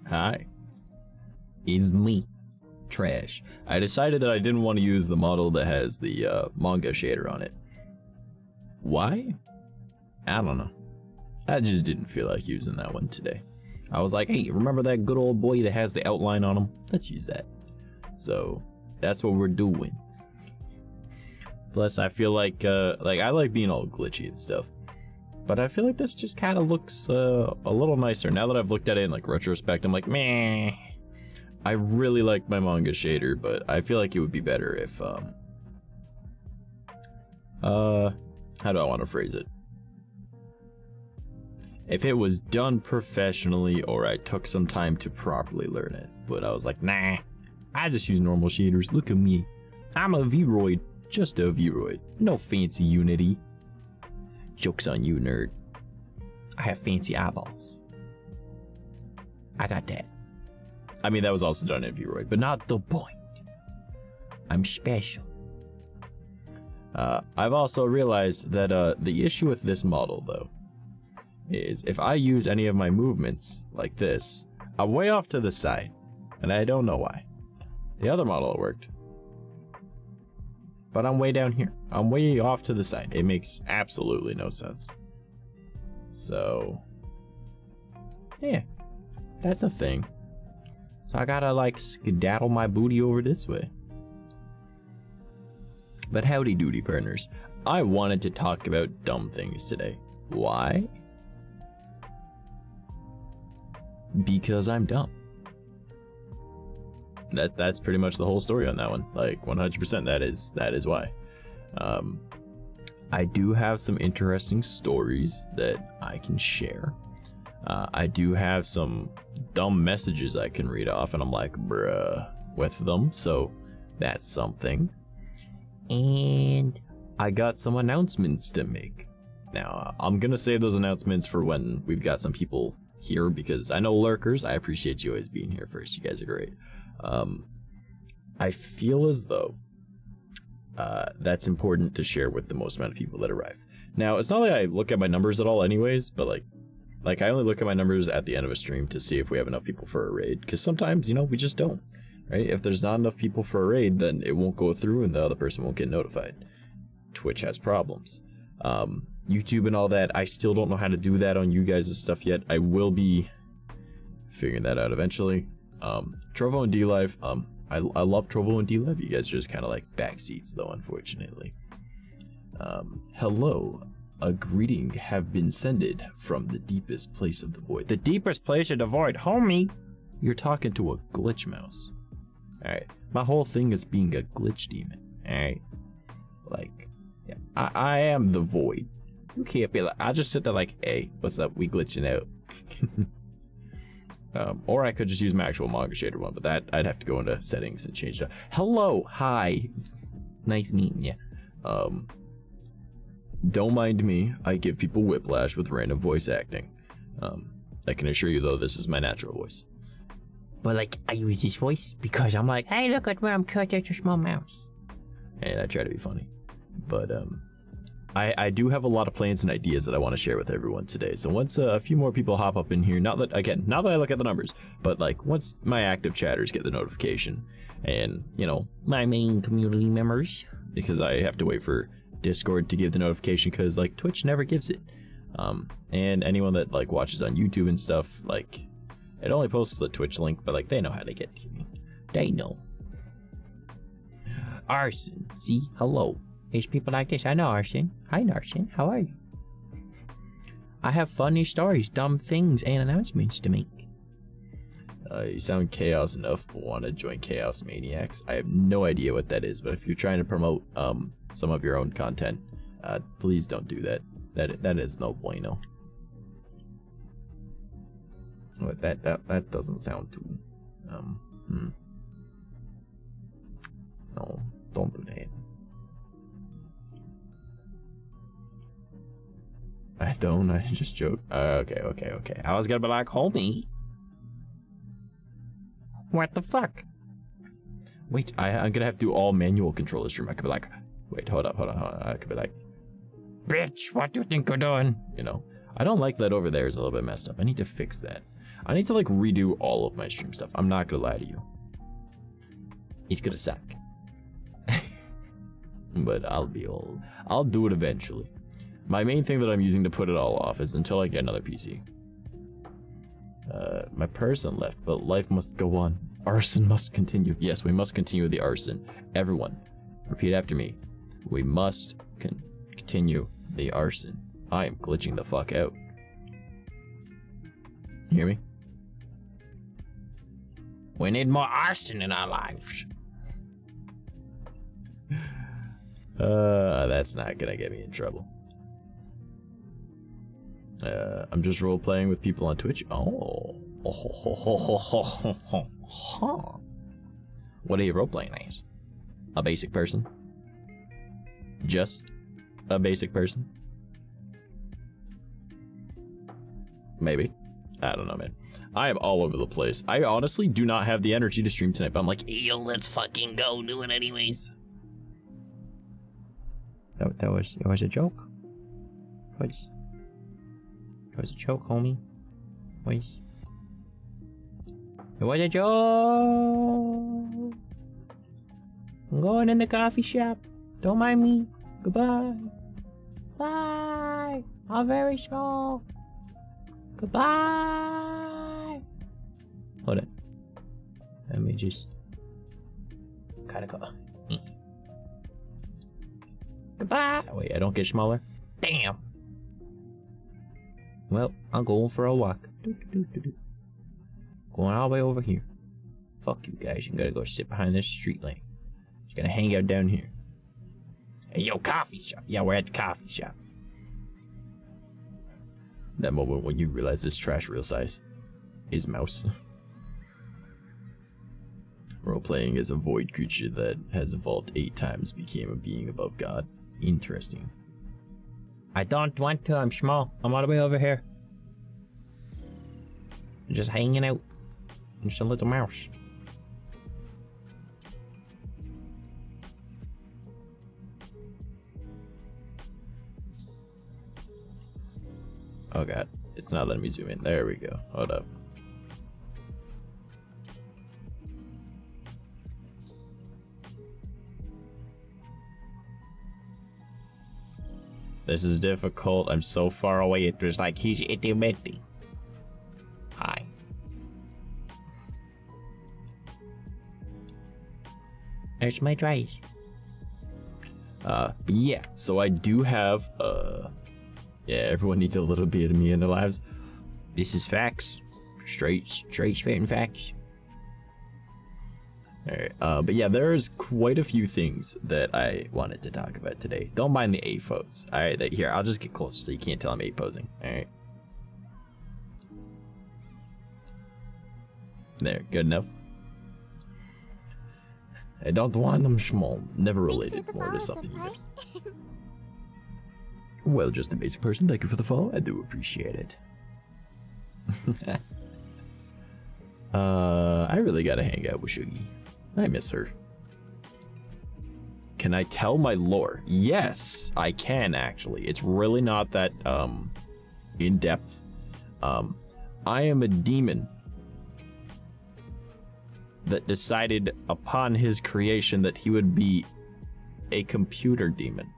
Hi. It's me. Trash. I decided that I didn't want to use the model that has the manga shader on it. Why? I don't know. I just didn't feel like using that one today. I was like, hey, remember that good old boy that has the outline on him? Let's use that. So that's what we're doing. Plus, I feel like I like being all glitchy and stuff, but I feel like this just kind of looks a little nicer now that I've looked at it in like retrospect. I'm like, meh. I really like my manga shader, but I feel like it would be better if how do I want to phrase it? If it was done professionally, or I took some time to properly learn it. But I was like, nah, I just use normal shaders. Look at me. I'm a Vroid, just a Vroid. No fancy Unity. Joke's on you, nerd. I have fancy eyeballs. I got that. I mean, that was also done in Vroid, but not the point. I'm special. I've also realized that the issue with this model, though, is if I use any of my movements like this, I'm way off to the side, and I don't know why. The other model worked, but I'm way down here. I'm way off to the side. It makes absolutely no sense. So, yeah, that's a thing. So I gotta like skedaddle my booty over this way. But howdy doody partners, I wanted to talk about dumb things today. Why? Because I'm dumb. That's pretty much the whole story on that one. Like 100%, that is why. I do have some interesting stories that I can share. I do have some dumb messages I can read off, and I'm like, bruh, with them, so that's something. And I got some announcements to make. Now, I'm gonna save those announcements for when we've got some people here, because I know lurkers, I appreciate you always being here first. You guys are great. I feel as though that's important to share with the most amount of people that arrive. Now, it's not like I look at my numbers at all anyways, but like I only look at my numbers at the end of a stream to see if we have enough people for a raid, because sometimes, you know, we just don't, right? If there's not enough people for a raid, then it won't go through and the other person won't get notified. Twitch has problems. YouTube and all that, I still don't know how to do that on you guys' stuff yet. I will be figuring that out eventually. Trovo and D-Live, I love Trovo and D-Live. You guys are just kind of like backseats though, unfortunately. Hello, a greeting have been sended from the deepest place of the void. The deepest place of the void, homie! You're talking to a glitch mouse. Alright, my whole thing is being a glitch demon, alright? Like, yeah, I am the void. You can't be like, I'll just sit there like, hey, what's up, we glitching out. Or I could just use my actual manga shader one, but that I'd have to go into settings and change it. Hello, hi, nice meeting you. Don't mind me, I give people whiplash with random voice acting. I can assure you though, this is my natural voice. But like, I use this voice because I'm like, hey, look at where I'm cut out your small mouse. And I try to be funny. But I do have a lot of plans and ideas that I want to share with everyone today. So once a few more people hop up in here, not that I look at the numbers, but like once my active chatters get the notification, and you know, my main community members, because I have to wait for Discord to give the notification, because like Twitch never gives it. And anyone that like watches on YouTube and stuff, like it only posts the Twitch link, but like they know how to get to me. They know. Arson, see, hello. There's people like this. I know Arson. Hi Arson, how are you? I have funny stories, dumb things, and announcements to make. You sound chaos enough, but want to join Chaos Maniacs. I have no idea what that is, but if you're trying to promote some of your own content, please don't do that. That is no bueno. But that doesn't sound too No, don't do that. I just joke. Okay. I was gonna be like, homie. What the fuck? Wait, I'm gonna have to do all manual controller stream. I could be like, wait, hold up. I could be like, bitch, what do you think you're doing? You know, I don't like that over there is a little bit messed up. I need to fix that. I need to like redo all of my stream stuff. I'm not gonna lie to you. It's gonna suck. But I'll do it eventually. My main thing that I'm using to put it all off is until I get another PC. My person left, but life must go on. Arson must continue. Yes, we must continue the arson. Everyone, repeat after me. We must continue the arson. I am glitching the fuck out. You hear me? We need more arson in our lives. That's not gonna get me in trouble. I'm just role playing with people on Twitch. Oh. What are you role playing as? A basic person? Just a basic person? Maybe. I don't know, man. I am all over the place. I honestly do not have the energy to stream tonight, but I'm like, yo, let's fucking go do it anyways. It was a joke. It was a joke, homie. It was a joke. I'm going in the coffee shop. Don't mind me. Goodbye. Bye. I'm very small. Goodbye. Hold it. Let me just kind of go. Goodbye. Oh, wait, I don't get smaller. Damn. Well, I'm going for a walk. Going all the way over here. Fuck you guys. You gotta go sit behind this street lane. Just gonna hang out down here. Hey, yo, coffee shop. Yeah, we're at the coffee shop. That moment when you realize this trash real size is mouse. Role-playing as a void creature that has evolved 8 times became a being above God. Interesting. I don't want to, I'm small. I'm all the way over here. Just hanging out. I'm just a little mouse. Oh god, it's not letting me zoom in. There we go. Hold up. This is difficult. I'm so far away. It was like he's itty bitty. Hi. There's my drive. Yeah. So I do have yeah. Everyone needs a little bit of me in their lives. This is facts. Straight spitting facts. Alright, but yeah, there's quite a few things that I wanted to talk about today. Don't mind the A pose. Alright, here, I'll just get closer so you can't tell I'm A posing. Alright. There, good enough. I don't want them small. Never related more to something you did. Well, just a basic person. Thank you for the follow. I do appreciate it. I really gotta hang out with Shuggy. I miss her. Can I tell my lore? Yes, I can actually. It's really not that in depth. I am a demon that decided upon his creation that he would be a computer demon,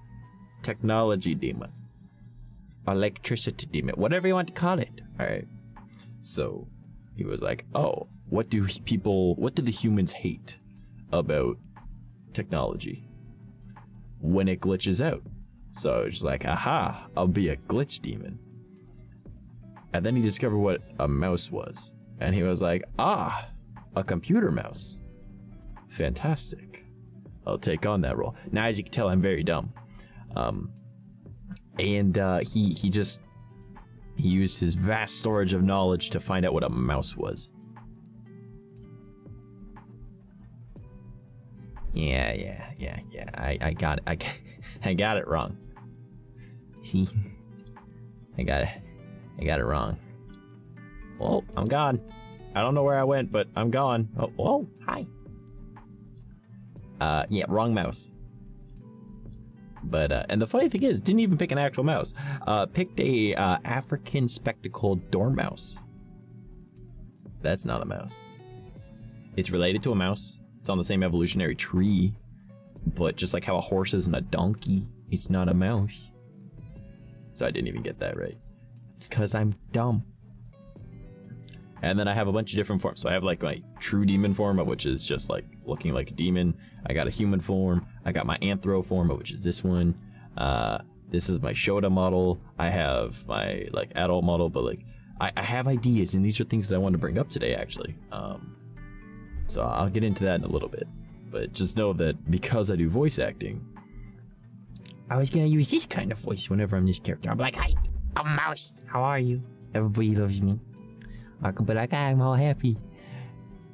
technology demon, electricity demon, whatever you want to call it. All right. So he was like, "Oh, what do the humans hate about technology when it glitches out?" So it's like, aha, I'll be a glitch demon. And then he discovered what a mouse was, and he was like, ah, a computer mouse. Fantastic. I'll take on that role. Now, as you can tell, I'm very dumb. He used his vast storage of knowledge to find out what a mouse was. Yeah. I got it. I got it wrong. See, I got it wrong. Oh, I'm gone. I don't know where I went, but I'm gone. Oh, hi. Yeah, wrong mouse. But and the funny thing is, didn't even pick an actual mouse. Picked a African spectacled dormouse. That's not a mouse. It's related to a mouse. It's on the same evolutionary tree. But just like how a horse isn't a donkey, it's not a mouse. So I didn't even get that right. It's because I'm dumb. And then I have a bunch of different forms. So I have like my true demon form, which is just like looking like a demon. I got a human form. I got my anthro form, which is this one. This is my Shota model. I have my like adult model, but like I have ideas, and these are things that I want to bring up today actually. So I'll get into that in a little bit. But just know that because I do voice acting, I was gonna use this kind of voice whenever I'm this character. I'm like, hi, I'm a mouse. How are you? Everybody loves me. I can be like, I'm all happy.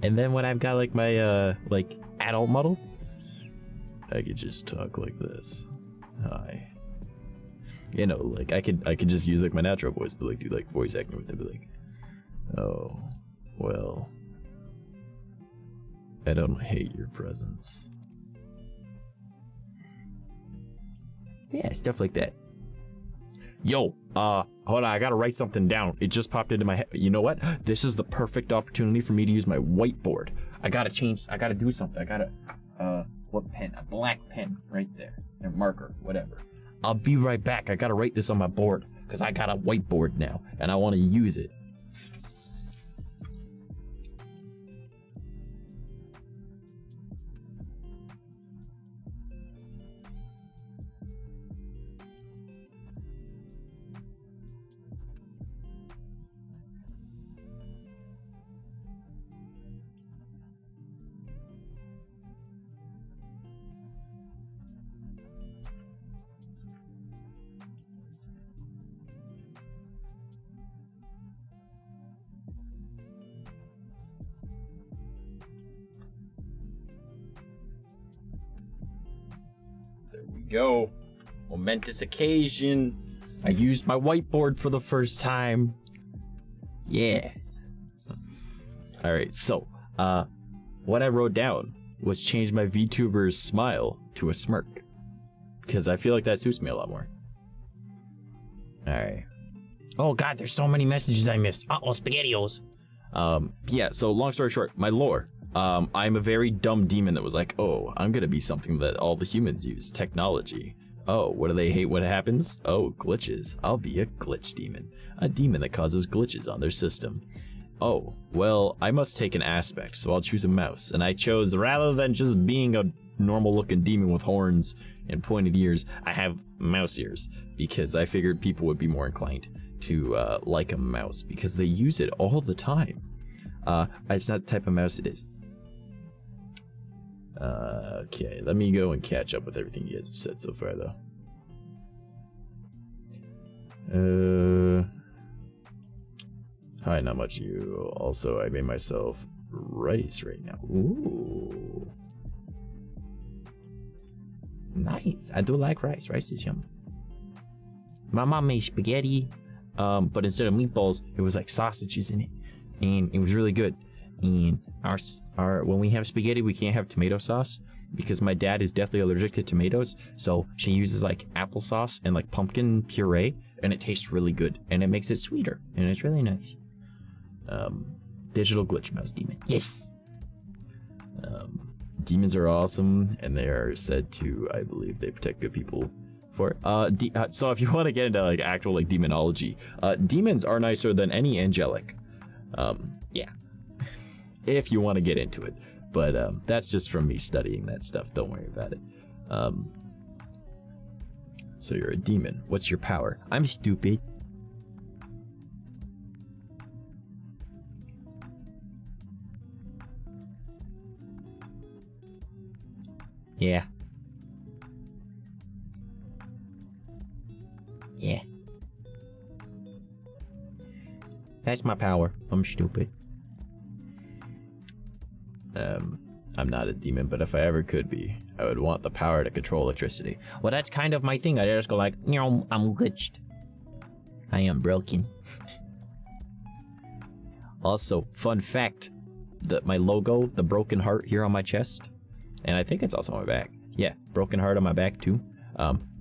And then when I've got like my like adult model, I could just talk like this. Hi. You know, like I could just use like my natural voice, but like do like voice acting with it, be like, oh, well, I don't hate your presence. Yeah, stuff like that. Yo, hold on, I gotta write something down. It just popped into my head. You know what? This is the perfect opportunity for me to use my whiteboard. I gotta do something. I gotta, what pen? A black pen right there. A marker, whatever. I'll be right back. I gotta write this on my board because I got a whiteboard now and I want to use it. Go. Momentous occasion. I used my whiteboard for the first time. Yeah. Alright, so, what I wrote down was change my VTuber's smile to a smirk. Because I feel like that suits me a lot more. Alright. Oh god, there's so many messages I missed. Uh-oh, SpaghettiOs. Yeah, so long story short, my lore. I'm a very dumb demon that was like, oh, I'm gonna be something that all the humans use, technology. Oh, what do they hate when it happens? Oh, glitches. I'll be a glitch demon. A demon that causes glitches on their system. Oh, well, I must take an aspect, so I'll choose a mouse. And I chose, rather than just being a normal looking demon with horns and pointed ears, I have mouse ears. Because I figured people would be more inclined to like a mouse, because they use it all the time. It's not the type of mouse it is. Okay, let me go and catch up with everything you guys have said so far, though. Hi, not much you. Also, I made myself rice right now. Ooh. Nice. I do like rice. Rice is yummy. My mom made spaghetti, but instead of meatballs, it was like sausages in it. And it was really good. And our when we have spaghetti, we can't have tomato sauce because my dad is deathly allergic to tomatoes. So she uses like applesauce and like pumpkin puree, and it tastes really good, and it makes it sweeter, and it's really nice. Digital glitch mouse demon. Yes. Demons are awesome, and they are said to, I believe, they protect good people. So if you want to get into like actual like demonology, demons are nicer than any angelic. Yeah. If you want to get into it, but that's just from me studying that stuff. Don't worry about it. So you're a demon. What's your power? I'm stupid. Yeah. Yeah. That's my power. I'm stupid. I'm not a demon, but if I ever could be, I would want the power to control electricity. Well, that's kind of my thing. I just go like, you know, I'm glitched. I am broken. Also, fun fact, that my logo, the broken heart here on my chest, and I think it's also on my back. Yeah, broken heart on my back too.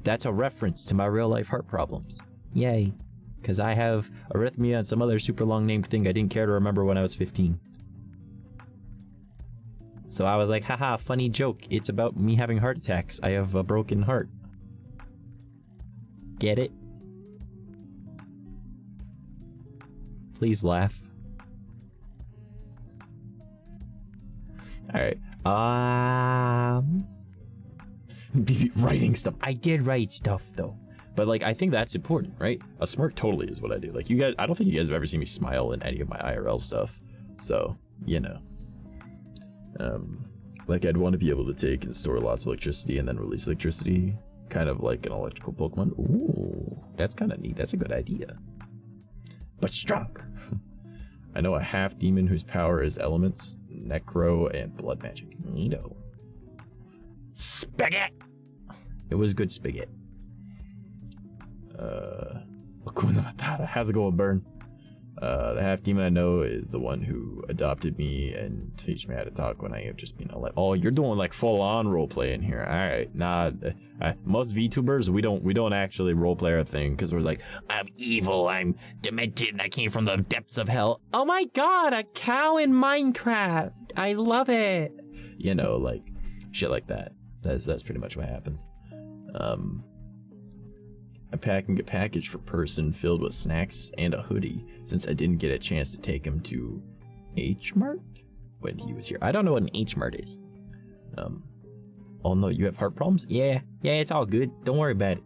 That's a reference to my real life heart problems. Yay. Because I have arrhythmia and some other super long named thing I didn't care to remember when I was 15. So I was like, haha, funny joke. It's about me having heart attacks. I have a broken heart. Get it? Please laugh. Alright. Writing stuff. I did write stuff though. But like, I think that's important, right? A smirk totally is what I do. Like you guys, I don't think you guys have ever seen me smile in any of my IRL stuff. So, you know. Like I'd want to be able to take and store lots of electricity and then release electricity. Kind of like an electrical Pokemon. Ooh, that's kind of neat. That's a good idea. But stronger. I know a half demon whose power is elements, necro, and blood magic. Neato. Spigot! It was good spigot. How's it going, Burn? The half demon I know is the one who adopted me and teach me how to talk when I have just been like, oh, you're doing like full on roleplay in here. All right, nah. Most VTubers we don't actually roleplay our thing because we're like, I'm evil, I'm demented, and I came from the depths of hell. Oh my god, a cow in Minecraft! I love it. You know, like shit like that. That's pretty much what happens. I'm packing a package for person filled with snacks and a hoodie since I didn't get a chance to take him to H-Mart when he was here. I don't know what an H-Mart is. Oh no, you have heart problems? Yeah, it's all good. Don't worry about it.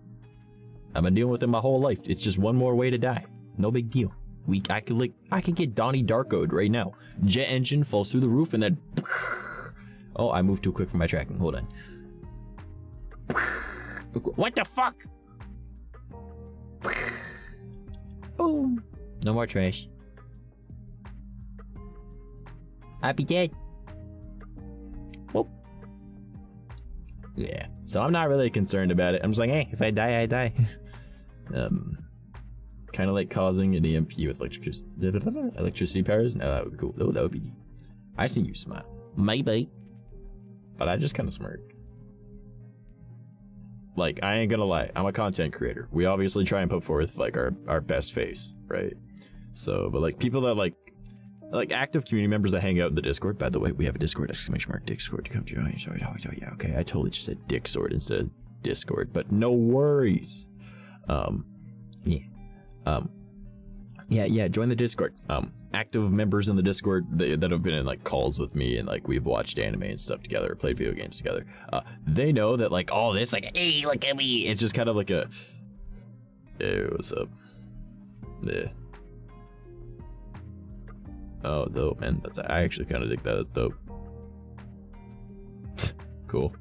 I've been dealing with it my whole life. It's just one more way to die. No big deal. I could get Donnie Darkoed right now. Jet engine falls through the roof and then oh, I moved too quick for my tracking. Hold on. What the fuck? Boom. No more trash. I'll be dead. Whoop. Yeah. So I'm not really concerned about it. I'm just like, hey, if I die, I die. Kind of like causing an EMP with electricity powers. No, that would be cool. Oh, that would be. I see you smile. Maybe. But I just kind of smirk. Like, I ain't gonna lie, I'm a content creator. We obviously try and put forth, like, our best face, right? So, but, like, people that, like active community members that hang out in the Discord. By the way, we have a Discord, Discord to come to. Yeah, okay, I totally just said Dicksword instead of Discord, but no worries. Yeah, join the Discord. Active members in the Discord that have been in like calls with me and like we've watched anime and stuff together, played video games together. They know that like all this, like, hey, look at me. It's just kind of like a, hey, what's up? Yeah. Oh, dope, man. I actually kind of dig that. That's dope. Cool.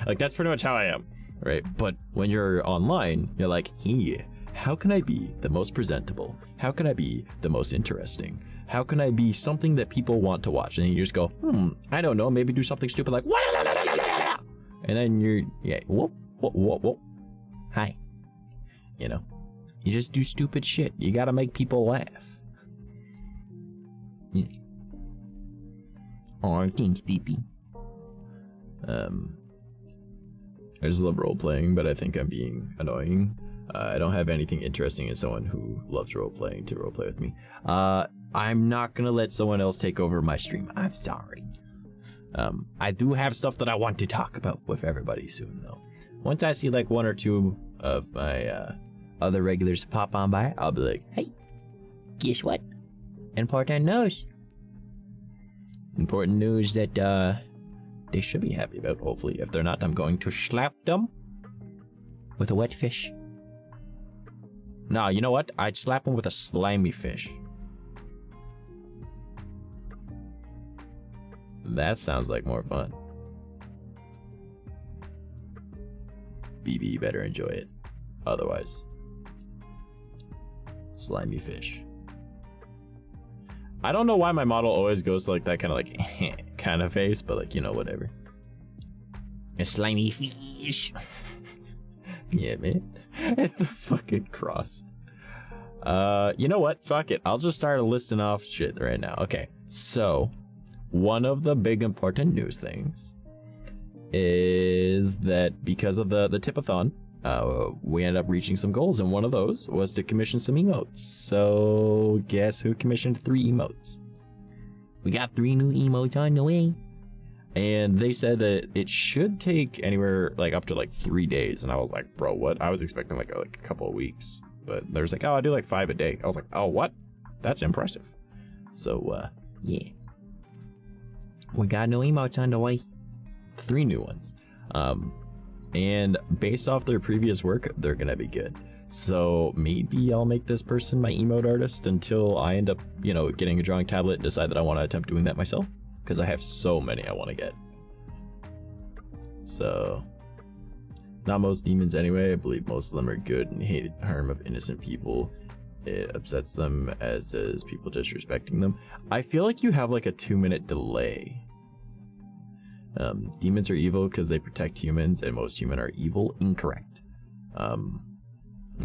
Like that's pretty much how I am, right? But when you're online, you're like, hey, how can I be the most presentable? How can I be the most interesting? How can I be something that people want to watch? And then you just go, I don't know, maybe do something stupid like, and then you're, yeah, whoop. Hi. You know, you just do stupid shit. You gotta make people laugh. Yeah. Oh, thanks, BB. I just love role playing, but I think I'm being annoying. I don't have anything interesting as someone who loves role-playing to role-play with me. I'm not gonna let someone else take over my stream. I'm sorry. I do have stuff that I want to talk about with everybody soon, though. Once I see like one or two of my other regulars pop on by, I'll be like, hey, guess what? Important news. Important news that they should be happy about, hopefully. If they're not, I'm going to slap them with a wet fish. No, you know what? I'd slap him with a slimy fish. That sounds like more fun. BB better enjoy it. Otherwise, slimy fish. I don't know why my model always goes to like that kind of like kind of face, but like, you know, whatever. A slimy fish. Yeah, man. At the fucking cross. You know what? Fuck it. I'll just start listing off shit right now. Okay, so one of the big important news things is that because of the tipathon, we ended up reaching some goals, and one of those was to commission some emotes. So guess who commissioned 3 emotes? We got 3 new emotes on the way. And they said that it should take anywhere like up to like 3 days. And I was like, bro, what? I was expecting like a couple of weeks. But there's like, oh, I do like 5 a day. I was like, oh, what? That's impressive. So, yeah. We got new emotes on the way. 3 new ones. And based off their previous work, they're gonna be good. So maybe I'll make this person my emote artist until I end up, you know, getting a drawing tablet and decide that I want to attempt doing that myself. Because I have so many I want to get. So, not most demons anyway. I believe most of them are good and hate harm of innocent people. It upsets them, as does people disrespecting them. I feel like you have like a 2-minute delay. Demons are evil because they protect humans, and most humans are evil. Incorrect. I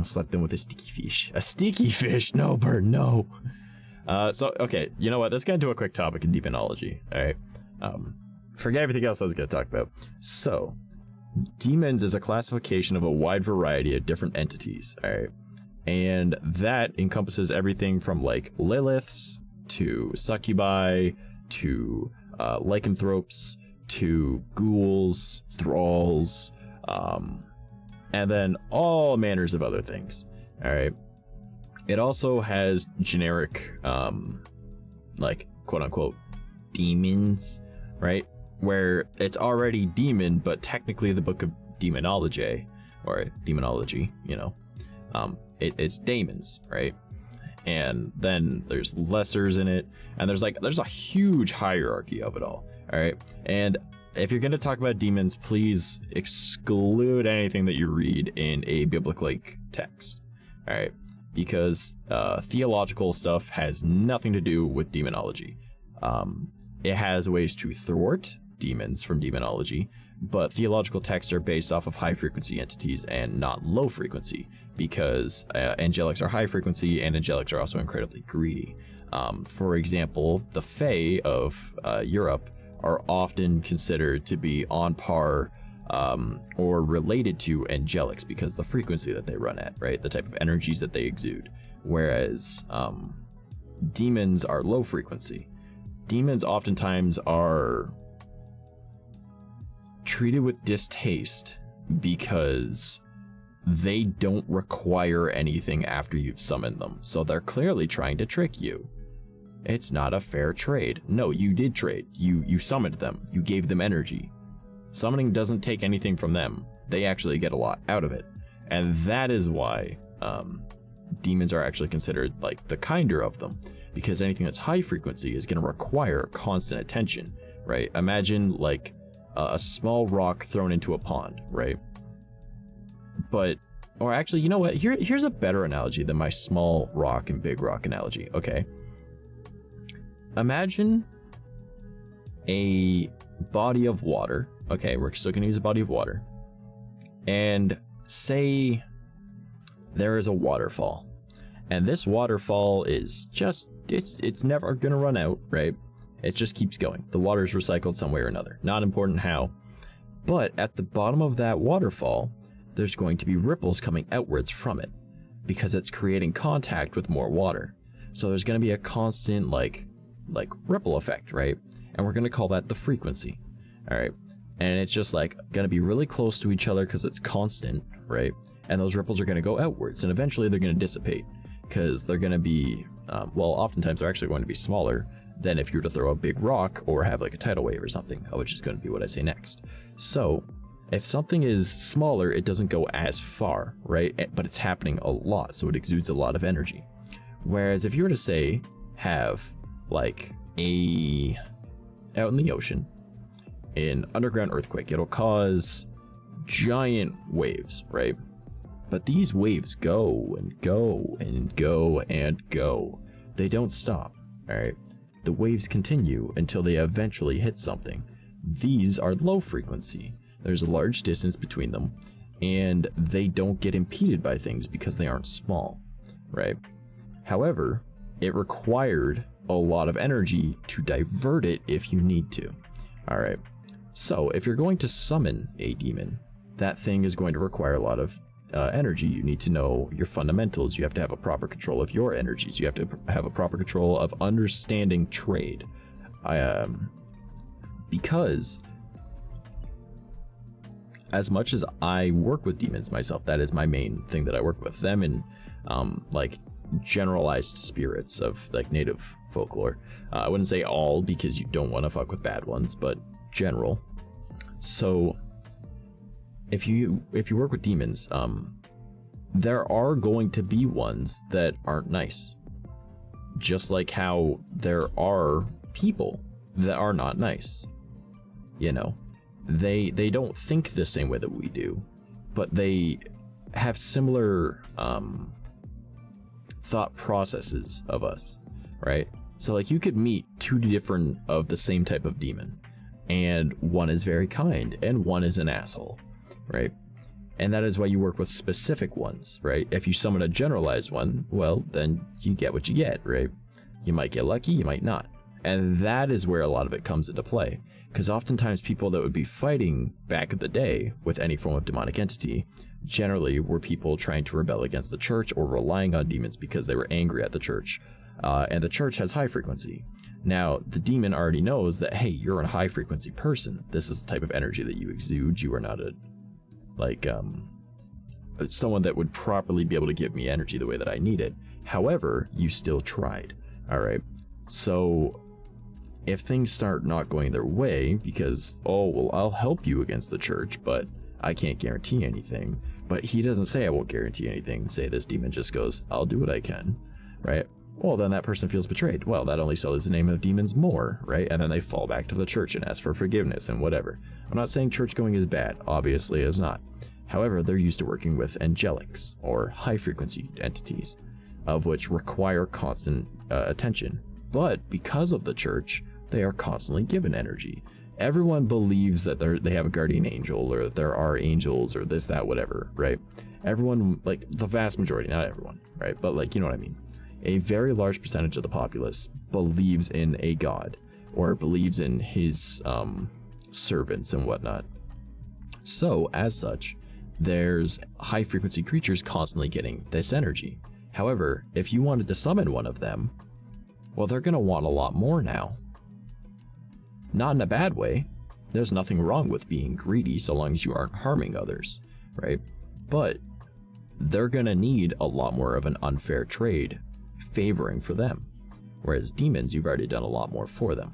slept in with a sticky fish. A sticky fish? No, Bert, no. So, okay, you know what? Let's get into a quick topic in demonology, alright? Forget everything else I was going to talk about. So, demons is a classification of a wide variety of different entities, alright? And that encompasses everything from, like, Liliths, to succubi, to lycanthropes, to ghouls, thralls, and then all manners of other things, alright? It also has generic, like, quote-unquote, demons, right? Where it's already demon, but technically the book of demonology, or demonology, you know, it's daemons, right? And then there's lessers in it, and there's a huge hierarchy of it all right? And if you're going to talk about demons, please exclude anything that you read in a biblical text, all right? Because theological stuff has nothing to do with demonology. It has ways to thwart demons from demonology, but theological texts are based off of high frequency entities and not low frequency, because angelics are high frequency and angelics are also incredibly greedy. For example, the Fae of Europe are often considered to be on par or related to angelics because the frequency that they run at, right? The type of energies that they exude. Whereas demons are low frequency. Demons oftentimes are treated with distaste because they don't require anything after you've summoned them. So they're clearly trying to trick you. It's not a fair trade. No, you did trade. You summoned them. You gave them energy. Summoning doesn't take anything from them. They actually get a lot out of it. And that is why demons are actually considered like the kinder of them, because anything that's high frequency is going to require constant attention, right? Imagine like a small rock thrown into a pond, right? But, or actually, you know what? Here's a better analogy than my small rock and big rock analogy, okay? Imagine a body of water. Okay, we're still gonna use a body of water. And say there is a waterfall. And this waterfall is just, it's never gonna run out, right? It just keeps going. The water is recycled some way or another. Not important how. But at the bottom of that waterfall, there's going to be ripples coming outwards from it because it's creating contact with more water. So there's gonna be a constant like ripple effect, right? And we're gonna call that the frequency, all right? And it's just like gonna be really close to each other because it's constant, right? And those ripples are gonna go outwards, and eventually they're gonna dissipate because they're gonna be, well, oftentimes they're actually going to be smaller than if you were to throw a big rock or have like a tidal wave or something, which is going to be what I say next. So if something is smaller, it doesn't go as far, right? But it's happening a lot, so it exudes a lot of energy. Whereas if you were to say have like out in the ocean, an underground earthquake, it'll cause giant waves, right? But these waves go and go and go and go. They don't stop, all right? The waves continue until they eventually hit something. These are low frequency. There's a large distance between them, and they don't get impeded by things because they aren't small, right? However, it required a lot of energy to divert it if you need to. All right. So if you're going to summon a demon, that thing is going to require a lot of energy. You need to know your fundamentals. You have to have a proper control of your energies. You have to have a proper control of understanding trade. Because as much as I work with demons myself, that is my main thing that I work with them in, like generalized spirits of like native folklore. I wouldn't say all, because you don't want to fuck with bad ones, but general. So if you work with demons, there are going to be ones that aren't nice, just like how there are people that are not nice. You know, they don't think the same way that we do, but they have similar thought processes of us, right? So like you could meet two different of the same type of demon, and one is very kind and one is an asshole, right? And that is why you work with specific ones, right? If you summon a generalized one, well, then you get what you get, right? You might get lucky, you might not. And that is where a lot of it comes into play, because oftentimes people that would be fighting back in the day with any form of demonic entity generally were people trying to rebel against the church or relying on demons because they were angry at the church. And the church has high frequency. Now, the demon already knows that, hey, you're a high frequency person. This is the type of energy that you exude. You are not a, like, someone that would properly be able to give me energy the way that I need it. However, you still tried. All right. So if things start not going their way because, oh, well, I'll help you against the church, but I can't guarantee anything. But he doesn't say I won't guarantee anything. Say this demon just goes, I'll do what I can, right? Well, then that person feels betrayed. Well, that only sullies the name of demons more, right? And then they fall back to the church and ask for forgiveness and whatever. I'm not saying church going is bad. Obviously it is not. However, they're used to working with angelics or high frequency entities, of which require constant attention. But because of the church, they are constantly given energy. Everyone believes that they have a guardian angel, or that there are angels, or this, that, whatever, right? Everyone, like the vast majority, not everyone, right? But like, you know what I mean? A very large percentage of the populace believes in a god, or believes in his servants and whatnot. So as such, there's high frequency creatures constantly getting this energy. However, if you wanted to summon one of them, well, they're going to want a lot more now. Not in a bad way. There's nothing wrong with being greedy so long as you aren't harming others, right? But they're going to need a lot more of an unfair trade favoring for them. Whereas demons, you've already done a lot more for them.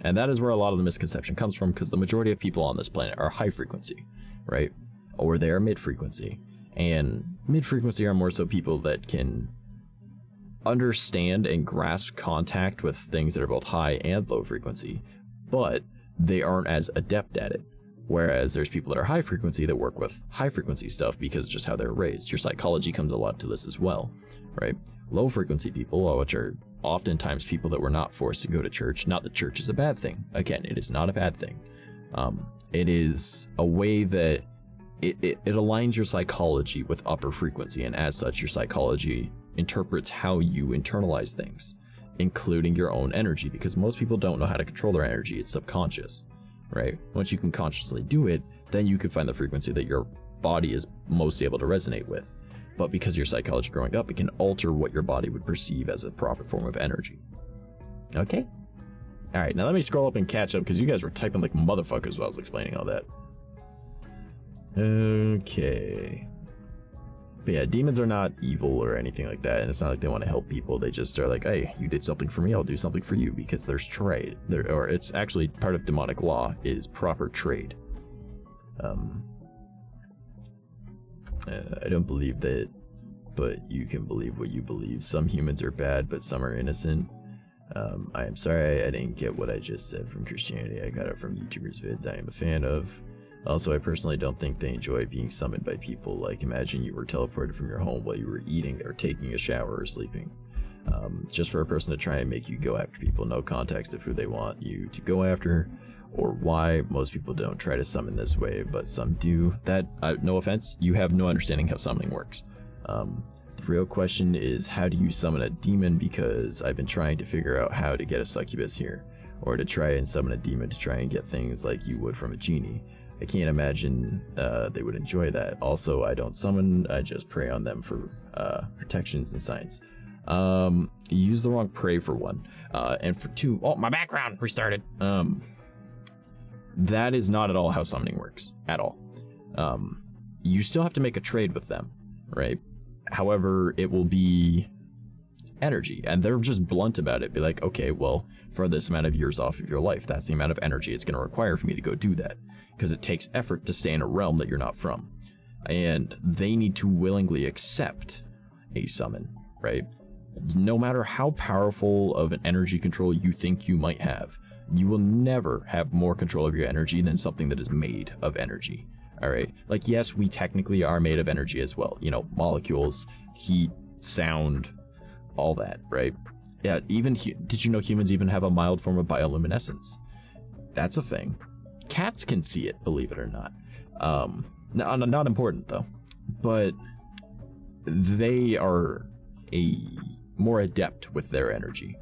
And that is where a lot of the misconception comes from, because the majority of people on this planet are high frequency, right? Or they are mid frequency. And mid frequency are more so people that can understand and grasp contact with things that are both high and low frequency, but they aren't as adept at it. Whereas there's people that are high frequency that work with high frequency stuff because just how they're raised. Your psychology comes a lot to this as well, right? Low frequency people, which are oftentimes people that were not forced to go to church. Not that church is a bad thing. Again, it is not a bad thing. It is a way that it aligns your psychology with upper frequency, and as such, your psychology interprets how you internalize things, including your own energy, because most people don't know how to control their energy. It's subconscious, right? Once you can consciously do it, then you can find the frequency that your body is most able to resonate with. But because your psychology growing up, it can alter what your body would perceive as a proper form of energy. Okay? Alright, now let me scroll up and catch up, because you guys were typing like motherfuckers while I was explaining all that. Okay. But yeah, demons are not evil or anything like that, and it's not like they want to help people. They just are like, hey, you did something for me, I'll do something for you, because there's trade. Or it's actually part of demonic law is proper trade. I don't believe that, but you can believe what you believe. Some humans are bad, but some are innocent. I am sorry I didn't get what I just said from Christianity. I got it from YouTubers' vids I am a fan of. Also, I personally don't think they enjoy being summoned by people. Like, imagine you were teleported from your home while you were eating or taking a shower or sleeping. Just for a person to try and make you go after people, no context of who they want you to go after or why. Most people don't try to summon this way, but some do. That, no offense, you have no understanding how summoning works. The real question is, how do you summon a demon? Because I've been trying to figure out how to get a succubus here, or to try and summon a demon to try and get things like you would from a genie. I can't imagine they would enjoy that. Also, I don't summon, I just prey on them for protections and science. You use the wrong prey for 1. And for 2, oh, my background restarted. That is not at all how summoning works, at all. You still have to make a trade with them, right? However, it will be energy, and they're just blunt about it. Be like, okay, well, for this amount of years off of your life, that's the amount of energy it's going to require for me to go do that, because it takes effort to stay in a realm that you're not from, and they need to willingly accept a summon, right? No matter how powerful of an energy control you think you might have, you will never have more control of your energy than something that is made of energy. All right, like, yes, we technically are made of energy as well, you know, molecules, heat, sound, all that, right? Yeah, even did you know humans even have a mild form of bioluminescence? That's a thing. Cats can see it, believe it or not. Not important though, but they are more adept with their energy.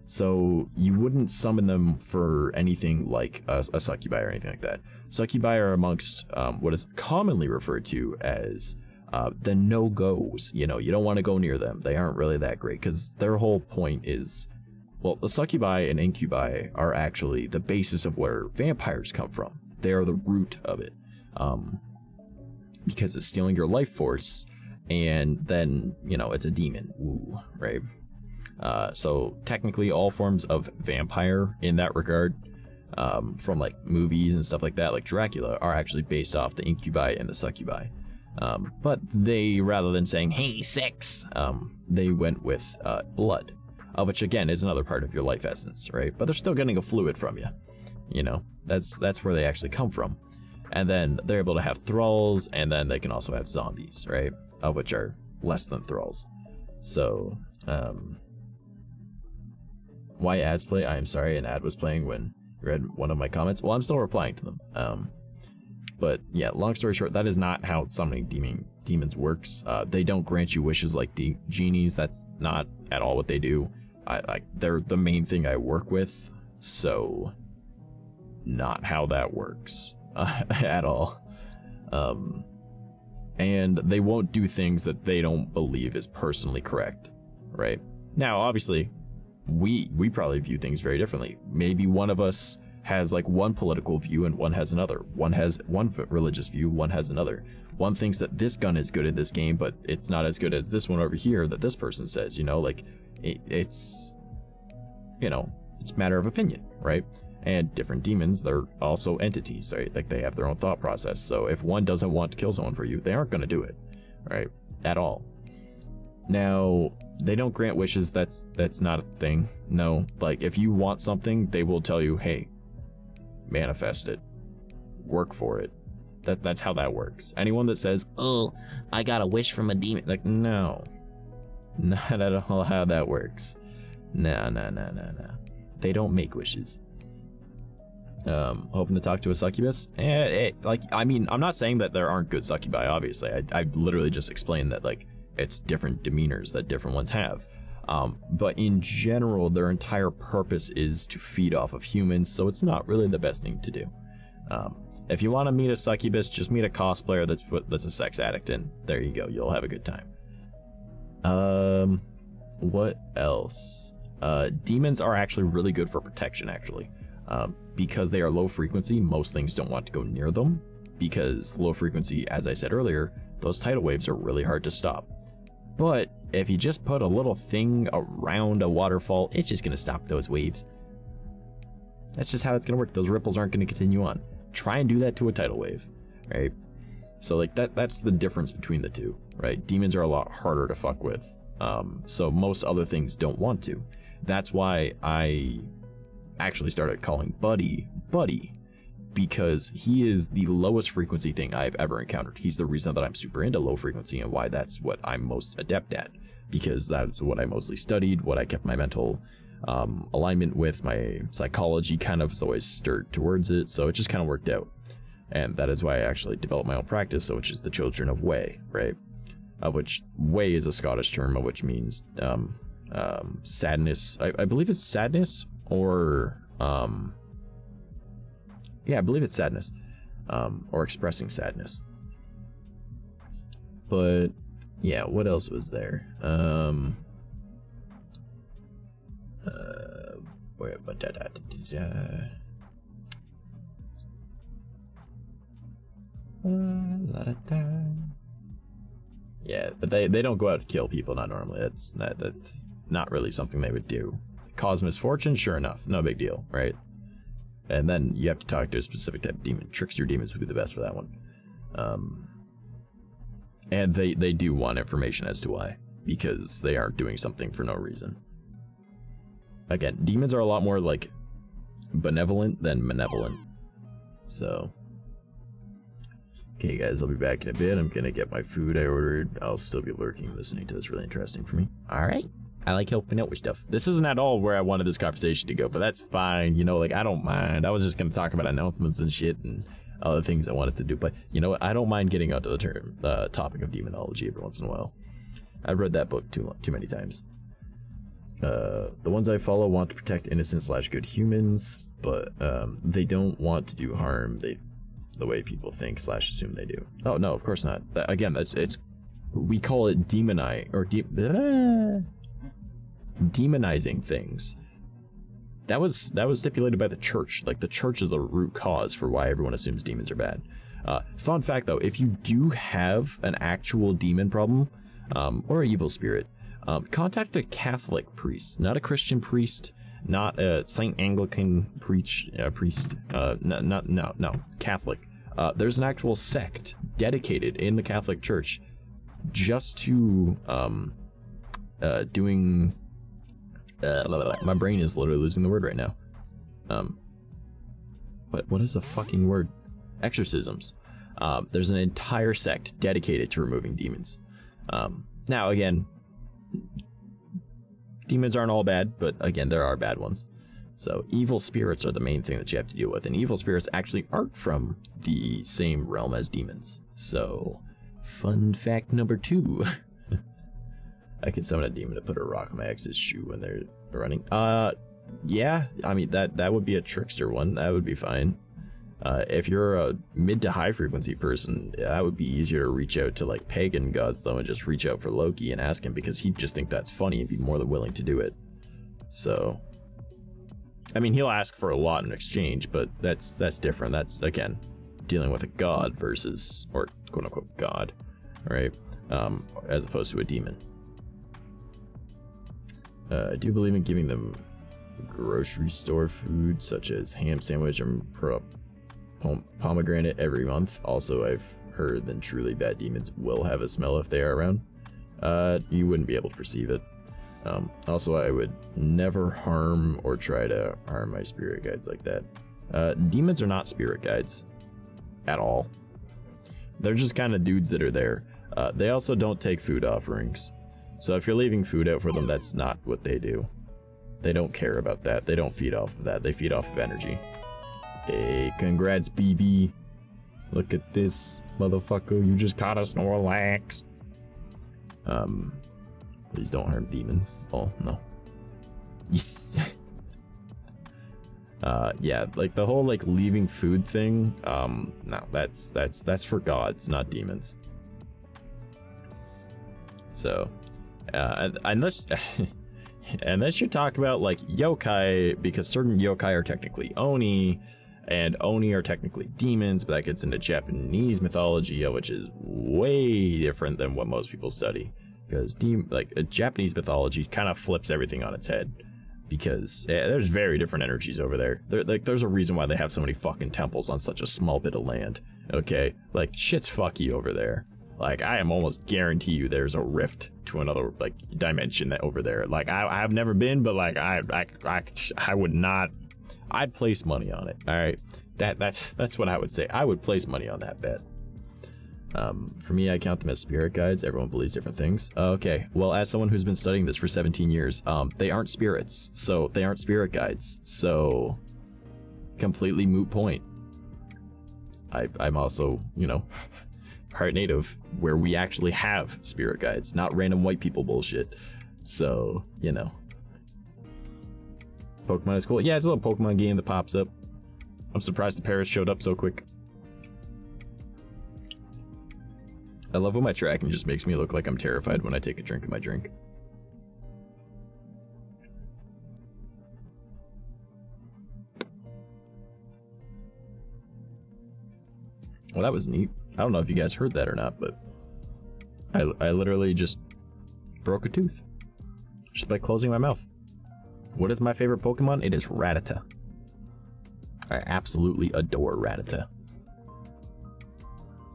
So you wouldn't summon them for anything like a succubi or anything like that. Succubi are amongst what is commonly referred to as the no-goes. You know, you don't want to go near them. They aren't really that great, because their whole point is, well, the succubi and incubi are actually the basis of where vampires come from. They are the root of it, because it's stealing your life force, and then, you know, it's a demon. Ooh, right? So technically all forms of vampire in that regard, from like movies and stuff like that, like Dracula, are actually based off the incubi and the succubi. But they, rather than saying, hey, sex, they went with blood, which again is another part of your life essence, right? But they're still getting a fluid from you. You know, that's where they actually come from. And then they're able to have thralls, and then they can also have zombies, right? Which are less than thralls. So, why ads play? I am sorry, an ad was playing when you read one of my comments. Well, I'm still replying to them. But yeah, long story short, that is not how summoning demons works. They don't grant you wishes like genies. That's not at all what they do. They're the main thing I work with, so not how that works at all. And they won't do things that they don't believe is personally correct, right? Now, obviously, we probably view things very differently. Maybe one of us has like one political view and one has another. One has one religious view, one has another. One thinks that this gun is good in this game, but it's not as good as this one over here that this person says, you know, like it's, you know, it's a matter of opinion, right? And different demons, they're also entities, right? Like they have their own thought process. So if one doesn't want to kill someone for you, they aren't going to do it, right? At all. Now, they don't grant wishes. That's not a thing. No, like if you want something, they will tell you, hey, manifest it, work for it. That's how that works. Anyone that says, oh, I got a wish from a demon, like, no, not at all how that works. No. They don't make wishes. Hoping to talk to a succubus? Like, I mean, I'm not saying that there aren't good succubi, obviously. I literally just explained that, like, it's different demeanors that different ones have. But in general, their entire purpose is to feed off of humans, so it's not really the best thing to do. If you want to meet a succubus, just meet a cosplayer that's a sex addict, and there you go, you'll have a good time. What else? Demons are actually really good for protection, actually. Because they are low frequency, most things don't want to go near them, because low frequency, as I said earlier, those tidal waves are really hard to stop. But if you just put a little thing around a waterfall, it's just going to stop those waves. That's just how it's going to work. Those ripples aren't going to continue on. Try and do that to a tidal wave, right? So like that's the difference between the two, right? Demons are a lot harder to fuck with. So most other things don't want to. That's why I actually started calling Buddy, because he is the lowest frequency thing I've ever encountered. He's the reason that I'm super into low frequency and why that's what I'm most adept at, because that's what I mostly studied, what I kept my mental alignment with. My psychology kind of is always stirred towards it, so it just kind of worked out. And that is why I actually developed my own practice, so which is the Children of Way, right? Which Way is a Scottish term, which means sadness. I believe it's sadness, or yeah, I believe it's sadness. or expressing sadness. But yeah, what else was there? Yeah, but they don't go out to kill people, not normally. That's not really something they would do. Cause misfortune, sure enough, no big deal, right? And then you have to talk to a specific type of demon. Trickster demons would be the best for that one. And they do want information as to why, because they aren't doing something for no reason. Again, demons are a lot more like benevolent than malevolent. So, okay guys, I'll be back in a bit. I'm gonna get my food I ordered. I'll still be lurking, listening to this. Really interesting for me. All right. I like helping out with stuff. This isn't at all where I wanted this conversation to go, but that's fine. You know, like, I don't mind. I was just gonna talk about announcements and shit and other things I wanted to do, but you know what? I don't mind getting onto the topic of demonology every once in a while. I've read that book too many times. The ones I follow want to protect innocent/good humans, but they don't want to do harm the way people think/assume they do. Oh no, of course not. Again, we call it demonizing things. That was stipulated by the church. Like, the church is the root cause for why everyone assumes demons are bad. Fun fact though, if you do have an actual demon problem, or an evil spirit, contact a Catholic priest, not a Christian priest, not a St. Anglican priest, no, Catholic. There's an actual sect dedicated in the Catholic Church just to doing my brain is literally losing the word right now. What is the fucking word? Exorcisms. There's an entire sect dedicated to removing demons. Now again, demons aren't all bad, but again, there are bad ones. So evil spirits are the main thing that you have to deal with, and evil spirits actually aren't from the same realm as demons. So, fun fact number 2. I can summon a demon to put a rock in my ex's shoe when they're running. Yeah, I mean, that would be a trickster one. That would be fine. If you're a mid to high frequency person, that would be easier to reach out to like pagan gods though, and just reach out for Loki and ask him, because he'd just think that's funny and be more than willing to do it. So, I mean, he'll ask for a lot in exchange, but that's different. That's, again, dealing with a god versus, or quote unquote god, right? As opposed to a demon. I do believe in giving them grocery store food such as ham sandwich and pomegranate every month. Also, I've heard that truly bad demons will have a smell if they are around. You wouldn't be able to perceive it. Also, I would never harm or try to harm my spirit guides like that. Demons are not spirit guides at all. They're just kind of dudes that are there. They also don't take food offerings. So if you're leaving food out for them, that's not what they do. They don't care about that. They don't feed off of that. They feed off of energy. Hey, congrats, BB. Look at this, motherfucker. You just caught a Snorlax. Please don't harm demons. Oh, no. Yes. Yeah, like the whole like leaving food thing, no, that's for gods, not demons. So, unless unless you're talking about like yokai, because certain yokai are technically oni, and oni are technically demons, but that gets into Japanese mythology, which is way different than what most people study. Because Japanese mythology kind of flips everything on its head, because there's very different energies over there. There's a reason why they have so many fucking temples on such a small bit of land. Okay, like shit's fucky over there. Like, I am almost guarantee you there's a rift to another like dimension that over there. Like, I've never been, but like I would not. I'd place money on it. All right, that's what I would say. I would place money on that bet. For me, I count them as spirit guides. Everyone believes different things. Okay, well, as someone who's been studying this for 17 years, they aren't spirits, so they aren't spirit guides. So, completely moot point. I'm also, you know, part native, where we actually have spirit guides, not random white people bullshit. So, you know. Pokemon is cool. Yeah, it's a little Pokemon game that pops up. I'm surprised the Paris showed up so quick. I love when my tracking just makes me look like I'm terrified when I take a drink of my drink. Well, that was neat. I don't know if you guys heard that or not, but I literally just broke a tooth just by closing my mouth. What is my favorite Pokemon? It is Rattata. I absolutely adore Rattata.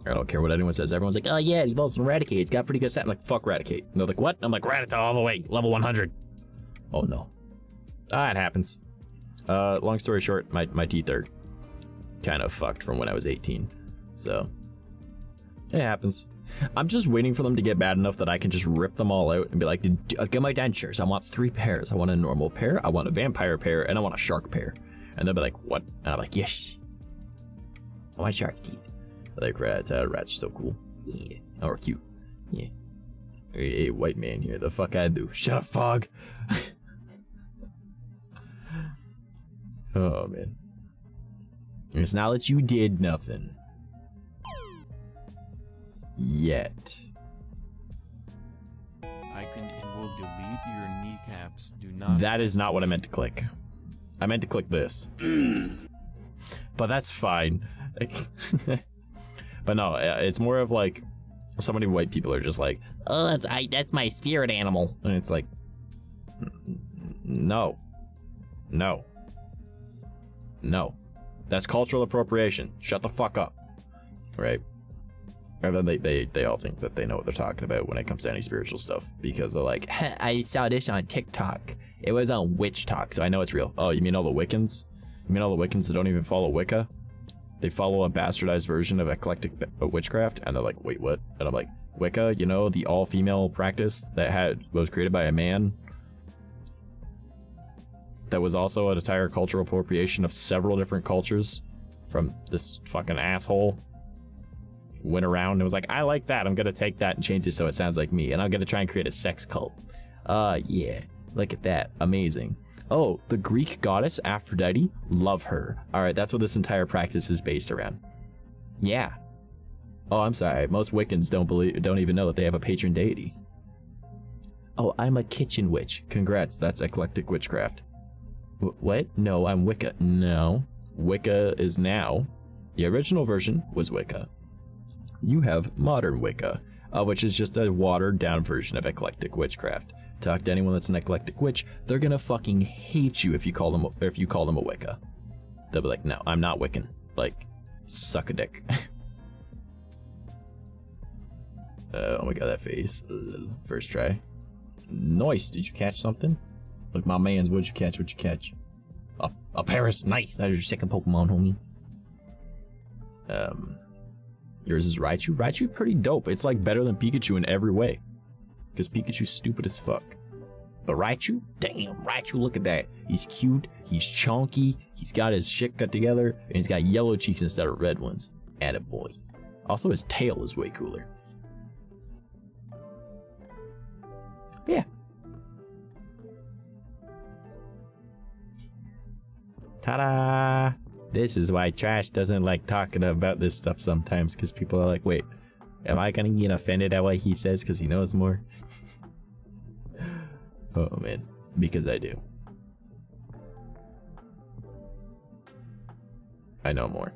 I don't care what anyone says. Everyone's like, oh yeah, it evolves from Raticate. It's got pretty good stat. I'm like, fuck Raticate. And they're like, what? I'm like, Rattata all the way, level 100. Oh no. Ah, it happens. Long story short, my teeth are kind of fucked from when I was 18. So, it happens. I'm just waiting for them to get bad enough that I can just rip them all out and be like, get my dentures. I want 3 pairs. I want a normal pair, I want a vampire pair, and I want a shark pair. And they'll be like, what? And I'm like, yes. I want shark teeth. Like, rats are so cool. Yeah. Or cute. Yeah. Hey, white man here. The fuck I do? Shut up, Fog. Oh, man. It's not that you did nothing. Yet. Icon, it will delete your kneecaps. Do not. That is not what I meant to click. I meant to click this. But that's fine. But no, it's more of like, so many white people are just like, oh, that's my spirit animal. And it's like, no. No. No. That's cultural appropriation. Shut the fuck up. Right? And then they all think that they know what they're talking about when it comes to any spiritual stuff. Because they're like, I saw this on TikTok. It was on Witch Talk, so I know it's real. Oh, you mean all the Wiccans? You mean all the Wiccans that don't even follow Wicca? They follow a bastardized version of eclectic witchcraft, and they're like, wait, what? And I'm like, Wicca, you know, the all-female practice that was created by a man that was also an entire cultural appropriation of several different cultures from this fucking asshole. Went around and was like, I like that. I'm gonna take that and change it so it sounds like me, and I'm gonna try and create a sex cult. Yeah. Look at that. Amazing. Oh, the Greek goddess Aphrodite? Love her. Alright, that's what this entire practice is based around. Yeah. Oh, I'm sorry. Most Wiccans don't even know that they have a patron deity. Oh, I'm a kitchen witch. Congrats, that's eclectic witchcraft. What? No, I'm Wicca. No. Wicca is now. The original version was Wicca. You have modern Wicca, which is just a watered down version of eclectic witchcraft. Talk to anyone that's an eclectic witch, they're gonna fucking hate you if you call them a Wicca. They'll be like, no, I'm not Wiccan. Like, suck a dick. Oh my god, that face. First try. Nice. Did you catch something? Look, my man's, what'd you catch? What'd you catch? A Paris. Nice. That was your second Pokemon, homie. Yours is Raichu. Raichu pretty dope. It's like better than Pikachu in every way. Because Pikachu's stupid as fuck. But Raichu? Damn, Raichu, look at that. He's cute, he's chunky, he's got his shit cut together, and he's got yellow cheeks instead of red ones. Attaboy. Also, his tail is way cooler. Yeah. Ta-da! This is why Trash doesn't like talking about this stuff sometimes, because people are like, wait, am I gonna get offended at what he says because he knows more? Oh man, because I do. I know more.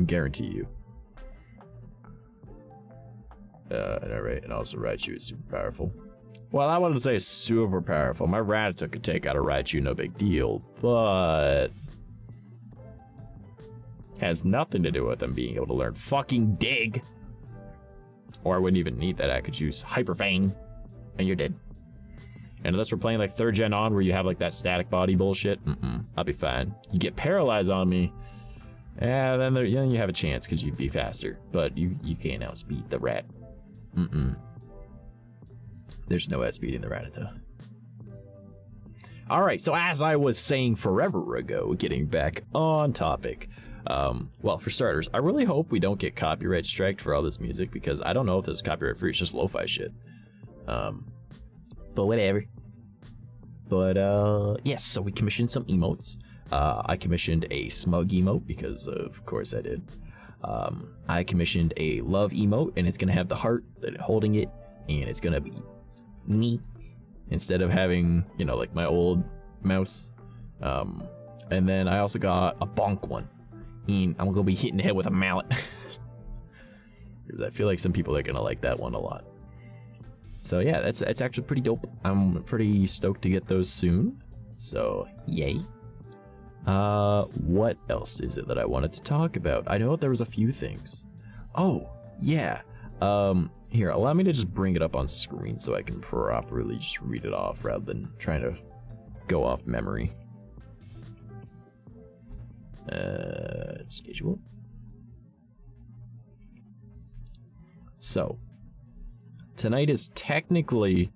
Guarantee you. Alright, and also Raichu is super powerful. Well, I wanted to say super powerful. My Rattata could take out a Raichu, no big deal, but has nothing to do with them being able to learn fucking Dig. Or I wouldn't even need that. I could use Hyper Fang, and you're dead. And unless we're playing like 3rd gen on, where you have like that static body bullshit, I'll be fine. You get paralyzed on me, and then you have a chance because you'd be faster, but you can't outspeed the rat. There's no outspeeding the Rattata. All right, so as I was saying forever ago, getting back on topic. Well, for starters, I really hope we don't get copyright striked for all this music, because I don't know if this is copyright free. It's just lo-fi shit. But whatever. But yes, so we commissioned some emotes. I commissioned a smug emote because of course I did. I commissioned a love emote, and it's gonna have the heart that holding it, and it's gonna be me instead of having, you know, like my old mouse. And then I also got a bonk one, and I'm gonna be hitting the head with a mallet. I feel like some people are gonna like that one a lot. So yeah, it's actually pretty dope. I'm pretty stoked to get those soon. So yay. What else is it that I wanted to talk about? I know there was a few things. Oh yeah. Here, allow me to just bring it up on screen so I can properly just read it off rather than trying to go off memory. Schedule. So, tonight is technically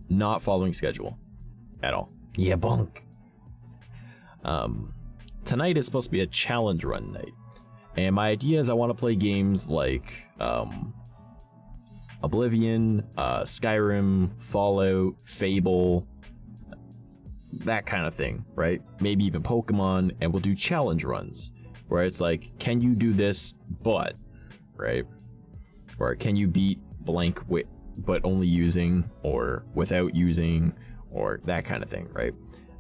not following schedule at all. Yeah, bunk. Tonight is supposed to be a challenge run night. And my idea is I want to play games like Oblivion, Skyrim, Fallout, Fable, that kind of thing, right? Maybe even Pokemon, and we'll do challenge runs where it's like, can you do this but, right? Or can you beat blank but only using or without using, or that kind of thing, right?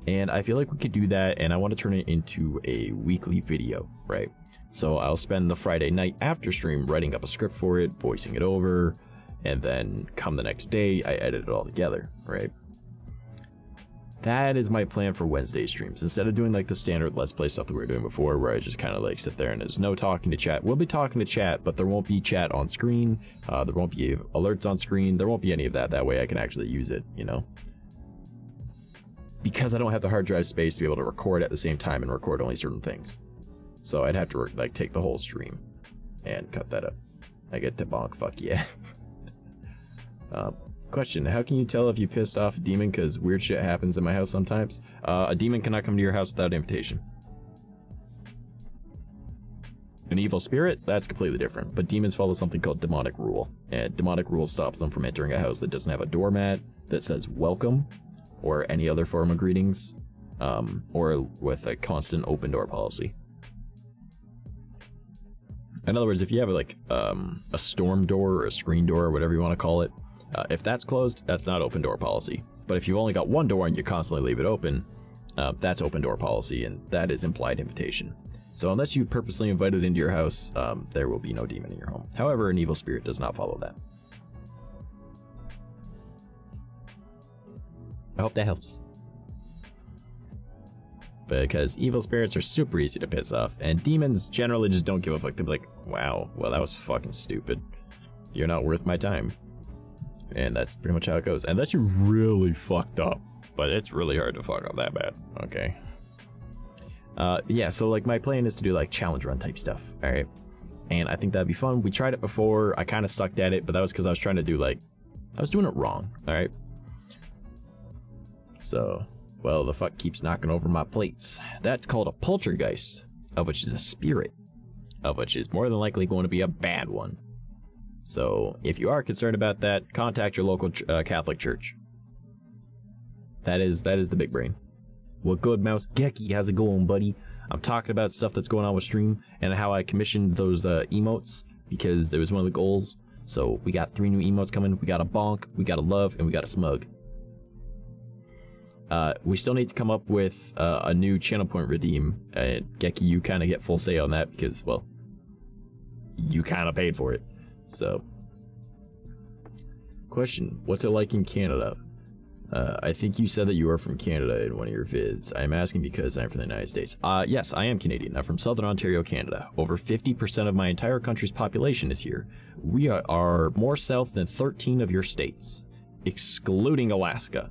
And I feel like we could do that, and I want to turn it into a weekly video, right? So I'll spend the Friday night after stream writing up a script for it, voicing it over, and then come the next day, I edit it all together, right? That is my plan for Wednesday streams. Instead of doing like the standard Let's Play stuff that we were doing before, where I just kind of like sit there and there's no talking to chat. We'll be talking to chat, but there won't be chat on screen. There won't be alerts on screen. There won't be any of that. That way I can actually use it, you know? Because I don't have the hard drive space to be able to record at the same time and record only certain things. So I'd have to like take the whole stream and cut that up. I get to bonk, fuck yeah. Question, how can you tell if you pissed off a demon? Because weird shit happens in my house sometimes. A demon cannot come to your house without invitation. An evil spirit, that's completely different. But demons follow something called demonic rule. And demonic rule stops them from entering a house that doesn't have a doormat, that says welcome, or any other form of greetings, or with a constant open door policy. In other words, if you have like a storm door or a screen door or whatever you want to call it, if that's closed, that's not open door policy. But if you've only got one door and you constantly leave it open, that's open door policy, and that is implied invitation. So unless you purposely invite it into your house, there will be no demon in your home. However, an evil spirit does not follow that. I hope that helps. Because evil spirits are super easy to piss off, and demons generally just don't give a fuck. They'll be like, wow, well that was fucking stupid. You're not worth my time. And that's pretty much how it goes. Unless you really fucked up. But it's really hard to fuck up that bad. Okay. Yeah, so like my plan is to do like challenge run type stuff. Alright. And I think that'd be fun. We tried it before. I kind of sucked at it, but that was because I was trying to do like, I was doing it wrong. Alright. So, well, the fuck keeps knocking over my plates. That's called a poltergeist, of which is a spirit, of which is more than likely going to be a bad one. So, if you are concerned about that, contact your local Catholic church. That is the big brain. What good, Mouse Gecky? How's it going, buddy? I'm talking about stuff that's going on with stream and how I commissioned those emotes because there was one of the goals. So we got 3 new emotes coming. We got a bonk, we got a love, and we got a smug. We still need to come up with a new channel point redeem. Gecky, you kind of get full say on that because, well, you kind of paid for it. So, question, what's it like in Canada? I think you said that you are from Canada in one of your vids. I'm asking because I'm from the United States. Yes, I am Canadian. I'm from Southern Ontario, Canada. Over 50% of my entire country's population is here. We are more south than 13 of your states, excluding Alaska.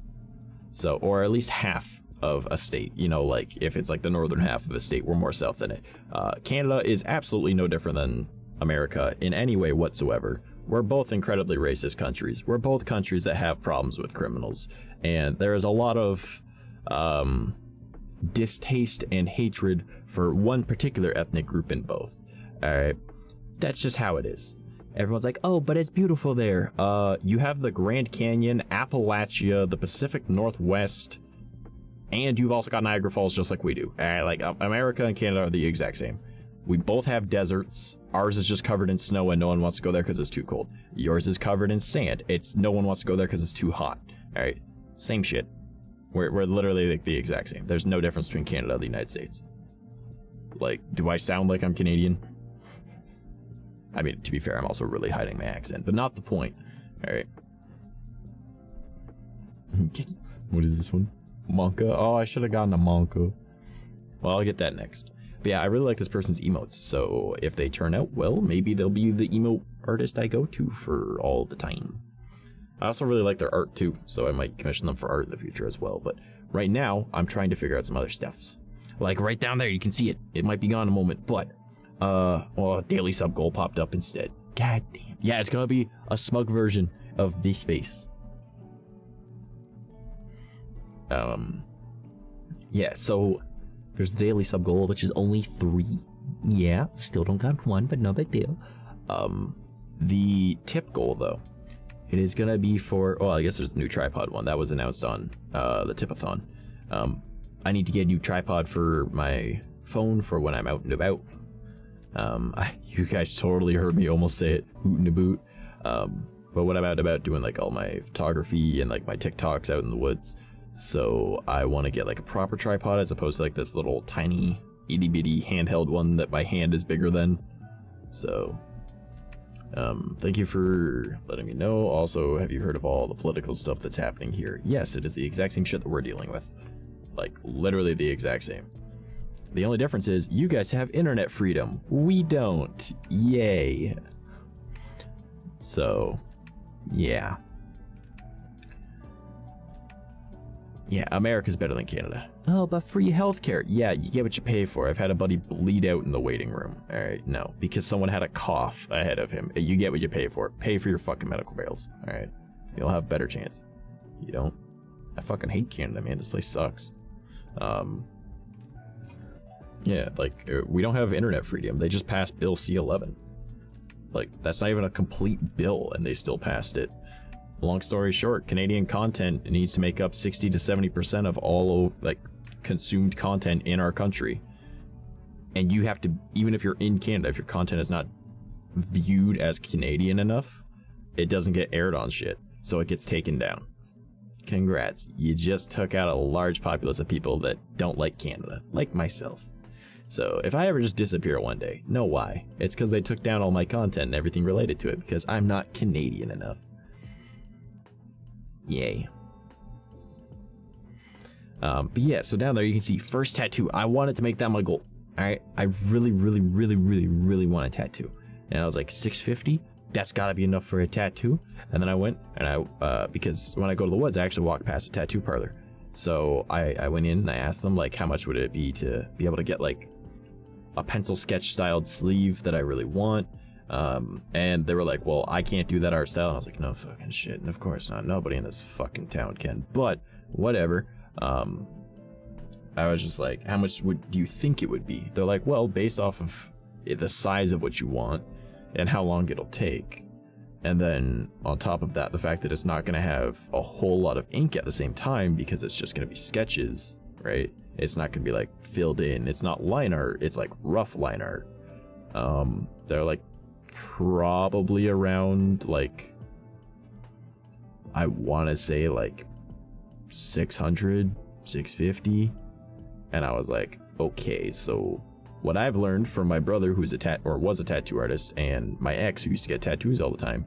So, or at least half of a state. You know, like, if it's like the northern half of a state, we're more south than it. Canada is absolutely no different than America in any way whatsoever. We're both incredibly racist countries. We're both countries that have problems with criminals. And there is a lot of distaste and hatred for one particular ethnic group in both. Alright, that's just how it is. Everyone's like, oh, but it's beautiful there. You have the Grand Canyon, Appalachia, the Pacific Northwest, and you've also got Niagara Falls just like we do. Like, America and Canada are the exact same. We both have deserts, Ours is just covered in snow and no one wants to go there because it's too cold. Yours is covered in sand. No one wants to go there because it's too hot. All right, same shit. We're literally like the exact same. There's no difference between Canada and the United States. Like, do I sound like I'm Canadian? I mean, to be fair, I'm also really hiding my accent, but not the point. All right. What is this one? Monka? Oh, I should have gotten a Monka. Well, I'll get that next. But yeah, I really like this person's emotes, so if they turn out well, maybe they'll be the emote artist I go to for all the time. I also really like their art too, so I might commission them for art in the future as well, but right now, I'm trying to figure out some other stuffs. Like right down there, you can see it. It might be gone in a moment, but, well, a daily sub goal popped up instead. God damn. Yeah, it's gonna be a smug version of this face. Yeah, so there's the daily sub goal, which is only 3. Yeah, still don't got 1, but no big deal. The tip goal though, it is gonna be for, well, I guess there's the new tripod one that was announced on the tipathon. I need to get a new tripod for my phone for when I'm out and about. You guys totally heard me almost say it, hoot and a boot. But when I'm out and about doing like all my photography and like my TikToks out in the woods, so I want to get like a proper tripod as opposed to like this little tiny itty bitty handheld one that my hand is bigger than. So thank you for letting me know. Also, have you heard of all the political stuff that's happening here? Yes, it is the exact same shit that we're dealing with. Like literally the exact same. The only difference is you guys have internet freedom. We don't. Yay. So yeah. Yeah, America's better than Canada. Oh, but free healthcare. Yeah, you get what you pay for. I've had a buddy bleed out in the waiting room. All right, no, because someone had a cough ahead of him. You get what you pay for. Pay for your fucking medical bills. All right, you'll have a better chance. You don't. I fucking hate Canada, man. This place sucks. Yeah, like we don't have internet freedom. They just passed Bill C-11. Like that's not even a complete bill, and they still passed it. Long story short, Canadian content needs to make up 60 to 70% of all like consumed content in our country. And you have to, even if you're in Canada, if your content is not viewed as Canadian enough, it doesn't get aired on shit, so it gets taken down. Congrats, you just took out a large populace of people that don't like Canada, like myself. So if I ever just disappear one day, know why. It's because they took down all my content and everything related to it because I'm not Canadian enough. Yay. But yeah, so down there you can see first tattoo. I wanted to make that my goal. Alright, I really want a tattoo. And I was like, $650? That's gotta be enough for a tattoo. And then I went and I because when I go to the woods, I actually walk past a tattoo parlor. So I went in and I asked them like how much would it be to be able to get like a pencil sketch styled sleeve that I really want. And they were like, well, I can't do that art style. And I was like, no fucking shit. And of course not. Nobody in this fucking town can. But whatever. I was just like, how much do you think it would be? They're like, well, based off of the size of what you want and how long it'll take. And then on top of that, the fact that it's not going to have a whole lot of ink at the same time because it's just going to be sketches, right? It's not going to be like filled in. It's not line art. It's like rough line art. They're like, probably around like I want to say like 600 650, and I was like, okay, so what I've learned from my brother who's was a tattoo artist and my ex who used to get tattoos all the time,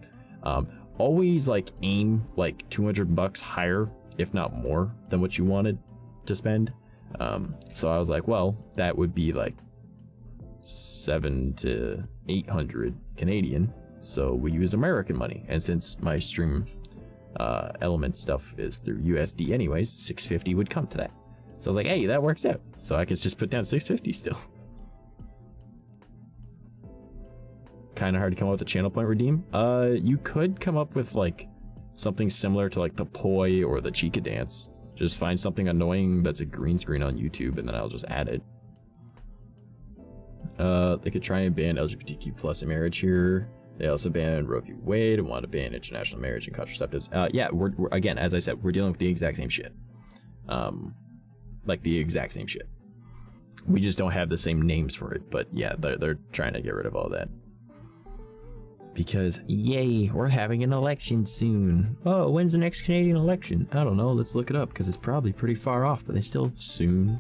always like aim like $200 higher if not more than what you wanted to spend. So I was like, well, that would be like 700 to 800 Canadian, so we use American money, and since my stream element stuff is through USD anyways, 650 would come to that. So I was like, hey, that works out, so I could just put down 650 still. Kind of hard to come up with a channel point redeem. You could come up with like something similar to like the poi or the chica dance. Just find something annoying that's a green screen on YouTube and then I'll just add it. They could try and ban LGBTQ plus marriage here. They also banned Roe v. Wade and want to ban international marriage and contraceptives. Yeah, we're again, as I said, we're dealing with the exact same shit. Like the exact same shit. We just don't have the same names for it, but yeah, they're trying to get rid of all that. Because, yay, we're having an election soon. Oh, when's the next Canadian election? I don't know, let's look it up, because it's probably pretty far off, but they still soon.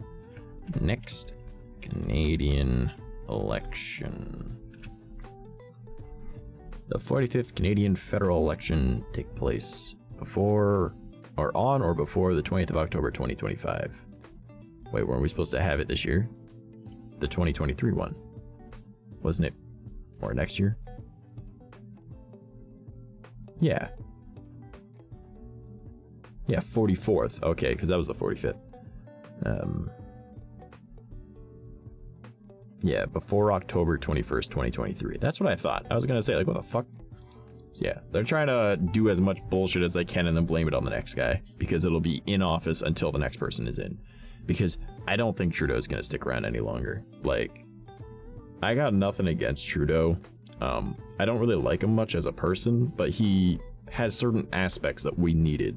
Next Canadian election. The 45th Canadian federal election take place before, or on or before the 20th of October 2025. Wait, weren't we supposed to have it this year? The 2023 one. Wasn't it? Or next year? Yeah. Yeah, 44th. Okay, because that was the 45th. Yeah, before October 21st, 2023. That's what I thought. I was gonna say, like, what the fuck? So yeah, they're trying to do as much bullshit as they can and then blame it on the next guy, because it'll be in office until the next person is in. Because I don't think Trudeau's gonna stick around any longer. Like, I got nothing against Trudeau. I don't really like him much as a person, but he has certain aspects that we needed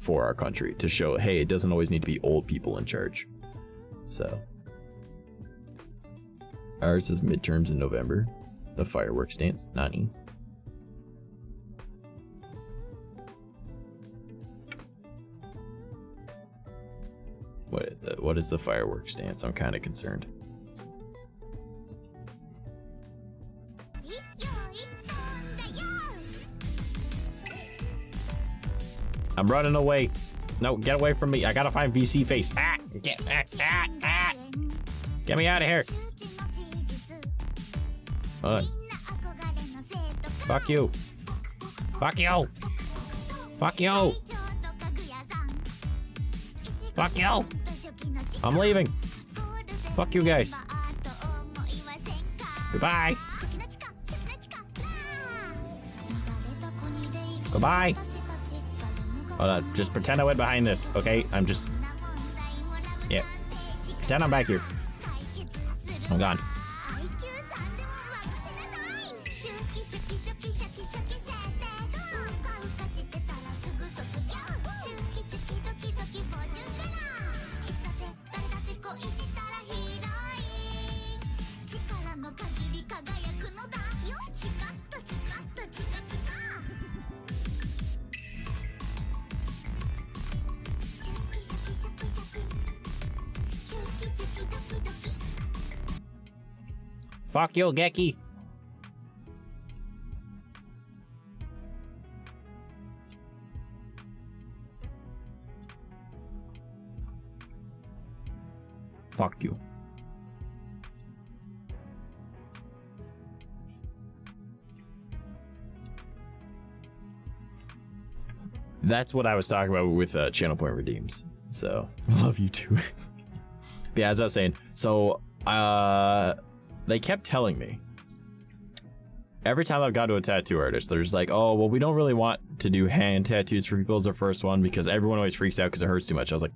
for our country to show, hey, it doesn't always need to be old people in charge. So ours is midterms in November. The fireworks dance, Nani. What is the fireworks dance? I'm kind of concerned. I'm running away. No, get away from me. I gotta find VC face. Get me out of here. Hold on. Fuck you. Fuck you. Fuck you. Fuck you. I'm leaving. Fuck you guys. Goodbye. Goodbye. Hold on, just pretend I went behind this, okay? I'm just... Yeah. Pretend I'm back here. I'm gone. Fuck you, Geki. Fuck you. That's what I was talking about with Channel Point Redeems. So, love you too. Yeah, as I was saying, so, they kept telling me, every time I've gone to a tattoo artist, they're just like, oh, well, we don't really want to do hand tattoos for people as their first one because everyone always freaks out because it hurts too much. I was like,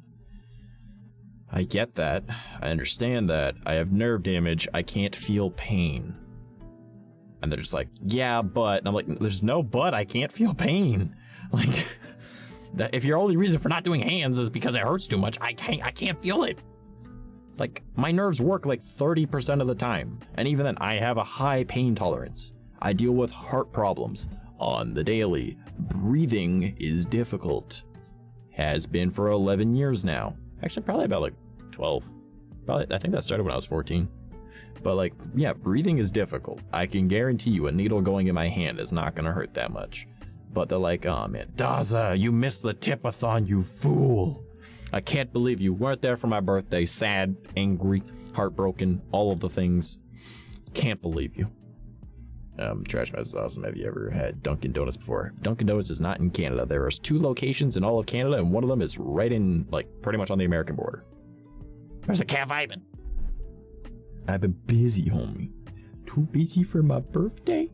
I get that. I understand that. I have nerve damage. I can't feel pain. And they're just like, yeah, but. And I'm like, there's no but. I can't feel pain. Like, that if your only reason for not doing hands is because it hurts too much, I can't feel it. Like, my nerves work like 30% of the time. And even then, I have a high pain tolerance. I deal with heart problems on the daily. Breathing is difficult. Has been for 11 years now. Actually, probably about like 12. Probably, I think that started when I was 14. But like, yeah, breathing is difficult. I can guarantee you a needle going in my hand is not gonna hurt that much. But they're like, oh man, Daza, you missed the tip-a-thon, you fool. I can't believe you weren't there for my birthday. Sad, angry, heartbroken, all of the things. Can't believe you. Trash Mess is awesome. Have you ever had Dunkin' Donuts before? Dunkin' Donuts is not in Canada. There are 2 locations in all of Canada, and one of them is right in, like, pretty much on the American border. There's a 𝐂𝐽. I've been busy, homie. Too busy for my birthday?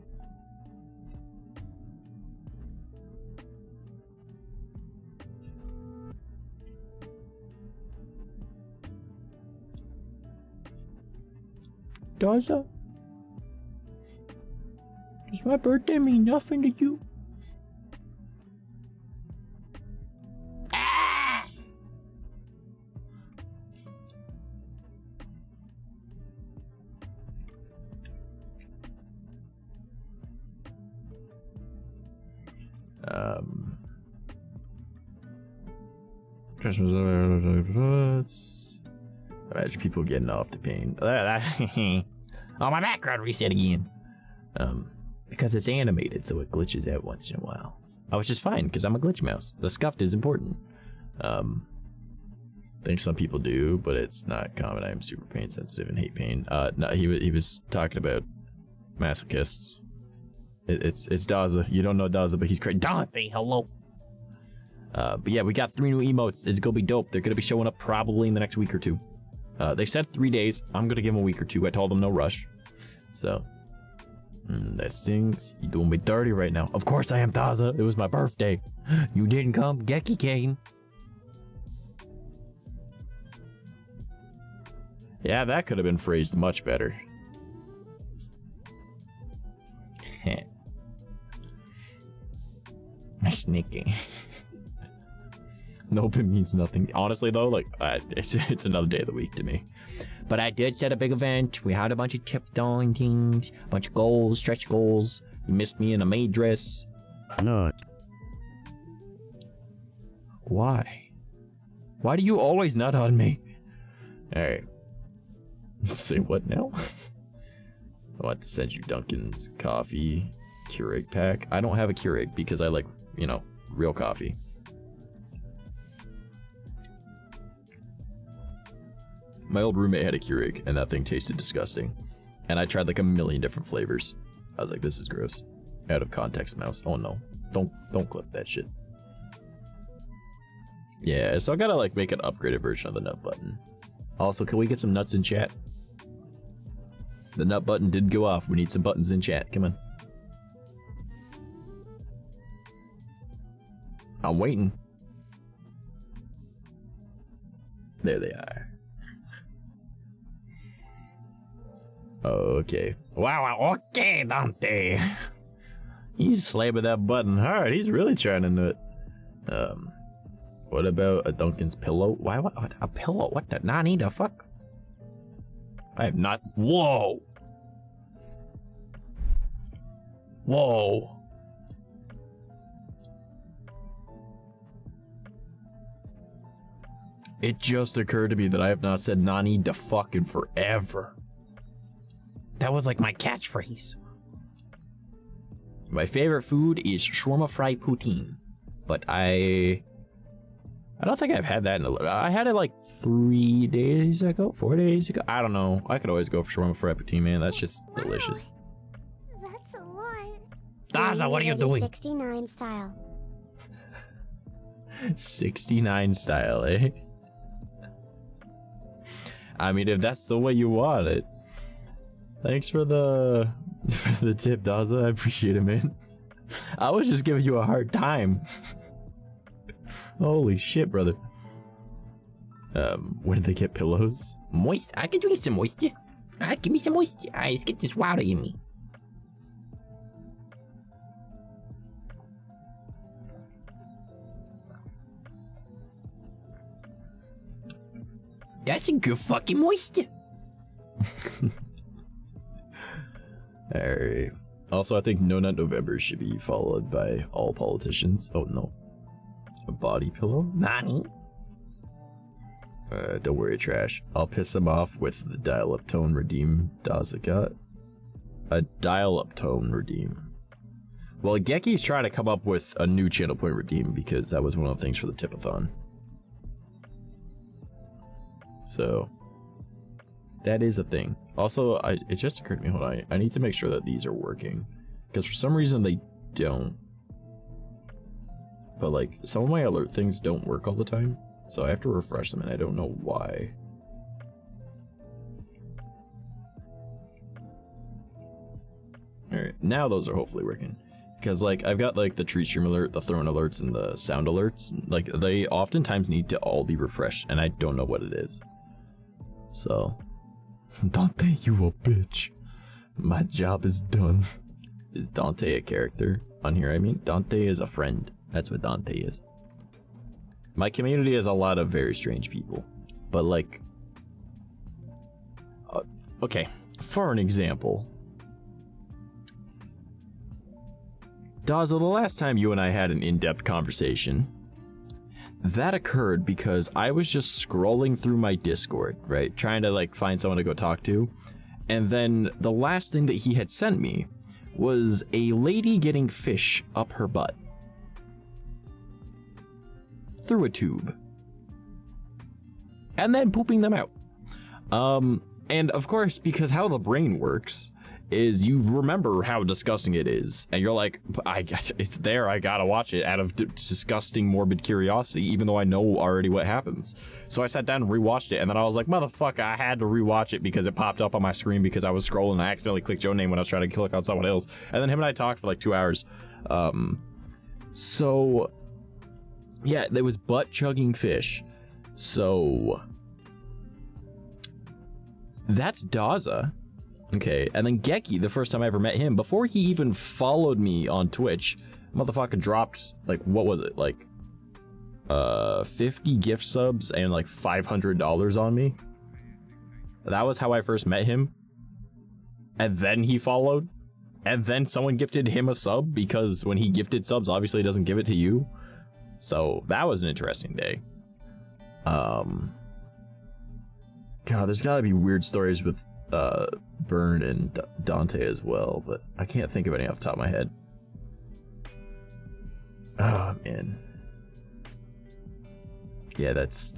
Does my birthday mean nothing to you? Imagine people getting off the pain. Oh, my background reset again. Because it's animated, so it glitches out once in a while. Which is fine, because I'm a glitch mouse. The scuffed is important. I think some people do, but it's not common. I'm super pain sensitive and hate pain. No, he was talking about masochists. It's 𝐷𝐻𝐻. You don't know 𝐷𝐻𝐻, but he's crazy. Dante, hello. But yeah, we got 3 new emotes. It's gonna be dope. They're gonna be showing up probably in the next week or 2. They said 3 days. I'm gonna give them a week or 2. I told them no rush. So, that stinks. You doing me dirty right now. Of course I am 𝐷𝐻𝐻. It was my birthday. You didn't come. 𝐂𝐴𝐡𝐚𝐭. Yeah, that could have been phrased much better. Sneaky. Nope, it means nothing. Honestly, though, like, it's another day of the week to me. But I did set a big event. We had a bunch of tip-down things, a bunch of goals, stretch goals. You missed me in a maid dress. No. Why? Why do you always nut on me? Alright. Say what now? I want to send you Dunkin's coffee Keurig pack. I don't have a Keurig because I like, you know, real coffee. My old roommate had a Keurig and that thing tasted disgusting. And I tried like a million different flavors. I was like, this is gross. Out of context, mouse. Oh no. Don't clip that shit. Yeah, so I gotta like make an upgraded version of the nut button. Also, can we get some nuts in chat? The nut button did go off. We need some buttons in chat. Come on. I'm waiting. There they are. Okay. Wow, okay, Dante. He's slamming that button hard. He's really trying to nut. What about a Dunkin's pillow? Why, what a pillow? What the nani the fuck? I have not. Whoa. Whoa. It just occurred to me that I have not said nani the fuck in forever. That was like my catchphrase. My favorite food is shawarma fried poutine, but I don't think I've had that in I had it like 3 days ago, 4 days ago. I don't know. I could always go for shawarma fried poutine, man. That's just delicious. That's a lot. 𝐷𝐻𝐻, what are you doing? 69 style. 69 style, eh? I mean, if that's the way you want it. Thanks for the tip, 𝐷𝐻𝐻. I appreciate it, man. I was just giving you a hard time. Holy shit, brother. Where did they get pillows? Moist. I could drink some moisture. Give me some moisture. Let's get this water in me. That's a good fucking moisture. Alright. Also, I think No Nut November should be followed by all politicians. Oh no. A body pillow? Nani? Don't worry, trash. I'll piss him off with the dial-up tone redeem 𝐷𝐻𝐻 got. A dial-up tone redeem. Well, 𝐂𝐡𝐚𝐭's trying to come up with a new channel point redeem because that was one of the things for the tipathon. So, that is a thing. Also, it just occurred to me, hold on, I need to make sure that these are working. Because for some reason they don't. But like, some of my alert things don't work all the time. So I have to refresh them and I don't know why. Alright, now those are hopefully working. Because like, I've got like the tree stream alert, the throne alerts, and the sound alerts. Like, they oftentimes need to all be refreshed and I don't know what it is. So, Dante, you a bitch. My job is done. Is Dante a character on here? I mean, Dante is a friend. That's what Dante is. My community is a lot of very strange people. But like... okay, for an example. Daza, the last time you and I had an in-depth conversation, that occurred because I was just scrolling through my Discord, right? Trying to like find someone to go talk to. And then the last thing that he had sent me was a lady getting fish up her butt. Through a tube. And then pooping them out. And of course, because how the brain works is you remember how disgusting it is, and you're like, it's there, I gotta watch it out of disgusting morbid curiosity, even though I know already what happens. So I sat down and rewatched it, and then I was like, motherfucker, I had to rewatch it because it popped up on my screen because I was scrolling and I accidentally clicked your name when I was trying to click on someone else. And then him and I talked for like 2 hours. So yeah, there was butt chugging fish. So that's Daza. Okay, and then 𝐂𝐸, the first time I ever met him, before he even followed me on Twitch, motherfucker dropped, like, what was it, like, 50 gift subs and, like, $500 on me. That was how I first met him. And then he followed. And then someone gifted him a sub, because when he gifted subs, obviously he doesn't give it to you. So, that was an interesting day. God, there's gotta be weird stories with Burn and Dante as well, but I can't think of any off the top of my head. Oh man. Yeah, that's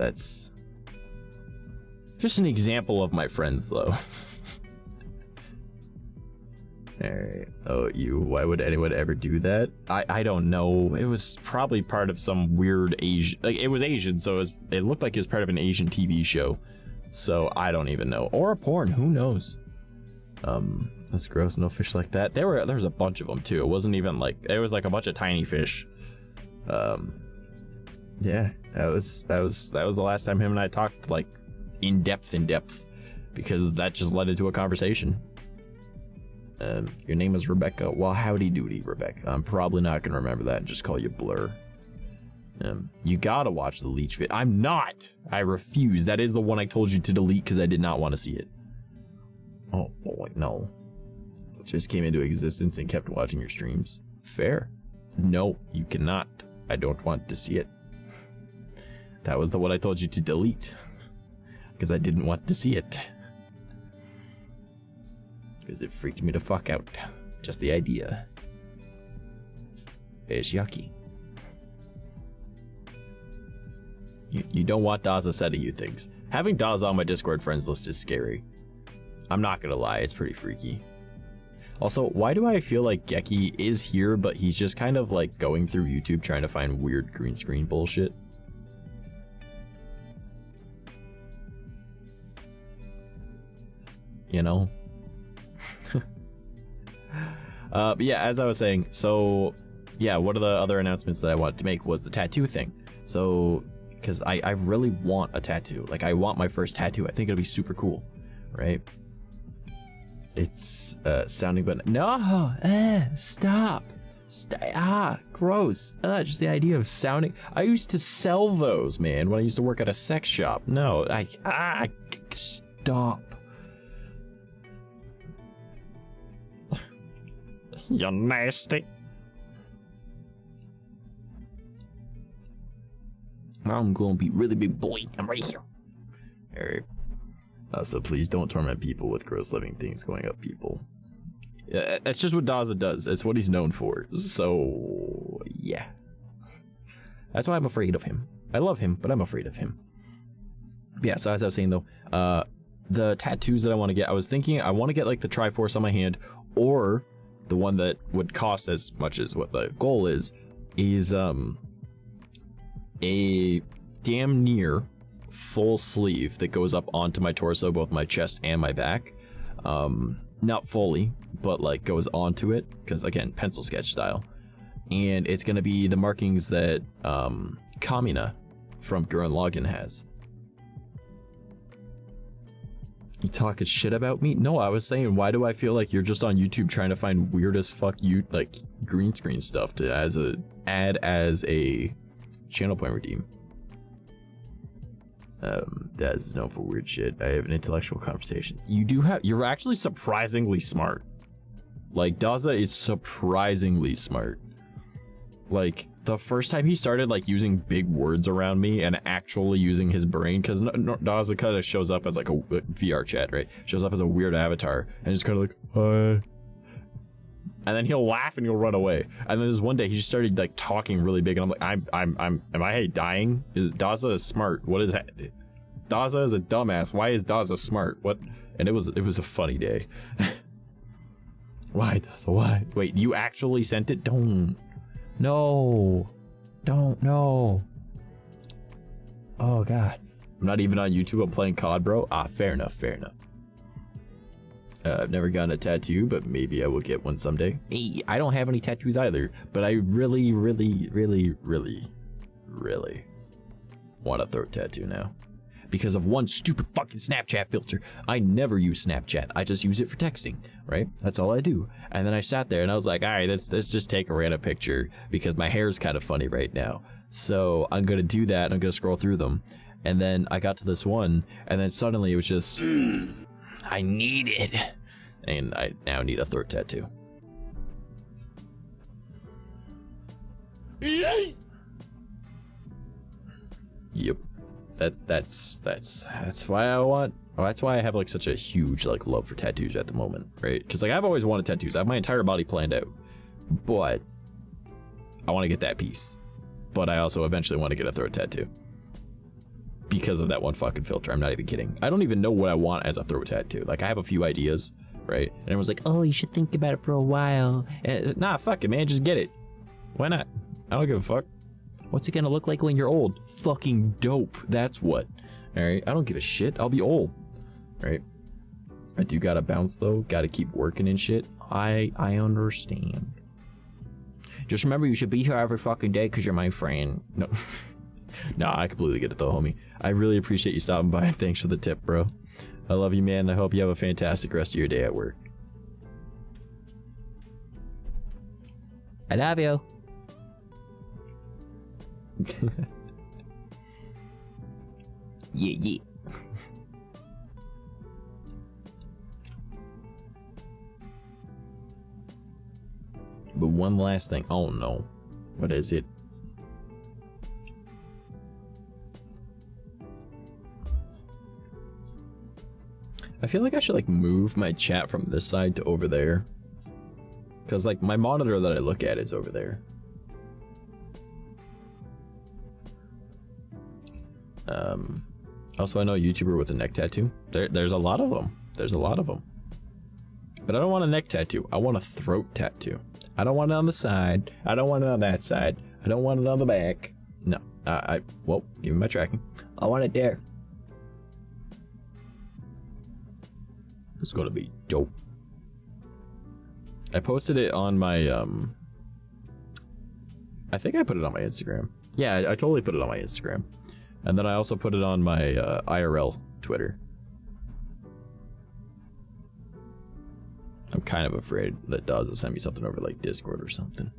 just an example of my friends though. Alright. Oh, why would anyone ever do that? I don't know. It was probably part of some weird Asian, like it was Asian, so it looked like it was part of an Asian TV show. So I don't even know. Or a porn, who knows? That's gross, no fish like that. There was a bunch of them too. It wasn't even like, it was like a bunch of tiny fish. Yeah, that was the last time him and I talked like in depth, because that just led into a conversation. Your name is Rebecca. Well, howdy doody, Rebecca. I'm probably not gonna remember that and just call you Blur. You gotta watch the leech vid. I'm not. I refuse. That is the one I told you to delete because I did not want to see it. Oh boy, no. It just came into existence and kept watching your streams. Fair. No, you cannot. I don't want to see it. That was the one I told you to delete because I didn't want to see it. Because it freaked me the fuck out. Just the idea. It's yucky. You don't want Daza sending you things. Having Daza on my Discord friends list is scary. I'm not gonna lie, it's pretty freaky. Also, why do I feel like 𝐂𝐸 is here, but he's just kind of like going through YouTube trying to find weird green screen bullshit? You know? But yeah, as I was saying, so yeah, one of the other announcements that I wanted to make was the tattoo thing. So, because I really want a tattoo. Like, I want my first tattoo. I think it'll be super cool, right? It's sounding, but no, stop. Gross. Just the idea of sounding. I used to sell those, man, when I used to work at a sex shop. No, stop. You're nasty. I'm gonna be really big boy. I'm right here. Alright. So please don't torment people with gross living things going up people. Yeah, that's just what Daza does. It's what he's known for. So yeah. That's why I'm afraid of him. I love him, but I'm afraid of him. Yeah, so as I was saying though, the tattoos that I want to get, I was thinking I want to get like the Triforce on my hand, or the one that would cost as much as what the goal is a damn near full sleeve that goes up onto my torso, both my chest and my back. Not fully, but like goes onto it, because again, pencil sketch style. And it's gonna be the markings that Kamina from Gurren Lagann has. You talking shit about me? No, I was saying, why do I feel like you're just on YouTube trying to find weird as fuck like green screen stuff to add as a channel point redeem? That is known for weird shit. I have an intellectual conversation. You're actually surprisingly smart. Like, Daza is surprisingly smart. Like, the first time he started, like, using big words around me and actually using his brain, because Daza kind of shows up as, like, a VR chat, right? Shows up as a weird avatar, and just kind of like, hi. And then he'll laugh and he'll run away. And then this one day, he just started, like, talking really big, and I'm like, am I dying? Daza is smart. What is that? Daza is a dumbass. Why is Daza smart? What? And it was a funny day. Why, Daza, why? Wait, you actually sent it? Don't. No. Don't, no. Oh, God. I'm not even on YouTube. I'm playing COD, bro. Ah, fair enough, fair enough. I've never gotten a tattoo, but maybe I will get one someday. Hey, I don't have any tattoos either, but I really, really, really, really, really want a throat tattoo now. Because of one stupid fucking Snapchat filter. I never use Snapchat. I just use it for texting, right? That's all I do. And then I sat there and I was like, all right, let's just take a random picture because my hair is kind of funny right now. So I'm going to do that and I'm going to scroll through them. And then I got to this one and then suddenly it was just, I need it. And I now need a throat tattoo. Yep. That's why I want. Oh, that's why I have like such a huge like love for tattoos at the moment, right? Because like I've always wanted tattoos. I have my entire body planned out, but I want to get that piece. But I also eventually want to get a throat tattoo because of that one fucking filter. I'm not even kidding. I don't even know what I want as a throat tattoo. Like I have a few ideas, right? And everyone's like, "Oh, you should think about it for a while." And nah, fuck it, man. Just get it. Why not? I don't give a fuck. What's it gonna look like when you're old? Fucking dope. That's what. Alright, I don't give a shit. I'll be old. Right? I do gotta bounce though. Gotta keep working and shit. I understand. Just remember you should be here every fucking day because you're my friend. No. No, I completely get it though, homie. I really appreciate you stopping by and thanks for the tip, bro. I love you, man. I hope you have a fantastic rest of your day at work. I love you. Yeah. But one last thing. Oh no. What is it? I feel like I should like move my chat from this side to over there. Cause like my monitor that I look at is over there. Also, I know a YouTuber with a neck tattoo. There's a lot of them. There's a lot of them. But I don't want a neck tattoo. I want a throat tattoo. I don't want it on the side. I don't want it on that side. I don't want it on the back. No. Well, give me my tracking. I want it there. It's gonna be dope. I posted it on my, I think I put it on my Instagram. Yeah, I totally put it on my Instagram. And then I also put it on my IRL Twitter. I'm kind of afraid that Daz will send me something over like Discord or something.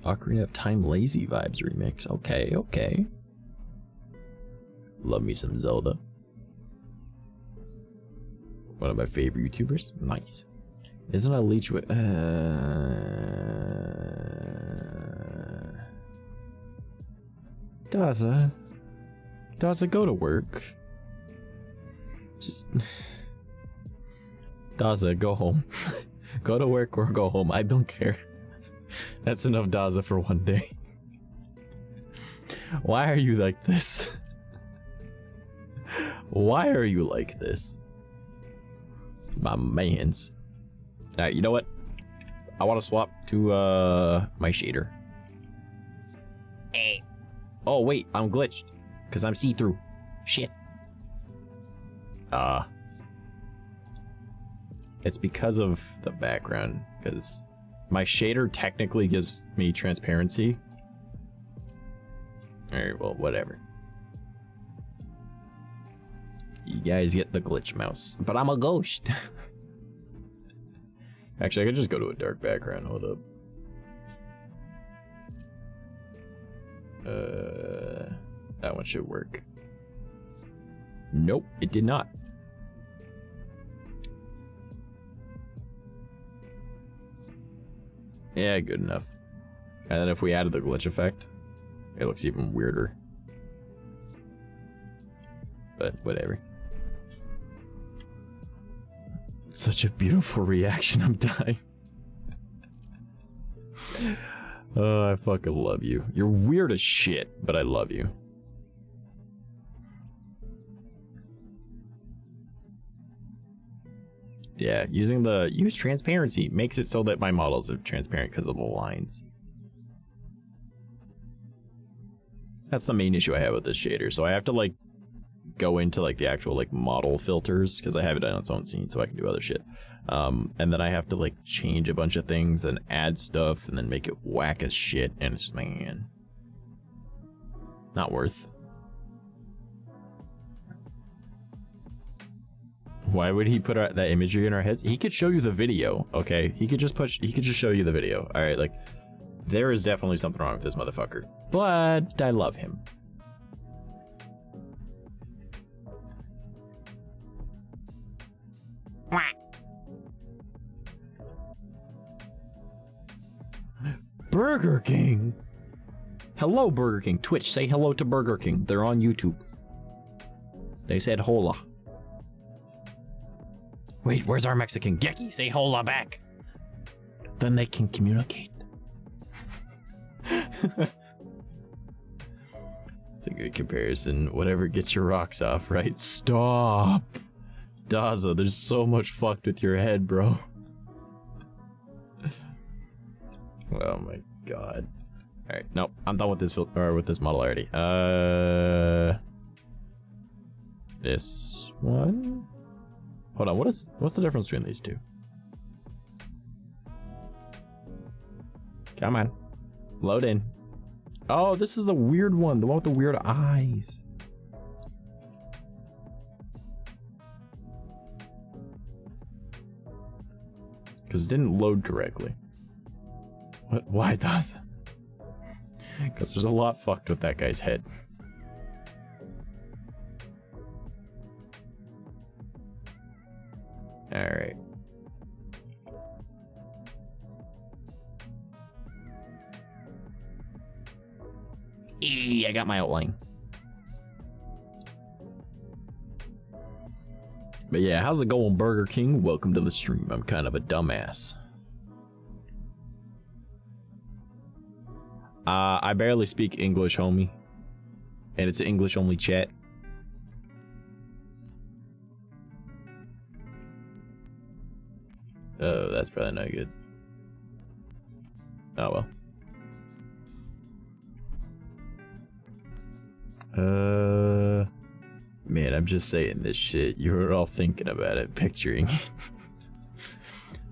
Ocarina of Time Lazy Vibes remix. Okay. Love me some Zelda. One of my favorite YouTubers. Nice. Isn't a leech with... Daza, go to work. Just... Daza, go home. Go to work or go home. I don't care. That's enough Daza for one day. Why are you like this? Why are you like this? My mans. Alright, you know what? I want to swap to my shader. Hey. Oh wait, I'm glitched. Cause I'm see-through. Shit. It's because of the background, because my shader technically gives me transparency. Alright, well, whatever. You guys get the glitch mouse. But I'm a ghost. Actually, I could just go to a dark background. Hold up. That one should work. Nope, it did not. Yeah, good enough. And then if we added the glitch effect, it looks even weirder. But whatever. Such a beautiful reaction, I'm dying. Oh, I fucking love you. You're weird as shit, but I love you. Yeah, use transparency makes it so that my models are transparent because of the lines. That's the main issue I have with this shader. So I have to like go into like the actual like model filters because I have it on its own scene so I can do other shit. And then I have to like change a bunch of things and add stuff and then make it whack as shit, and it's, man, not worth. Why would he put that imagery in our heads? He could show you the video, okay? He could just show you the video. All right, like there is definitely something wrong with this motherfucker, but I love him. Burger King. Hello, Burger King. Twitch, say hello to Burger King. They're on YouTube. They said hola. Wait, where's our Mexican? Gecky, say hola back. Then they can communicate. It's a good comparison. Whatever gets your rocks off, right? Stop. Daza, there's so much fucked with your head, bro. Oh my god. Alright, nope. I'm done with this model already. This one? Hold on, what's the difference between these two? Come on. Load in. Oh, this is the weird one. The one with the weird eyes. Because it didn't load correctly. What? Why does? Because there's a lot fucked with that guy's head. Alright. I got my outline. But yeah, how's it going, Burger King? Welcome to the stream. I'm kind of a dumbass. I barely speak English, homie. And it's an English-only chat. Oh, that's probably not good. Oh well. Man, I'm just saying this shit. You're all thinking about it, picturing.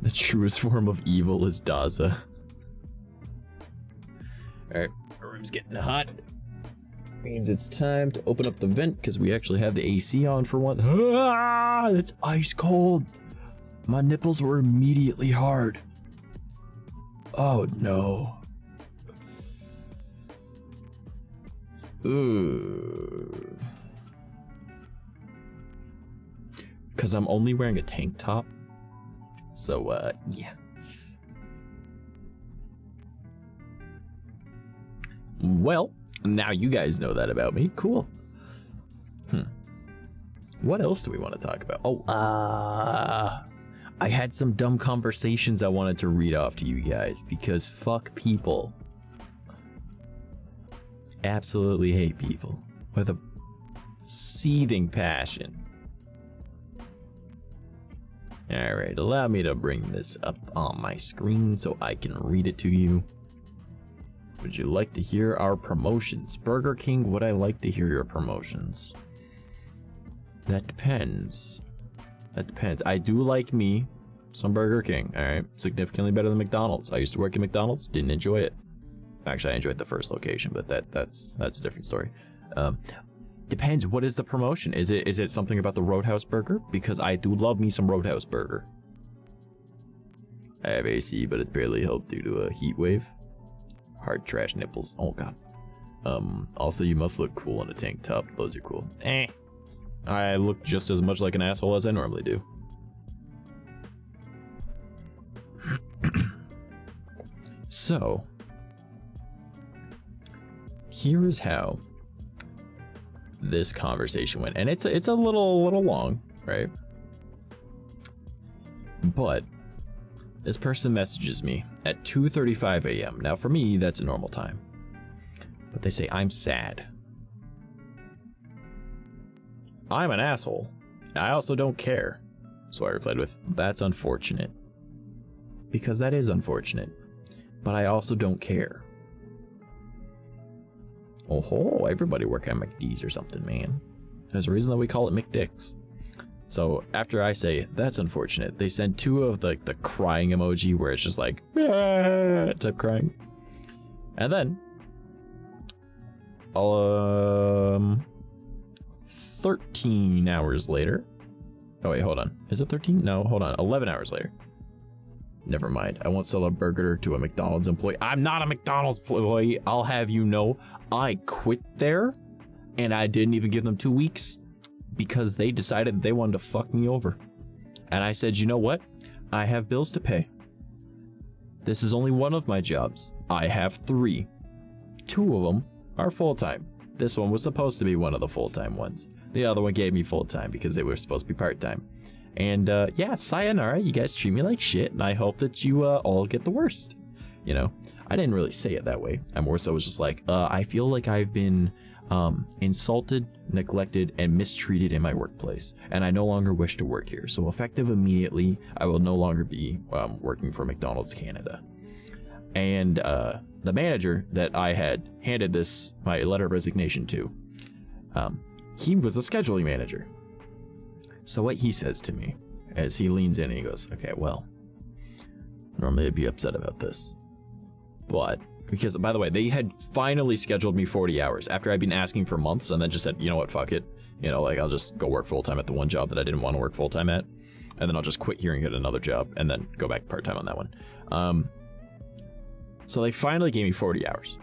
The truest form of evil is Daza. Alright, our room's getting hot. Means it's time to open up the vent because we actually have the AC on for one. Ah, it's ice cold. My nipples were immediately hard. Oh no. Ooh. Because I'm only wearing a tank top. So, yeah. Well, now you guys know that about me. Cool. What else do we want to talk about? Oh, I had some dumb conversations I wanted to read off to you guys because fuck people. Absolutely hate people with a seething passion. Alright, allow me to bring this up on my screen so I can read it to you. Would you like to hear our promotions? Burger King, would I like to hear your promotions? That depends. That depends. I do like me some Burger King, alright? Significantly better than McDonald's. I used to work at McDonald's, didn't enjoy it. Actually, I enjoyed the first location, but that's a different story. Depends. What is the promotion? Is it something about the Roadhouse Burger? Because I do love me some Roadhouse Burger. I have AC, but it's barely helped due to a heat wave. Hard trash nipples. Oh god. Also, you must look cool in a tank top. Those are cool. I look just as much like an asshole as I normally do. So, here is how this conversation went, and it's a little long, right? But this person messages me at 2:35 a.m. Now, for me, that's a normal time. But they say, I'm sad. I'm an asshole. I also don't care. So I replied with, that's unfortunate. Because that is unfortunate. But I also don't care. Oh, everybody work at McD's or something, man. There's a reason that we call it McDicks. So after I say, that's unfortunate, they send two of the crying emoji where it's just like, type crying. And then, 13 hours later. Oh wait, hold on. Is it 13? No, hold on. 11 hours later. Never mind. I won't sell a burger to a McDonald's employee. I'm not a McDonald's employee. I'll have you know, I quit there and I didn't even give them 2 weeks because they decided they wanted to fuck me over. And I said, you know what? I have bills to pay. This is only one of my jobs. I have 3. 2 of them are full-time. This one was supposed to be one of the full-time ones. The other one gave me full-time because they were supposed to be part-time. And yeah, sayonara, you guys treat me like shit, and I hope that you all get the worst. You know, I didn't really say it that way. I more so was just like, I feel like I've been insulted, neglected, and mistreated in my workplace, and I no longer wish to work here. So effective immediately, I will no longer be working for McDonald's Canada. And the manager that I had handed my letter of resignation to, he was a scheduling manager. So what he says to me as he leans in and he goes, okay, well, normally I'd be upset about this, but because, by the way, they had finally scheduled me 40 hours after I'd been asking for months, and then just said, you know what, fuck it. You know, like, I'll just go work full-time at the one job that I didn't want to work full-time at, and then I'll just quit here and get another job, and then go back part-time on that one. So they finally gave me 40 hours,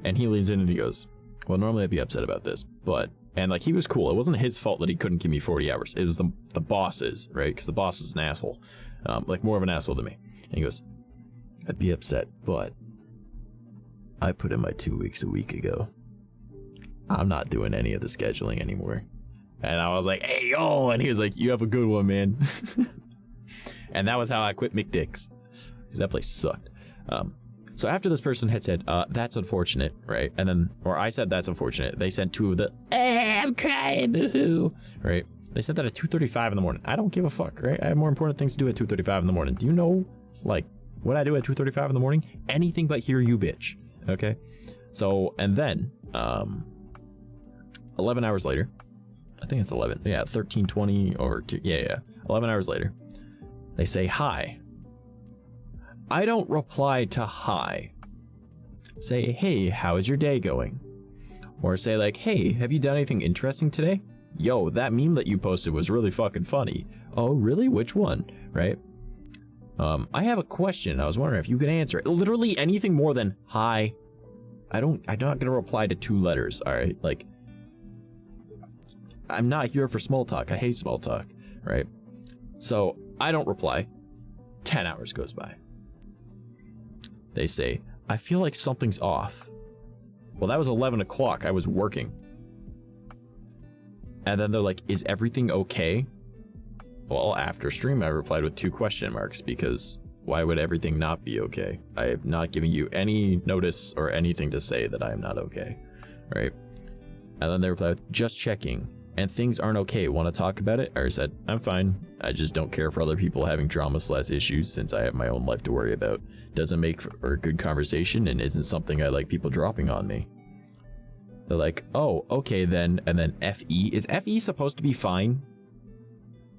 and he leans in and he goes, well, normally I'd be upset about this, but, and like, he was cool. It wasn't his fault that he couldn't give me 40 hours. It was the boss's, right? Because the boss is an asshole, like more of an asshole than me. And he goes, I'd be upset, but I put in my 2 weeks a week ago. I'm not doing any of the scheduling anymore. And I was like, hey, yo. And he was like, you have a good one, man. And that was how I quit McDick's, because that place sucked. So after this person had said, that's unfortunate, right? And then, or I said, that's unfortunate. They sent 2 of the, I'm crying, boo-hoo, right? They sent that at 2:35 in the morning. I don't give a fuck, right? I have more important things to do at 2:35 in the morning. Do you know, like, what I do at 2:35 in the morning? Anything but hear you, bitch. Okay? So, and then, 11 hours later, I think it's 11. Yeah, 13:20 over 2. Yeah. 11 hours later, they say, hi. I don't reply to hi. Say, hey, how is your day going? Or say like, hey, have you done anything interesting today? Yo, that meme that you posted was really fucking funny. Oh, really? Which one? Right? I have a question. I was wondering if you could answer it. Literally anything more than hi. I'm not gonna reply to 2 letters, alright? Like, I'm not here for small talk. I hate small talk, right? So, I don't reply. 10 hours goes by. They say, I feel like something's off. Well, that was 11 o'clock. I was working. And then they're like, is everything okay? Well, after stream, I replied with 2 question marks, because why would everything not be okay? I have not given you any notice or anything to say that I am not okay, right? And then they replied, just checking. And things aren't okay. Want to talk about it? I said, I'm fine. I just don't care for other people having drama/issues since I have my own life to worry about. Doesn't make for a good conversation and isn't something I like people dropping on me. They're like, oh, okay then. And then FE. Is FE supposed to be fine?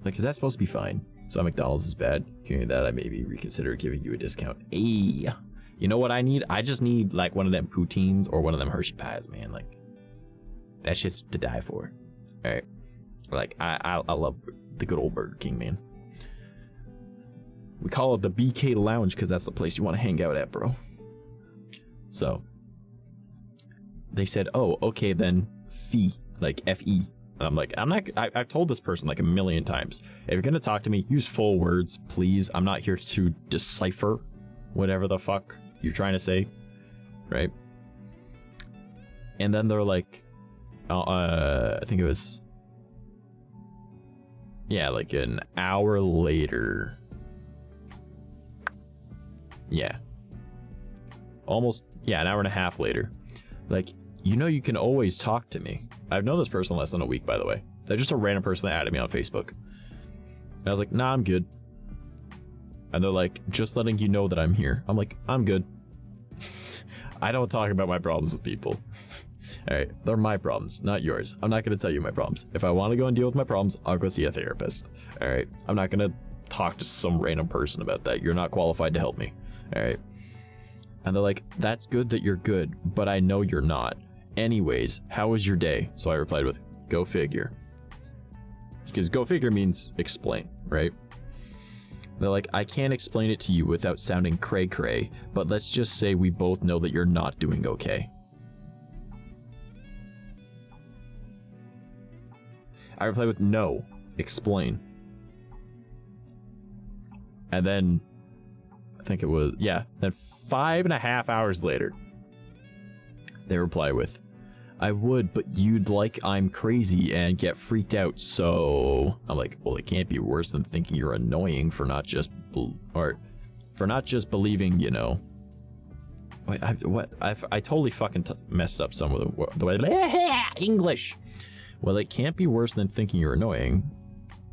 Like, is that supposed to be fine? So McDonald's is bad. Hearing that, I maybe reconsider giving you a discount. Hey, you know what I need? I just need like one of them poutines or one of them Hershey pies, man. Like, that shit's to die for. All right, like I love the good old Burger King, man. We call it the BK Lounge because that's the place you want to hang out at, bro. So they said, oh, okay then, fee, like FE. I'm like, I've told this person like a million times, if you're gonna talk to me, use full words, please. I'm not here to decipher whatever the fuck you're trying to say, right? And then they're like, I think it was, yeah, like an hour later. Yeah. Almost, yeah, an hour and a half later. Like, you know, you can always talk to me. I've known this person less than a week, by the way. They're just a random person that added me on Facebook. And I was like, nah, I'm good. And they're like, just letting you know that I'm here. I'm like, I'm good. I don't talk about my problems with people. All right, they're my problems, not yours. I'm not going to tell you my problems. If I want to go and deal with my problems, I'll go see a therapist. All right, I'm not going to talk to some random person about that. You're not qualified to help me. All right. And they're like, that's good that you're good, but I know you're not. Anyways, how was your day? So I replied with, go figure. Because go figure means explain, right? They're like, I can't explain it to you without sounding cray-cray, but let's just say we both know that you're not doing okay. I replied with, no, explain. And then, I think it was, yeah, then 5.5 hours later, they reply with, I would, but you'd like I'm crazy and get freaked out, so... I'm like, well, it can't be worse than thinking you're annoying for not just... for not just believing, you know... Wait, I totally fucking messed up some of the way... English! Well, it can't be worse than thinking you're annoying,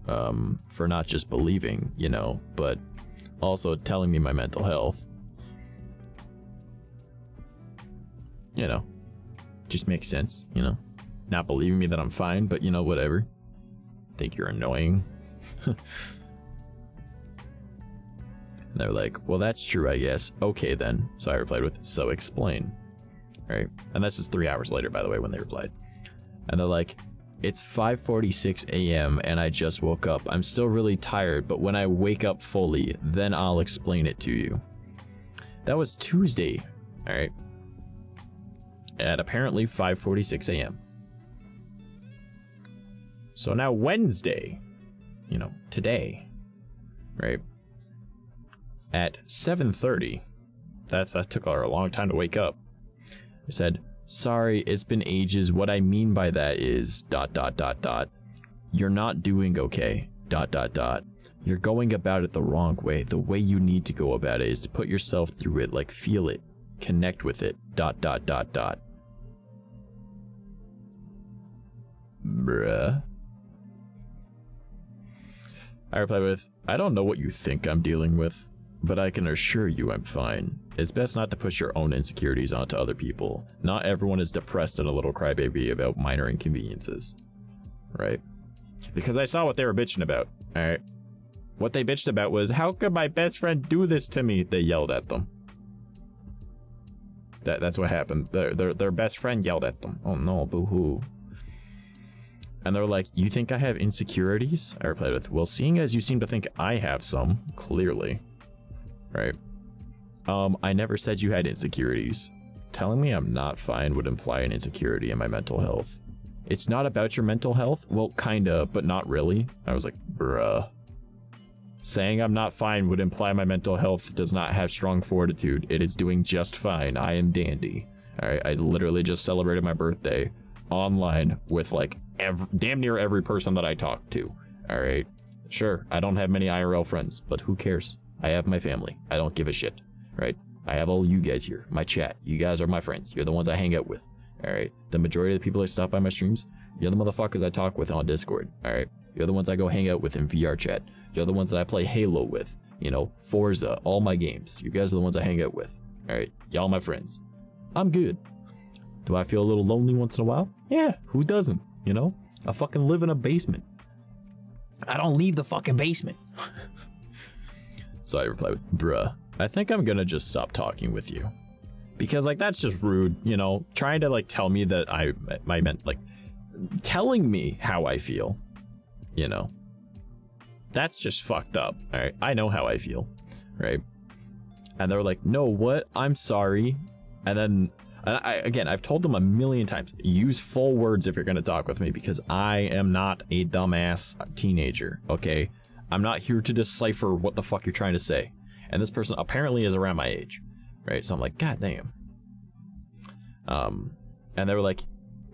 for not just believing, you know, but also telling me my mental health. You know. Just makes sense, you know. Not believing me that I'm fine, but you know, whatever. Think you're annoying. They're like, well, that's true, I guess. Okay, then. So I replied with, so explain. Right? And that's just 3 hours later, by the way, when they replied. And they're like, it's 5:46 a.m. and I just woke up. I'm still really tired, but when I wake up fully, then I'll explain it to you. That was Tuesday. All right. At apparently 5:46 a.m. So now Wednesday, you know, today, right? At 7:30, that took her a long time to wake up. I said, sorry, it's been ages. What I mean by that is ... You're not doing okay ... You're going about it the wrong way. The way you need to go about it is to put yourself through it, like feel it, connect with it ... Bruh. I reply with, I don't know what you think I'm dealing with, but I can assure you I'm fine. It's best not to push your own insecurities onto other people. Not everyone is depressed and a little crybaby about minor inconveniences. Right? Because I saw what they were bitching about, alright? What they bitched about was, how could my best friend do this to me? They yelled at them. That's what happened. Their best friend yelled at them. Oh no, boo-hoo. And they're like, you think I have insecurities? I replied with, well, seeing as you seem to think I have some, clearly. Right? I never said you had insecurities. Telling me I'm not fine would imply an insecurity in my mental health. It's not about your mental health? Well, kinda, but not really. I was like, bruh. Saying I'm not fine would imply my mental health does not have strong fortitude. It is doing just fine. I am dandy. Alright, I literally just celebrated my birthday online with like damn near every person that I talk to. Alright, sure, I don't have many IRL friends, but who cares? I have my family. I don't give a shit. Right? I have all you guys here, my chat. You guys are my friends. You're the ones I hang out with. Alright, the majority of the people that stop by my streams, you're the motherfuckers I talk with on Discord. Alright, you're the ones I go hang out with in VR chat. You're the ones that I play Halo with. You know, Forza, all my games. You guys are the ones I hang out with. Alright, y'all my friends. I'm good. Do I feel a little lonely once in a while? Yeah, who doesn't? You know? I fucking live in a basement. I don't leave the fucking basement. So I replied, bruh, I think I'm gonna just stop talking with you. Because, like, that's just rude, you know? Trying to, like, tell me that I meant, like, telling me how I feel, you know? That's just fucked up, alright? I know how I feel, right? And they were like, no, what? I'm sorry. And then, I've told them a million times, use full words if you're gonna talk with me, because I am not a dumbass teenager, okay? I'm not here to decipher what the fuck you're trying to say. And this person apparently is around my age, right? So I'm like, god damn. And And they were like,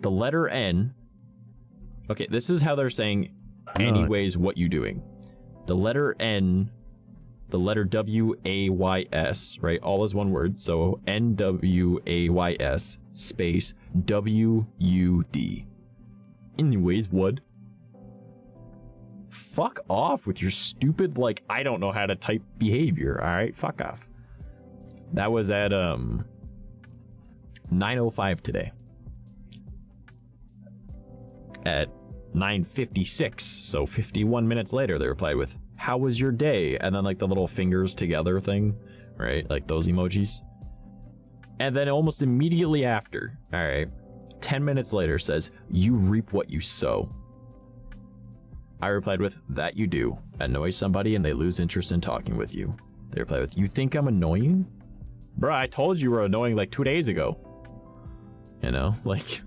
the letter N. Okay, this is how they're saying, anyways, what you doing? The letter N, the letter W-A-Y-S, right? All is one word. So N-W-A-Y-S space W-U-D. Anyways, what? Fuck off with your stupid, like, I don't know how to type behavior. All right, fuck off. That was at 9:05 today. At 9:56, so 51 minutes later, they replied with, how was your day? And then like the little fingers together thing, right? Like those emojis. And then almost immediately after, all right, 10 minutes later says, you reap what you sow. I replied with, that you do. Annoy somebody and they lose interest in talking with you. They replied with, you think I'm annoying? Bruh, I told you were annoying like 2 days ago. You know, like,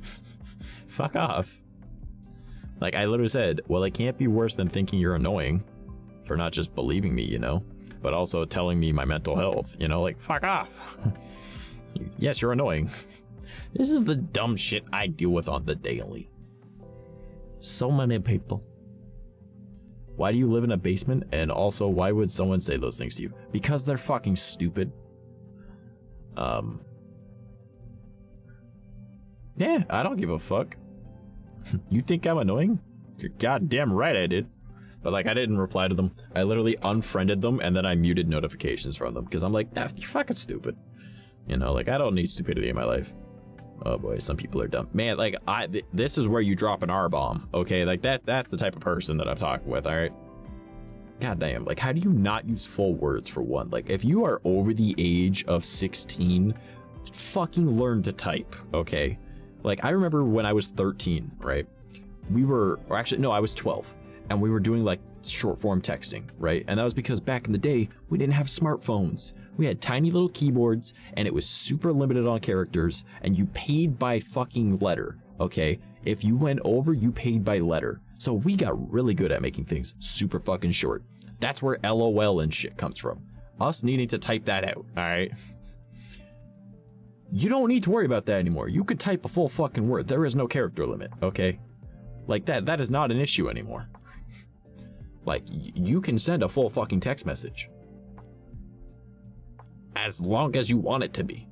fuck off. Like, I literally said, well, it can't be worse than thinking you're annoying for not just believing me, you know, but also telling me my mental health, you know, like, fuck off. Yes, you're annoying. This is the dumb shit I deal with on the daily. So many people. Why do you live in a basement? And also, why would someone say those things to you? Because they're fucking stupid. Yeah, I don't give a fuck. You think I'm annoying? You're goddamn right I did. But like, I didn't reply to them. I literally unfriended them and then I muted notifications from them because I'm like, you're fucking stupid. You know, like, I don't need stupidity in my life. Oh boy, some people are dumb. Man, like, this is where you drop an R-bomb, okay? Like, that's the type of person that I'm talking with, all right? Goddamn, like, how do you not use full words for one? Like, if you are over the age of 16, fucking learn to type, okay? Like, I remember when I was 13, right? We were, or actually, no, I was 12. And we were doing, like, short form texting, right? And that was because back in the day, we didn't have smartphones. We had tiny little keyboards, and it was super limited on characters, and you paid by fucking letter, okay? If you went over, you paid by letter. So we got really good at making things super fucking short. That's where LOL and shit comes from. Us needing to type that out, alright? You don't need to worry about that anymore. You could type a full fucking word. There is no character limit, okay? Like, that is not an issue anymore. Like, you can send a full fucking text message. As long as you want it to be.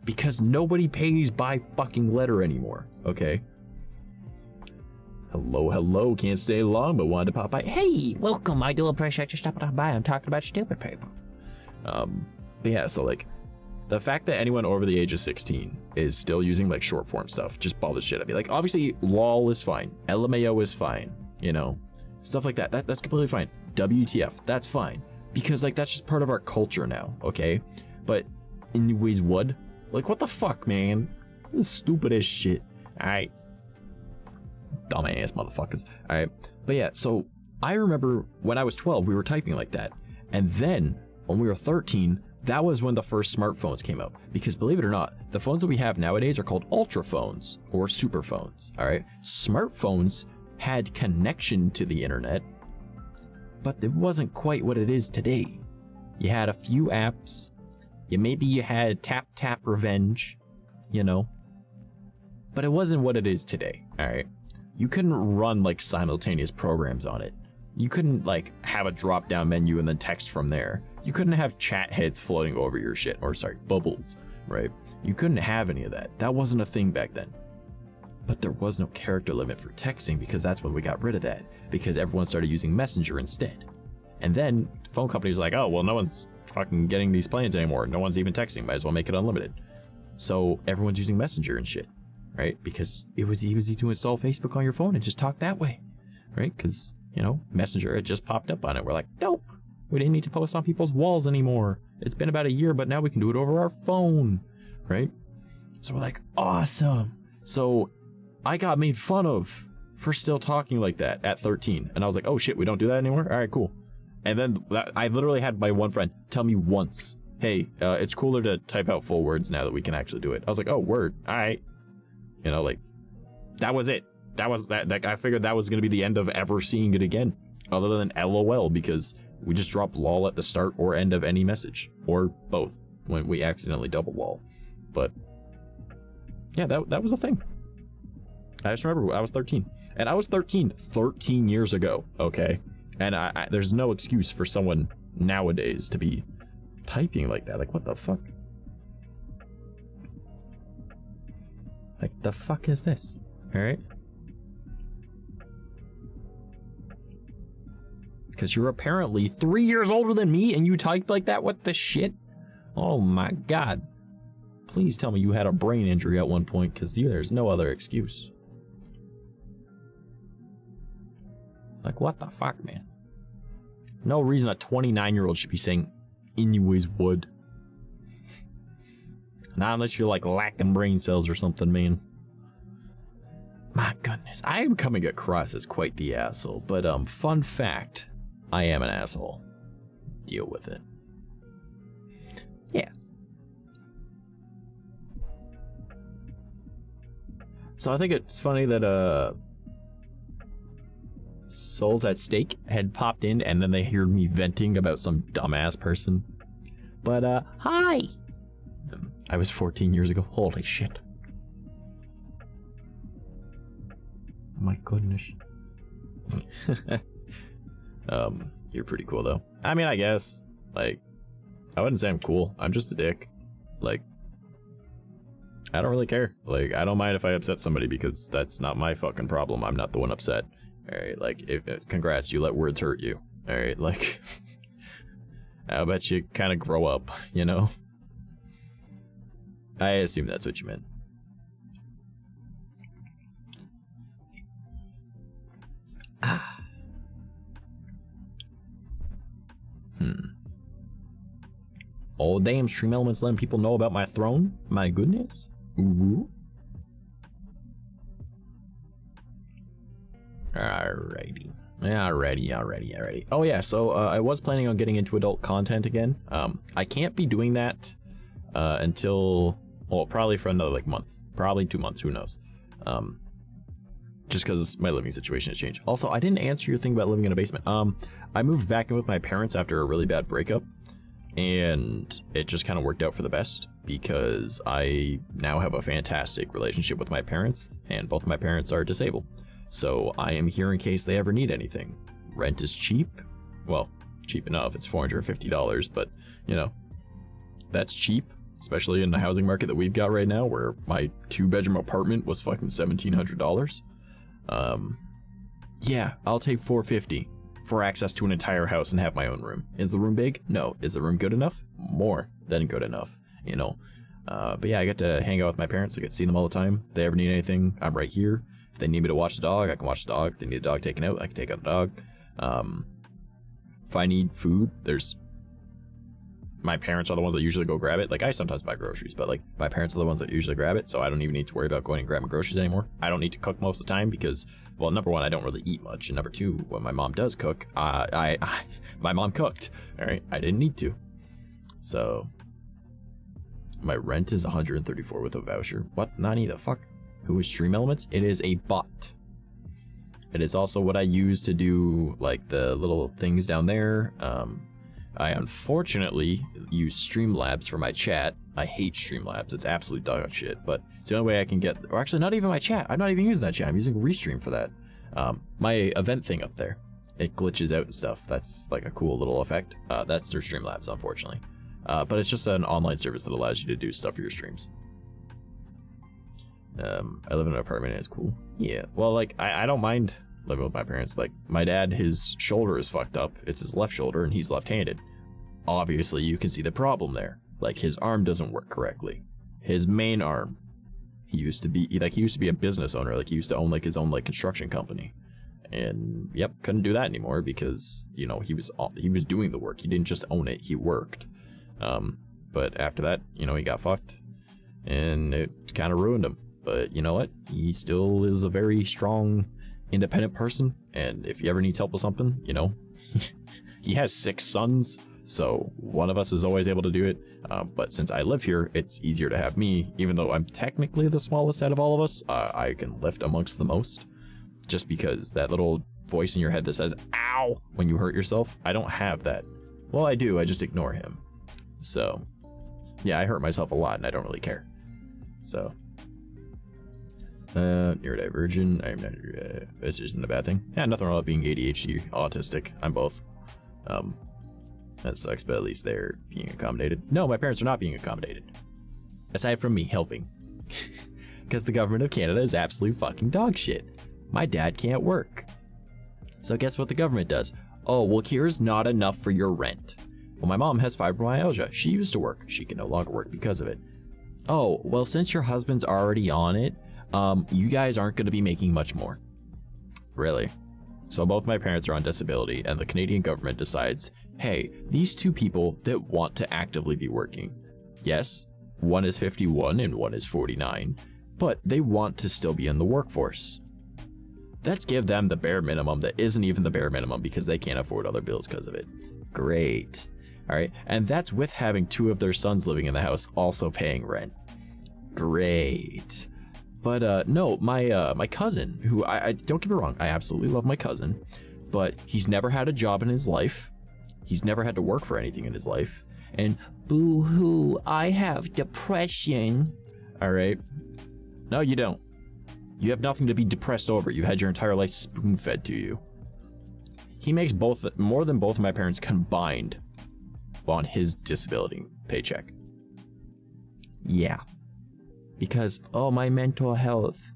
Because nobody pays by fucking letter anymore, okay? Hello, hello, can't stay long, but wanted to pop by. Hey, welcome, I do appreciate you stopping by. I'm talking about stupid people. But yeah, so like, the fact that anyone over the age of 16 is still using like short form stuff just bothers shit at me. Like, obviously, LOL is fine. LMAO is fine, you know? Stuff like that. That's completely fine. WTF, that's fine. Because like, that's just part of our culture now, okay? But anyways, what? Like, what the fuck, man? This is stupid as shit. Alright. Dumbass motherfuckers. Alright. But yeah, so I remember when I was 12, we were typing like that. And then when we were 13, that was when the first smartphones came out. Because believe it or not, the phones that we have nowadays are called ultra phones or super phones. Alright. Smartphones had connection to the internet, but it wasn't quite what it is today. You had a few apps. Maybe you had Tap Tap Revenge, you know, but it wasn't what it is today. All right, you couldn't run like simultaneous programs on it. You couldn't like have a drop down menu and then text from there. You couldn't have chat heads floating over your shit, or sorry, bubbles, right? You couldn't have any of that. That wasn't a thing back then. But there was no character limit for texting because that's when we got rid of that, because everyone started using Messenger instead. And then phone companies were like, oh, well, no one's fucking getting these planes anymore. No one's even texting. Might as well make it unlimited. So everyone's using Messenger and shit, right? Because it was easy to install Facebook on your phone and just talk that way, right? Because, you know, Messenger had just popped up on it. We're like, nope, we didn't need to post on people's walls anymore. It's been about a year, but now we can do it over our phone, right? So we're like, awesome. So I got made fun of for still talking like that at 13. And I was like, oh shit, we don't do that anymore? All right, cool. And then I literally had my one friend tell me once, hey, it's cooler to type out full words now that we can actually do it. I was like, oh, word, all right. You know, like, that was it. That was that. I figured that was going to be the end of ever seeing it again, other than LOL, because we just drop lol at the start or end of any message, or both when we accidentally double lol. But Yeah, that was a thing. I just remember I was 13. And I was 13 years ago, okay? And there's no excuse for someone nowadays to be typing like that. Like, what the fuck? Like, the fuck is this? Alright? Because you're apparently 3 years older than me and you typed like that? What the shit? Oh my god. Please tell me you had a brain injury at one point, because there's no other excuse. Like, what the fuck, man? No reason a 29-year-old should be saying, anyways, would. Not unless you're, like, lacking brain cells or something, man. My goodness. I am coming across as quite the asshole, but, fun fact, I am an asshole. Deal with it. Yeah. So I think it's funny that, Souls at Stake had popped in and then they heard me venting about some dumbass person. But, hi! I was 14 years ago. Holy shit. My goodness. You're pretty cool though. I mean, I guess. Like, I wouldn't say I'm cool. I'm just a dick. Like, I don't really care. Like, I don't mind if I upset somebody because that's not my fucking problem. I'm not the one upset. Alright, like, congrats, you let words hurt you. Alright, like, I'll bet you kind of grow up, you know? I assume that's what you meant. Ah. Oh, damn, Stream Elements letting people know about my throne? My goodness. Ooh. Alrighty. Oh yeah, so I was planning on getting into adult content again. I can't be doing that until, well, probably for another like month, probably 2 months, who knows? Just because my living situation has changed. Also, I didn't answer your thing about living in a basement. I moved back in with my parents after a really bad breakup, and it just kind of worked out for the best because I now have a fantastic relationship with my parents, and both my parents are disabled. So I am here in case they ever need anything. Rent is cheap. Well, cheap enough. It's $450, but, you know, that's cheap, especially in the housing market that we've got right now, where my 2-bedroom apartment was fucking $1,700. Yeah, I'll take $450 for access to an entire house and have my own room. Is the room big? No. Is the room good enough? More than good enough, you know. But yeah, I get to hang out with my parents. I get to see them all the time. If they ever need anything, I'm right here. If they need me to watch the dog, I can watch the dog. If they need the dog taken out, I can take out the dog. If I need food, my parents are the ones that usually go grab it. Like, I sometimes buy groceries, but like, my parents are the ones that usually grab it, so I don't even need to worry about going and grabbing groceries anymore. I don't need to cook most of the time because, well, number one, I don't really eat much, and number two, when my mom does cook, my mom cooked, all right? I didn't need to. So, my rent is $134 with a voucher. What? Nani the fuck? Who is Stream Elements? It is a bot. It is also what I use to do, like, the little things down there. I unfortunately use Streamlabs for my chat. I hate Streamlabs. It's absolute dog shit, but it's the only way I can get, or actually not even my chat. I'm not even using that chat. I'm using Restream for that. My event thing up there, it glitches out and stuff. That's like a cool little effect. That's through Streamlabs, unfortunately. But it's just an online service that allows you to do stuff for your streams. I live in an apartment and it's cool. Yeah, well, like, I don't mind living with my parents. Like, my dad, his shoulder is fucked up. It's his left shoulder and he's left-handed. Obviously, you can see the problem there. Like, his arm doesn't work correctly. His main arm. He used to be a business owner. Like, he used to own, like, his own, like, construction company. And, yep, couldn't do that anymore because, you know, he was doing the work. He didn't just own it, he worked. But after that, you know, he got fucked. And it kind of ruined him. But you know what? He still is a very strong, independent person. And if he ever needs help with something, you know, he has 6 sons. So one of us is always able to do it. But since I live here, it's easier to have me. Even though I'm technically the smallest out of all of us, I can lift amongst the most. Just because that little voice in your head that says, ow, when you hurt yourself, I don't have that. Well, I do. I just ignore him. So, yeah, I hurt myself a lot and I don't really care. So... Neurodivergent. I'm not. This isn't a bad thing. Yeah, nothing wrong with being ADHD, autistic. I'm both. That sucks, but at least they're being accommodated. No, my parents are not being accommodated. Aside from me helping. Because the government of Canada is absolute fucking dog shit. My dad can't work. So guess what the government does? Oh, well, here's not enough for your rent. Well, my mom has fibromyalgia. She used to work. She can no longer work because of it. Oh, well, since your husband's already on it, you guys aren't going to be making much more. Really? So both my parents are on disability, and the Canadian government decides, hey, these two people that want to actively be working. Yes, one is 51 and one is 49, but they want to still be in the workforce. Let's give them the bare minimum that isn't even the bare minimum because they can't afford other bills because of it. Great. All right, and that's with having two of their sons living in the house also paying rent. Great. But no, my cousin, who I don't get me wrong, I absolutely love my cousin, but he's never had a job in his life. He's never had to work for anything in his life. And boo-hoo, I have depression. All right. No, you don't. You have nothing to be depressed over. You had your entire life spoon-fed to you. He makes more than both of my parents combined on his disability paycheck. Yeah. Because, oh, my mental health.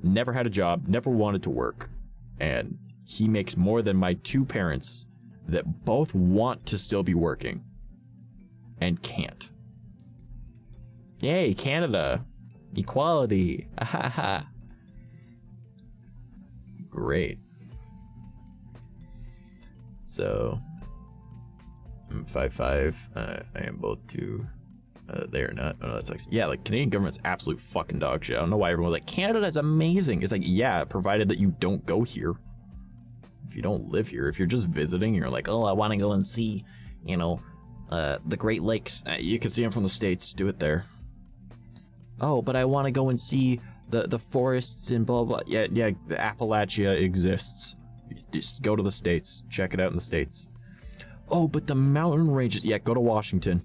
Never had a job, never wanted to work. And he makes more than my two parents that both want to still be working and can't. Yay, Canada. Equality. Ahaha. Great. So, I'm 5'5". I am both two. They are not. Oh, no, that sucks. Yeah, like, Canadian government's absolute fucking dog shit. I don't know why everyone's like, Canada's amazing. It's like, yeah, provided that you don't go here. If you don't live here, if you're just visiting, you're like, oh, I want to go and see, you know, the Great Lakes. You can see them from the States. Do it there. Oh, but I want to go and see the forests and blah, blah. Yeah, Appalachia exists. Just go to the States. Check it out in the States. Oh, but the mountain ranges. Yeah, go to Washington.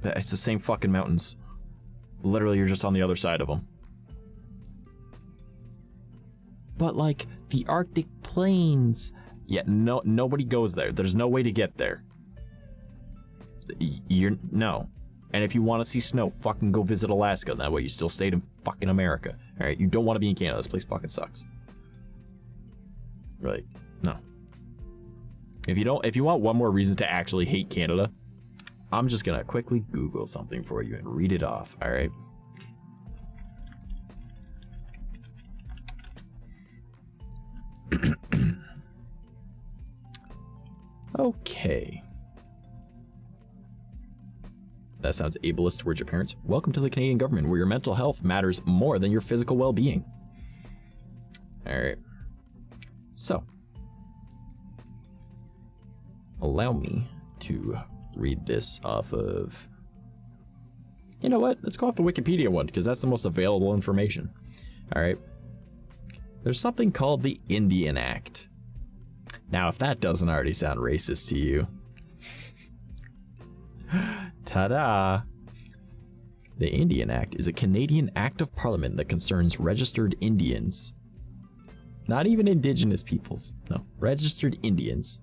It's the same fucking mountains. Literally, you're just on the other side of them. But, like, the Arctic plains. Yeah, nobody goes there. There's no way to get there. No. And if you want to see snow, fucking go visit Alaska. That way you still stayed in fucking America. Alright, you don't want to be in Canada. This place fucking sucks. Right. No. If you want one more reason to actually hate Canada, I'm just gonna quickly Google something for you and read it off, alright? Okay. That sounds ableist towards your parents. Welcome to the Canadian government, where your mental health matters more than your physical well-being. Alright. So, allow me to read this off of... You know what? Let's go off the Wikipedia one, because that's the most available information. Alright. There's something called the Indian Act. Now, if that doesn't already sound racist to you... Ta-da! The Indian Act is a Canadian act of parliament that concerns registered Indians. Not even indigenous peoples. No, registered Indians.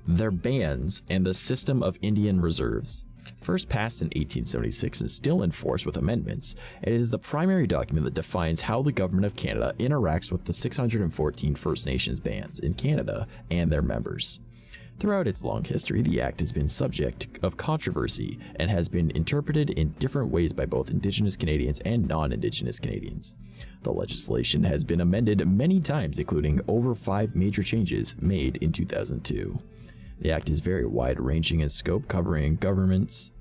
Their bands and the system of Indian reserves. First passed in 1876 and still in force with amendments, it is the primary document that defines how the government of Canada interacts with the 614 First Nations bands in Canada and their members. Throughout its long history, the Act has been subject of controversy and has been interpreted in different ways by both Indigenous Canadians and non-Indigenous Canadians. The legislation has been amended many times, including over 5 major changes made in 2002. The Act is very wide-ranging in scope, covering governance,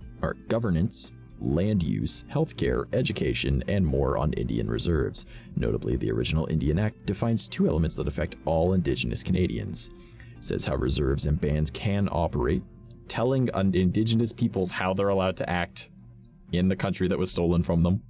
land use, healthcare, education, and more on Indian reserves. Notably, the original Indian Act defines 2 elements that affect all Indigenous Canadians. It says how reserves and bands can operate, telling Indigenous peoples how they're allowed to act in the country that was stolen from them.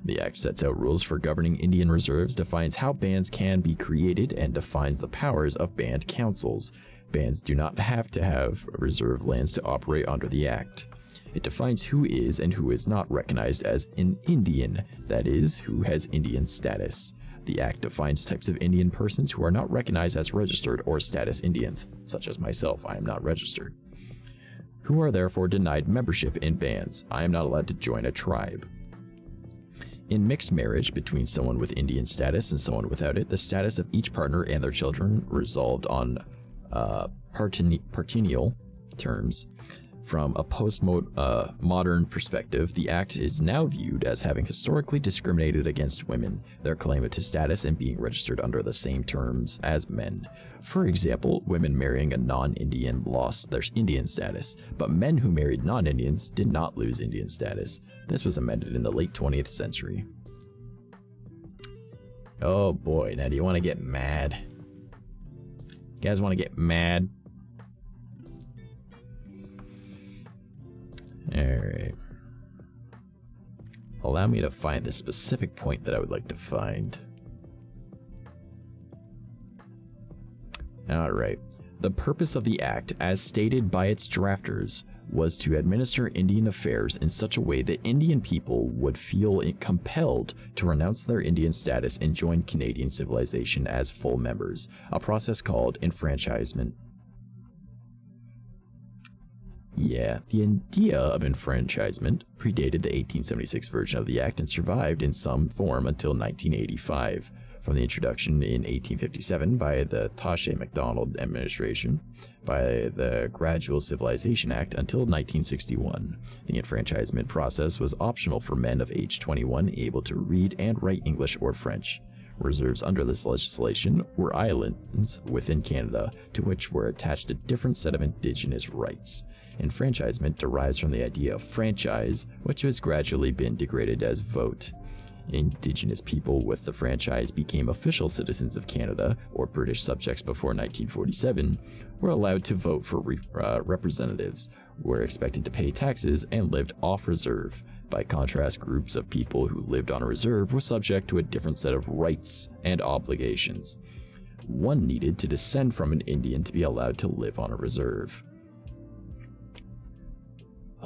The Act sets out rules for governing Indian reserves, defines how bands can be created, and defines the powers of band councils. Bands do not have to have reserve lands to operate under the Act. It defines who is and who is not recognized as an Indian, that is, who has Indian status. The Act defines types of Indian persons who are not recognized as registered or status Indians, such as myself. I am not registered, who are therefore denied membership in bands. I am not allowed to join a tribe. In mixed marriage between someone with Indian status and someone without it, the status of each partner and their children resolved on partennial terms. From a post-modern perspective, the Act is now viewed as having historically discriminated against women, their claim to status and being registered under the same terms as men. For example, women marrying a non-Indian lost their Indian status, but men who married non-Indians did not lose Indian status. This was amended in the late 20th century. Oh boy, now do you want to get mad? You guys want to get mad? Alright. Allow me to find the specific point that I would like to find. Alright. The purpose of the Act, as stated by its drafters, was to administer Indian affairs in such a way that Indian people would feel compelled to renounce their Indian status and join Canadian civilization as full members, a process called enfranchisement. Yeah, the idea of enfranchisement predated the 1876 version of the Act and survived in some form until 1985, from the introduction in 1857 by the Taché-Macdonald administration, by the Gradual Civilization Act until 1961. The enfranchisement process was optional for men of age 21 able to read and write English or French. Reserves under this legislation were islands within Canada, to which were attached a different set of Indigenous rights. Enfranchisement derives from the idea of franchise, which has gradually been degraded as vote. Indigenous people with the franchise became official citizens of Canada, or British subjects before 1947, were allowed to vote for representatives, were expected to pay taxes, and lived off reserve. By contrast, groups of people who lived on a reserve were subject to a different set of rights and obligations. One needed to descend from an Indian to be allowed to live on a reserve.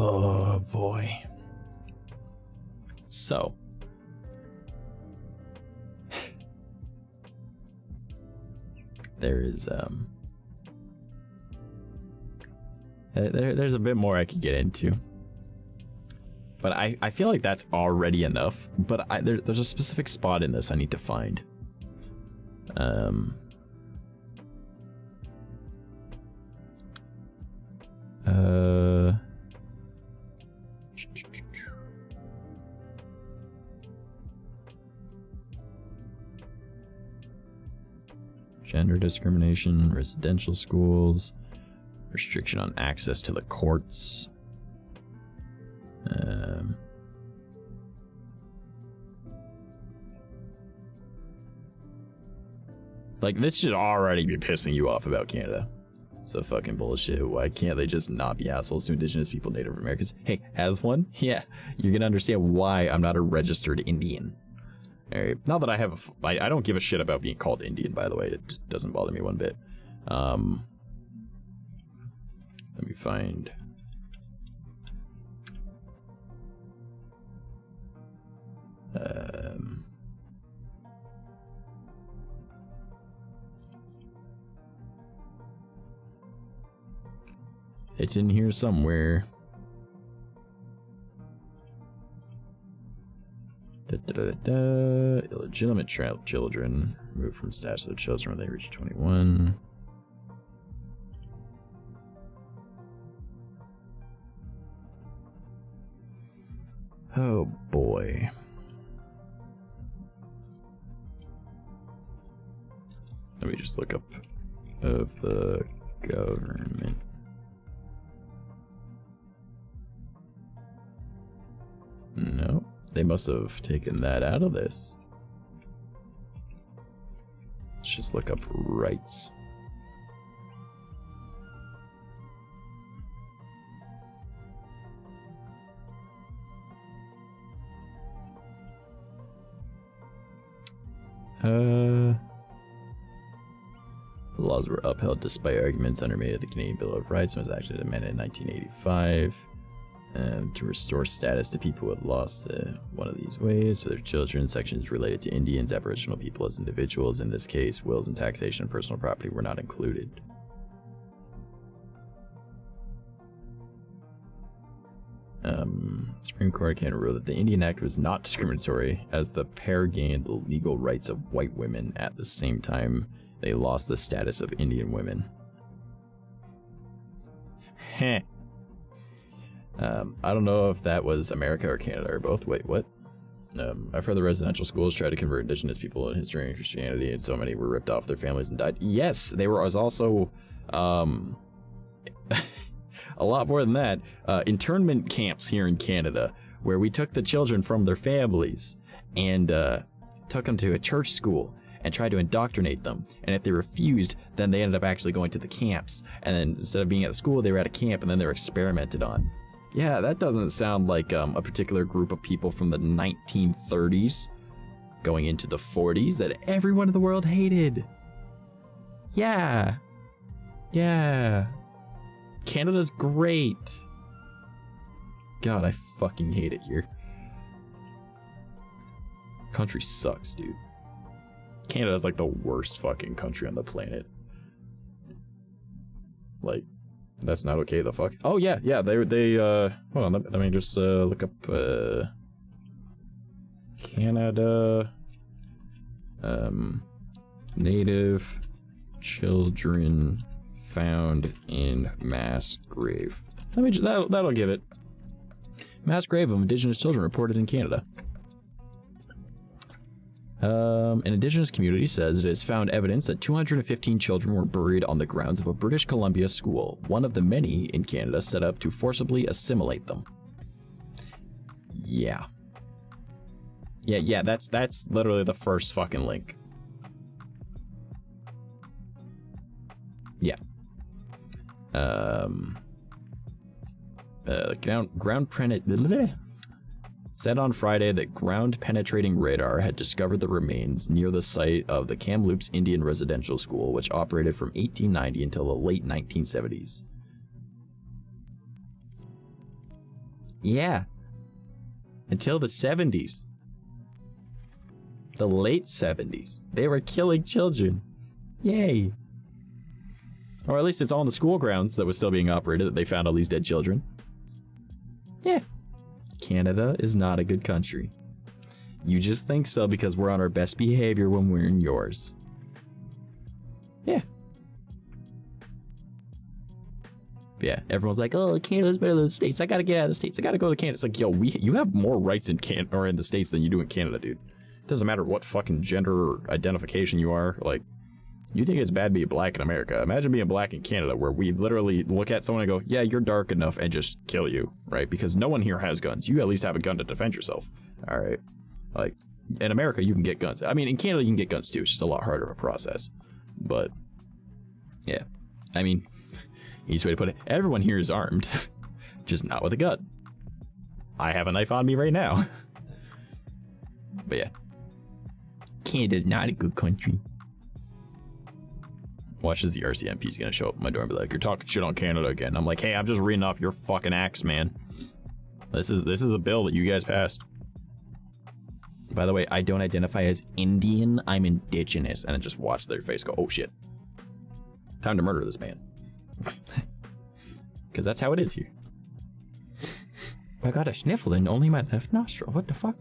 Oh boy. So, there's there's a bit more I could get into, but I feel like that's already enough. But there's a specific spot in this I need to find. Gender discrimination, residential schools, restriction on access to the courts. Like, this should already be pissing you off about Canada. So fucking bullshit. Why can't they just not be assholes to Indigenous people, Native Americans? Hey, as one? Yeah, you're gonna understand why I'm not a registered Indian. Alright, not that I don't give a shit about being called Indian, by the way. It just doesn't bother me one bit. Let me find... it's in here somewhere. Illegitimate children removed from status of children when they reach 21. Oh boy. Let me just look up of the government. No, they must have taken that out of this. Let's just look up rights. The laws were upheld despite arguments undermade of the Canadian Bill of Rights and was actually amended in 1985. To restore status to people who had lost one of these ways to their children. Sections related to Indians, Aboriginal people as individuals. In this case, wills and taxation and personal property were not included. Supreme Court can rule that the Indian Act was not discriminatory, as the pair gained the legal rights of white women at the same time they lost the status of Indian women. Heh. I don't know if that was America or Canada or both. Wait, what? I've heard the residential schools try to convert indigenous people in history and Christianity, and so many were ripped off their families and died. Yes, there was also a lot more than that. Internment camps here in Canada, where we took the children from their families and took them to a church school and tried to indoctrinate them. And if they refused, then they ended up actually going to the camps. And then instead of being at school, they were at a camp, and then they were experimented on. Yeah, that doesn't sound like a particular group of people from the 1930s going into the 40s that everyone in the world hated. Yeah. Yeah. Canada's great. God, I fucking hate it here. Country sucks, dude. Canada's like the worst fucking country on the planet. Like, that's not okay, the fuck. Oh yeah, they hold on, let me just look up Canada native children found in mass grave. That'll give it. Mass grave of indigenous children reported in Canada. An indigenous community says it has found evidence that 215 children were buried on the grounds of a British Columbia school, one of the many in Canada set up to forcibly assimilate them. Yeah. Yeah, that's literally the first fucking link. Yeah. Said on Friday that ground-penetrating radar had discovered the remains near the site of the Kamloops Indian Residential School, which operated from 1890 until the late 1970s. Yeah. Until the 70s. The late 70s. They were killing children. Yay. Or at least it's on the school grounds that was still being operated that they found all these dead children. Yeah. Canada is not a good country. You just think so because we're on our best behavior when we're in yours. Yeah. Yeah, everyone's like, oh, Canada's better than the States. I gotta get out of the States. I gotta go to Canada. It's like, yo, you have more rights in in the States than you do in Canada, dude. Doesn't matter what fucking gender or identification you are. Like, you think it's bad being black in America. Imagine being black in Canada, where we literally look at someone and go, yeah, you're dark enough, and just kill you, right? Because no one here has guns. You at least have a gun to defend yourself, all right? Like, in America, you can get guns. I mean, in Canada, you can get guns too. It's just a lot harder of a process. But, yeah. I mean, easy way to put it, everyone here is armed, just not with a gun. I have a knife on me right now. But yeah. Canada's not a good country. Watch as the RCMP is gonna show up at my door and be like, "You're talking shit on Canada again." I'm like, "Hey, I'm just reading off your fucking acts, man. This is a bill that you guys passed." By the way, I don't identify as Indian. I'm indigenous. And then just watch their face go, "Oh shit, time to murder this man," because that's how it is here. I got a sniffle in only my left nostril. What the fuck?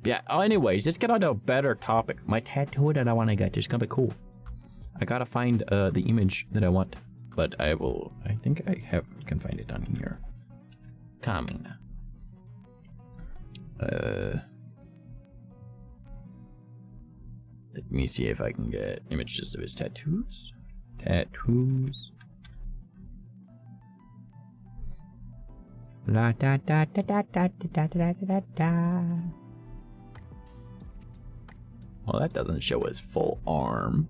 Yeah. Anyways, let's get on to a better topic. My tattoo that I want to get is gonna be cool. I gotta find the image that I want, but I think I can find it on here. Coming. Let me see if I can get image just of his tattoos. Tattoos. La da da da da da da da da da. Well, that doesn't show his full arm.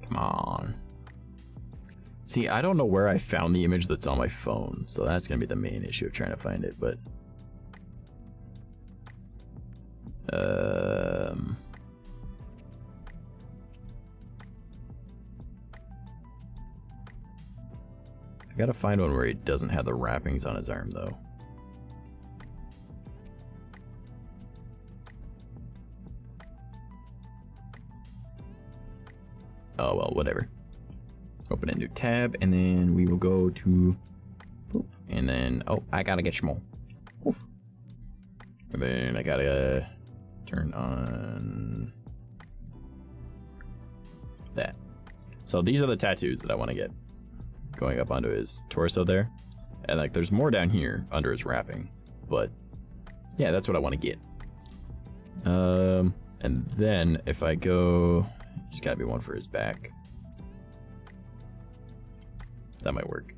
Come on. See, I don't know where I found the image that's on my phone, so that's gonna be the main issue of trying to find it, but I gotta find one where he doesn't have the wrappings on his arm, though. Oh, well, whatever. Open a new tab, and then we will go to... And then... Oh, I gotta get small. Oof. And then I gotta turn on... that. So these are the tattoos that I want to get. Going up onto his torso there. And like, there's more down here under his wrapping. But, yeah, that's what I want to get. And then if I go... There's gotta be one for his back. That might work.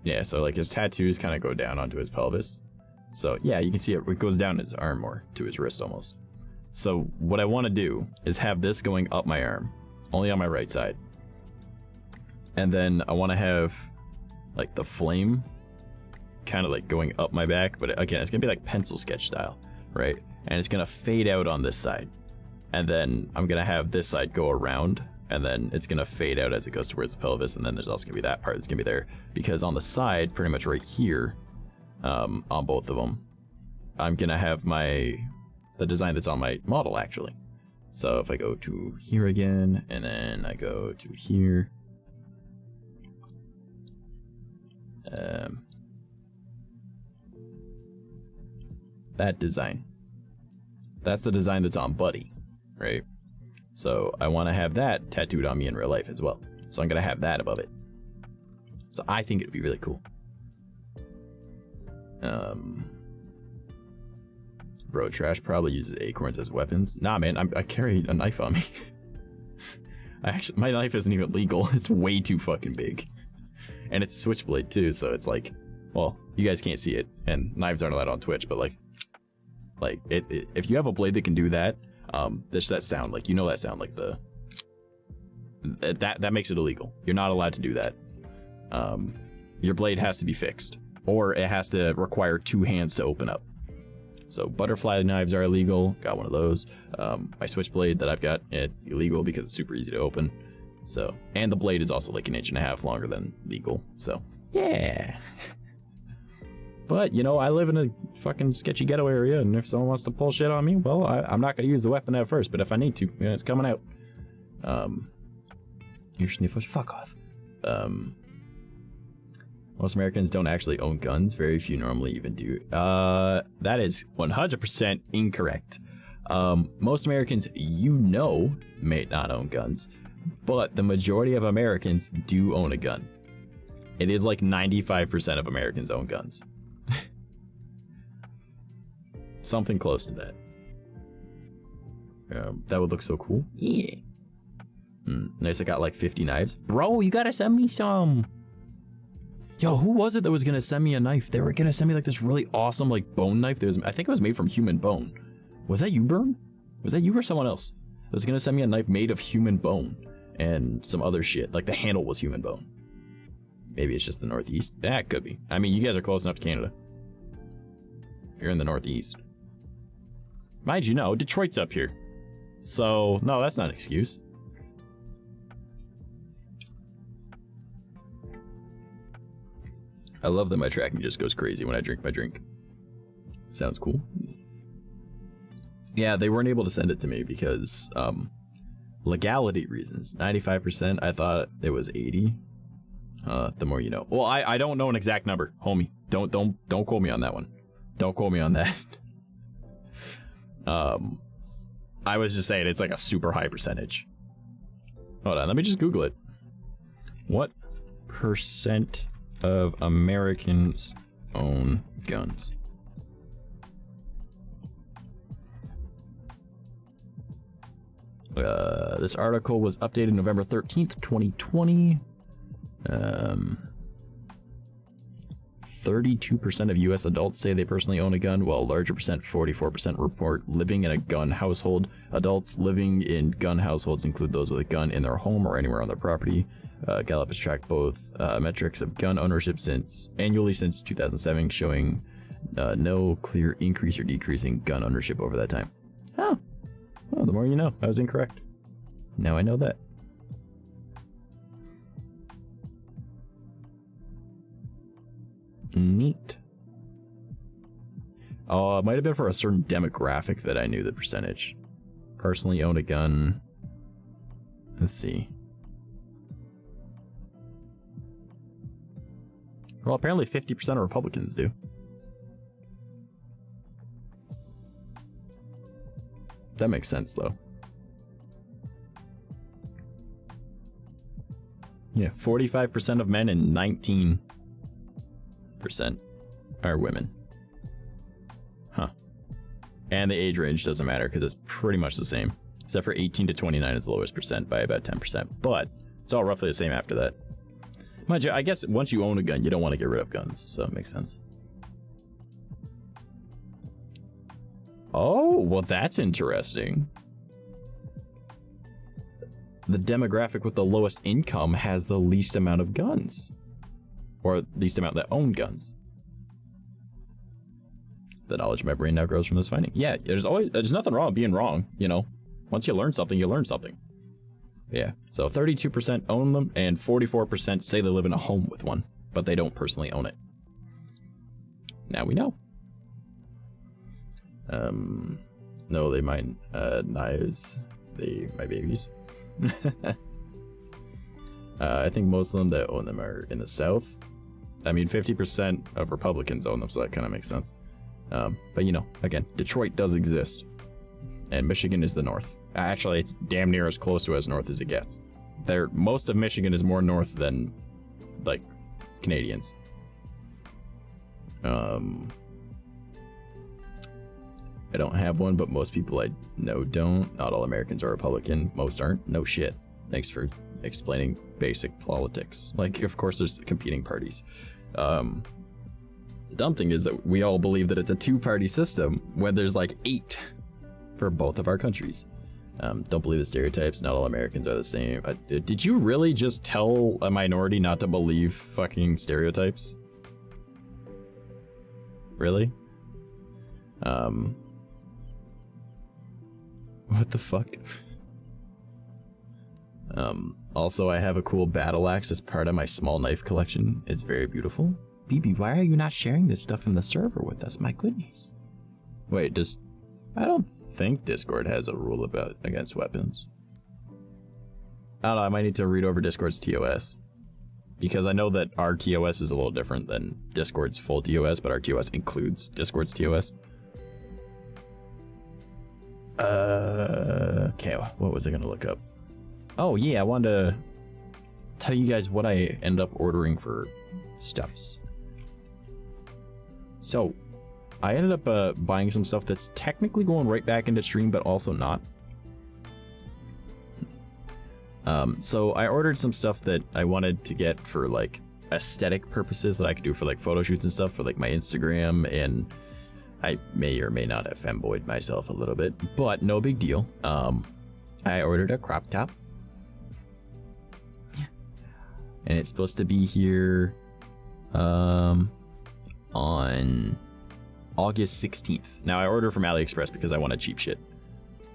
Yeah, so like his tattoos kind of go down onto his pelvis. So yeah, you can see it goes down his arm more, to his wrist almost. So what I want to do is have this going up my arm, only on my right side. And then I want to have like the flame kind of like going up my back, but again, it's gonna be like pencil sketch style, right? And it's gonna fade out on this side. And then I'm gonna have this side go around, and then it's gonna fade out as it goes towards the pelvis, and then there's also gonna be that part that's gonna be there. Because on the side, pretty much right here, on both of them, I'm gonna have the design that's on my model actually. So if I go to here again, and then I go to here, that design, that's the design that's on Buddy, right? So I want to have that tattooed on me in real life as well. So I'm gonna have that above it. So I think it'd be really cool. Bro, Trash probably uses acorns as weapons. Nah, man, I carry a knife on me. My knife isn't even legal. It's way too fucking big. And it's a switchblade too, so it's like, well, you guys can't see it, and knives aren't allowed on Twitch, but like if you have a blade that can do that, there's that sound, like, you know that sound, like that makes it illegal. You're not allowed to do that. Your blade has to be fixed, or it has to require two hands to open up. So butterfly knives are illegal. Got one of those. My switchblade that I've got, illegal because it's super easy to open. So, and the blade is also like 1.5 inches longer than legal. So, yeah. But, you know, I live in a fucking sketchy ghetto area, and if someone wants to pull shit on me, well, I'm not going to use the weapon at first, but if I need to, you know, it's coming out. Your sniffles, fuck off. Most Americans don't actually own guns. Very few normally even do. That is 100% incorrect. Most Americans, you know, may not own guns, but the majority of Americans do own a gun. It is like 95% of Americans own guns. Something close to that. That would look so cool. Yeah. Nice, I got like 50 knives. Bro, you gotta send me some. Yo, who was it that was gonna send me a knife? They were gonna send me like this really awesome like bone knife. I think it was made from human bone. Was that you, Burn? Was that you or someone else? It was gonna send me a knife made of human bone and some other shit. Like the handle was human bone. Maybe it's just the Northeast. Yeah, it could be. I mean, you guys are close enough to Canada. You're in the Northeast. Mind you, no, Detroit's up here. So, no, that's not an excuse. I love that my tracking just goes crazy when I drink my drink. Sounds cool. Yeah, they weren't able to send it to me because legality reasons. 95%, I thought it was 80. The more you know. Well, I don't know an exact number, homie. Don't quote me on that one. Don't quote me on that. I was just saying it's like a super high percentage. Hold on, let me just Google it. What percent of Americans own guns? This article was updated November 13th, 2020. 32% of U.S. adults say they personally own a gun, while a larger percent, 44%, report living in a gun household. Adults living in gun households include those with a gun in their home or anywhere on their property. Gallup has tracked both metrics of gun ownership annually since 2007, showing no clear increase or decrease in gun ownership over that time. Oh, well, the more you know. I was incorrect. Now I know that. Neat. Oh, it might have been for a certain demographic that I knew the percentage. Personally own a gun. Let's see. Well, apparently 50% of Republicans do. That makes sense, though. Yeah, 45% of men and 19% are women. Huh. And the age range doesn't matter because it's pretty much the same. Except for 18 to 29 is the lowest percent by about 10%. But it's all roughly the same after that. Mind you, I guess once you own a gun, you don't want to get rid of guns. So it makes sense. Oh, well, that's interesting. The demographic with the lowest income has the least amount of guns. Or least amount that own guns. The knowledge of my brain now grows from this finding. Yeah, there's nothing wrong with being wrong, you know. Once you learn something, you learn something. Yeah, so 32% own them, and 44% say they live in a home with one, but they don't personally own it. Now we know. No, they mine knives. They my babies. I think most of them that own them are in the South. I mean, 50% of Republicans own them, so that kind of makes sense. But you know, again, Detroit does exist, and Michigan is the North. Actually, it's damn near as close to as north as it gets. Most of Michigan is more north than, like, Canadians. I don't have one, but most people I know don't. Not all Americans are Republican. Most aren't. No shit. Thanks for explaining basic politics. Like, of course, there's competing parties. The dumb thing is that we all believe that it's a two-party system when there's like 8 for both of our countries. Don't believe the stereotypes. Not all Americans are the same. Did you really just tell a minority not to believe fucking stereotypes? Really? What the fuck? Also, I have a cool battle axe as part of my small knife collection. It's very beautiful. BB, why are you not sharing this stuff in the server with us? My goodness. Wait, I don't think Discord has a rule against weapons. I don't know, I might need to read over Discord's TOS. Because I know that our TOS is a little different than Discord's full TOS, but our TOS includes Discord's TOS. Okay, what was I gonna look up? Oh yeah, I wanted to tell you guys what I end up ordering for stuffs. So, I ended up buying some stuff that's technically going right back into stream, but also not. So I ordered some stuff that I wanted to get for like aesthetic purposes that I could do for like photo shoots and stuff for like my Instagram, and I may or may not have fanboyed myself a little bit, but no big deal. I ordered a crop top. And it's supposed to be here on August 16th. Now I ordered from AliExpress because I wanted cheap shit.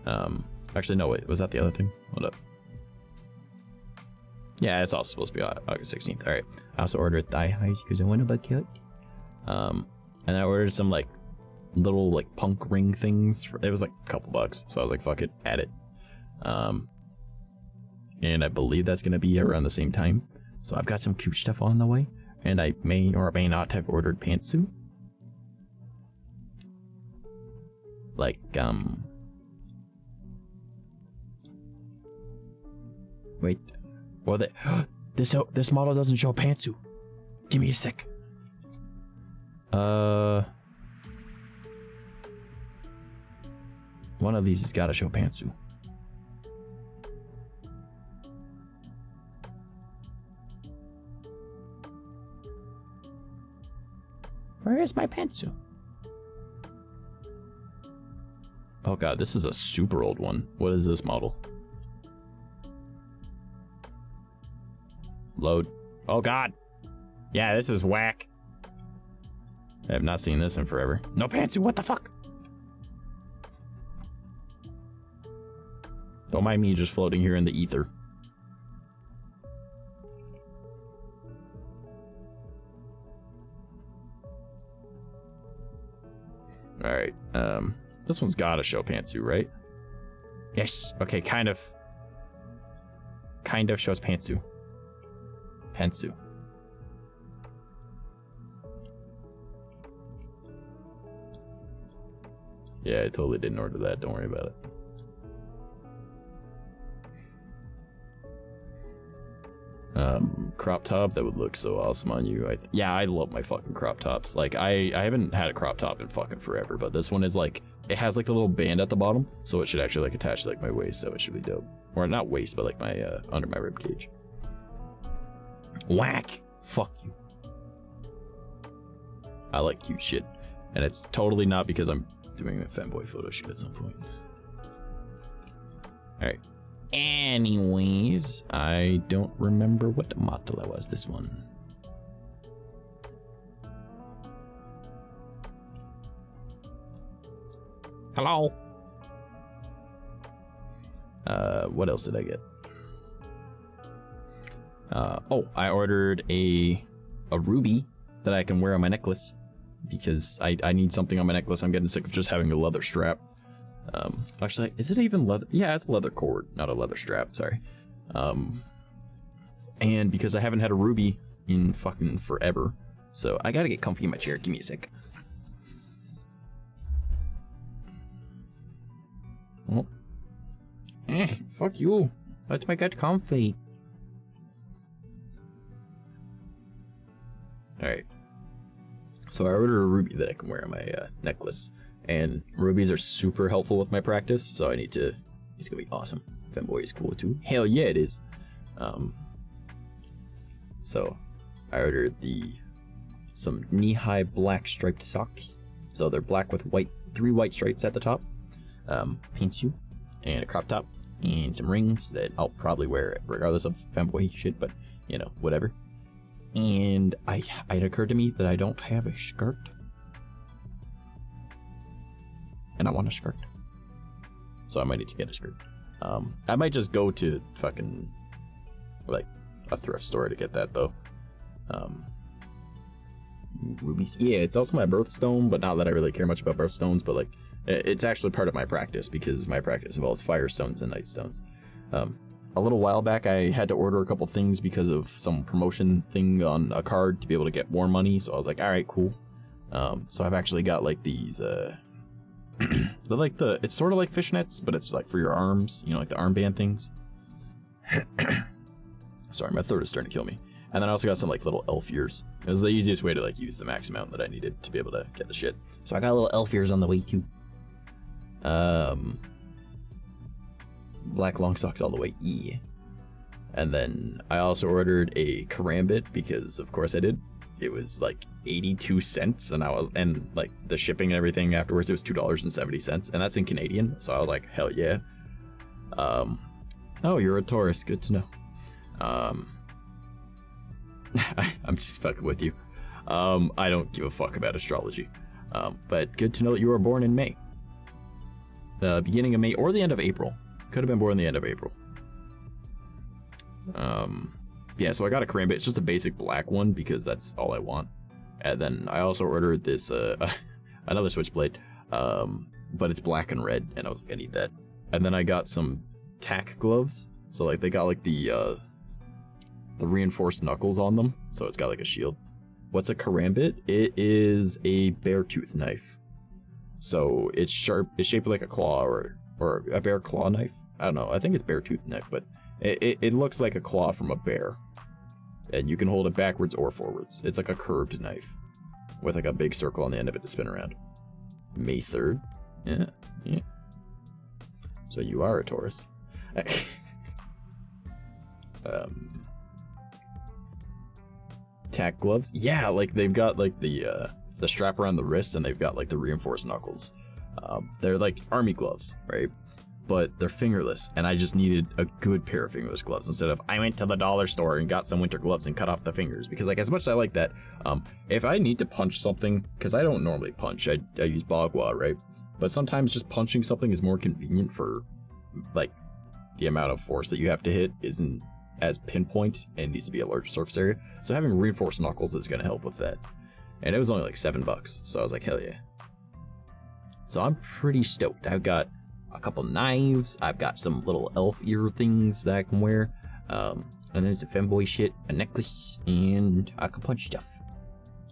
Actually, no, wait, was that the other thing? Hold up. Yeah, it's also supposed to be August 16th. All right. I also ordered thigh highs because I want to butt cute. And I ordered some like little like punk ring things. It was like a couple bucks, so I was like, fuck it, add it. And I believe that's gonna be around the same time. So I've got some cute stuff on the way, and I may or may not have ordered pantsuit. Like wait. Well, this model doesn't show pantsuit. Give me a sec. One of these has got to show pantsuit. Where is my pantsuit? Oh god, this is a super old one. What is this model? Load. Oh god. Yeah, this is whack. I have not seen this in forever. No pantsuit, what the fuck? Don't mind me just floating here in the ether. Alright, this one's gotta show pantsuit, right? Yes, okay, kind of. Kind of shows pantsuit. Pantsuit. Yeah, I totally didn't order that, don't worry about it. Crop top, that would look so awesome on you. Yeah, I love my fucking crop tops. Like, I haven't had a crop top in fucking forever, but this one is like, it has like the little band at the bottom, so it should actually like attach to like my waist, so it should be dope. Or not waist, but like my, under my rib cage. Whack! Fuck you. I like cute shit. And it's totally not because I'm doing a femboy photo shoot at some point. Alright. Anyways, I don't remember what model that was. This one. Hello. What else did I get? Oh, I ordered a ruby that I can wear on my necklace because I need something on my necklace. I'm getting sick of just having a leather strap. Actually, is it even leather? Yeah, it's a leather cord, not a leather strap, sorry. And because I haven't had a ruby in fucking forever, so I gotta get comfy in my chair. Give me a sec. Oh. Fuck you. Let me get comfy. Alright. So I ordered a ruby that I can wear on my necklace. And rubies are super helpful with my practice, so I need to... It's gonna be awesome. Femboy is cool too. Hell yeah, it is. So I ordered some knee-high black striped socks. So they're black with white, 3 white stripes at the top. Pantsuit and a crop top and some rings that I'll probably wear regardless of femboy shit, but you know, whatever. And it occurred to me that I don't have a skirt. And I want a skirt. So I might need to get a skirt. I might just go to fucking like a thrift store to get that though. Rubies. Yeah, it's also my birthstone, but not that I really care much about birthstones, but like it's actually part of my practice because my practice involves firestones and nightstones. A little while back I had to order a couple things because of some promotion thing on a card to be able to get more money, so I was like, alright, cool. So I've actually got like these they're like it's sort of like fishnets, but it's like for your arms, you know, like the armband things. Sorry, my throat is starting to kill me. And then I also got some like little elf ears. It was the easiest way to like use the max amount that I needed to be able to get the shit. So I got little elf ears on the way too. Black long socks all the way, yeah. And then I also ordered a karambit because of course I did. It was like 82 cents and like the shipping and everything afterwards, it was $2.70, and that's in Canadian, so I was like, hell yeah. Oh, you're a Taurus, good to know. I'm just fucking with you. I don't give a fuck about astrology. But good to know that you were born in May. The beginning of May or the end of April. Could have been born the end of April. Yeah, so I got a karambit. It's just a basic black one because that's all I want. And then I also ordered this another switchblade, but it's black and red, and I was like, I need that. And then I got some tack gloves. So like they got like the reinforced knuckles on them, so it's got like a shield. What's a karambit? It is a bear tooth knife. So it's sharp. It's shaped like a claw or a bear claw knife. I don't know. I think it's bear tooth knife, but it looks like a claw from a bear. And you can hold it backwards or forwards. It's like a curved knife with like a big circle on the end of it to spin around. May 3rd. Yeah, yeah. So you are a Taurus. Tack gloves. Yeah, like they've got like the strap around the wrist, and they've got like the reinforced knuckles. They're like army gloves, right? But they're fingerless, and I just needed a good pair of fingerless gloves instead of I went to the dollar store and got some winter gloves and cut off the fingers, because like as much as I like that, if I need to punch something, because I don't normally punch, I use bagua, right? But sometimes just punching something is more convenient for like the amount of force that you have to hit isn't as pinpoint and needs to be a larger surface area. So having reinforced knuckles is going to help with that. And it was only like $7, so I was like, hell yeah. So I'm pretty stoked. I've got a couple knives. I've got some little elf ear things that I can wear. And then some femboy shit, a necklace, and I can punch stuff.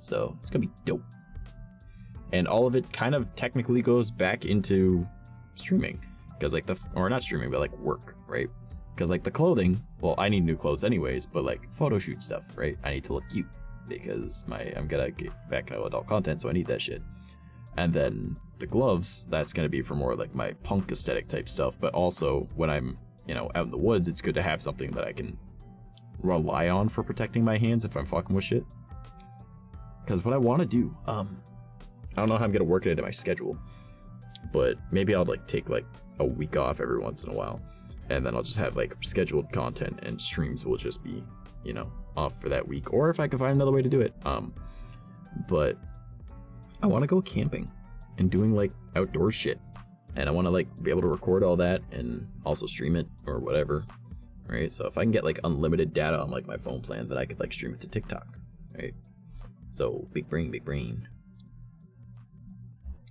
So it's gonna be dope. And all of it kind of technically goes back into streaming. Because like or not streaming, but like work, right? Because like the clothing, well, I need new clothes anyways, but like photo shoot stuff, right? I need to look cute because I'm gonna get back into adult content, so I need that shit. And then the gloves, that's gonna be for more like my punk aesthetic type stuff, but also when I'm, you know, out in the woods, it's good to have something that I can rely on for protecting my hands if I'm fucking with shit. Because what I want to do, I don't know how I'm gonna work it into my schedule, but maybe I'll like take like a week off every once in a while, and then I'll just have like scheduled content, and streams will just be, you know, off for that week, or if I can find another way to do it. But I want to go camping and doing like outdoor shit, and I want to like be able to record all that and also stream it or whatever, right? So if I can get like unlimited data on like my phone plan, then I could like stream it to TikTok, right? So big brain, big brain.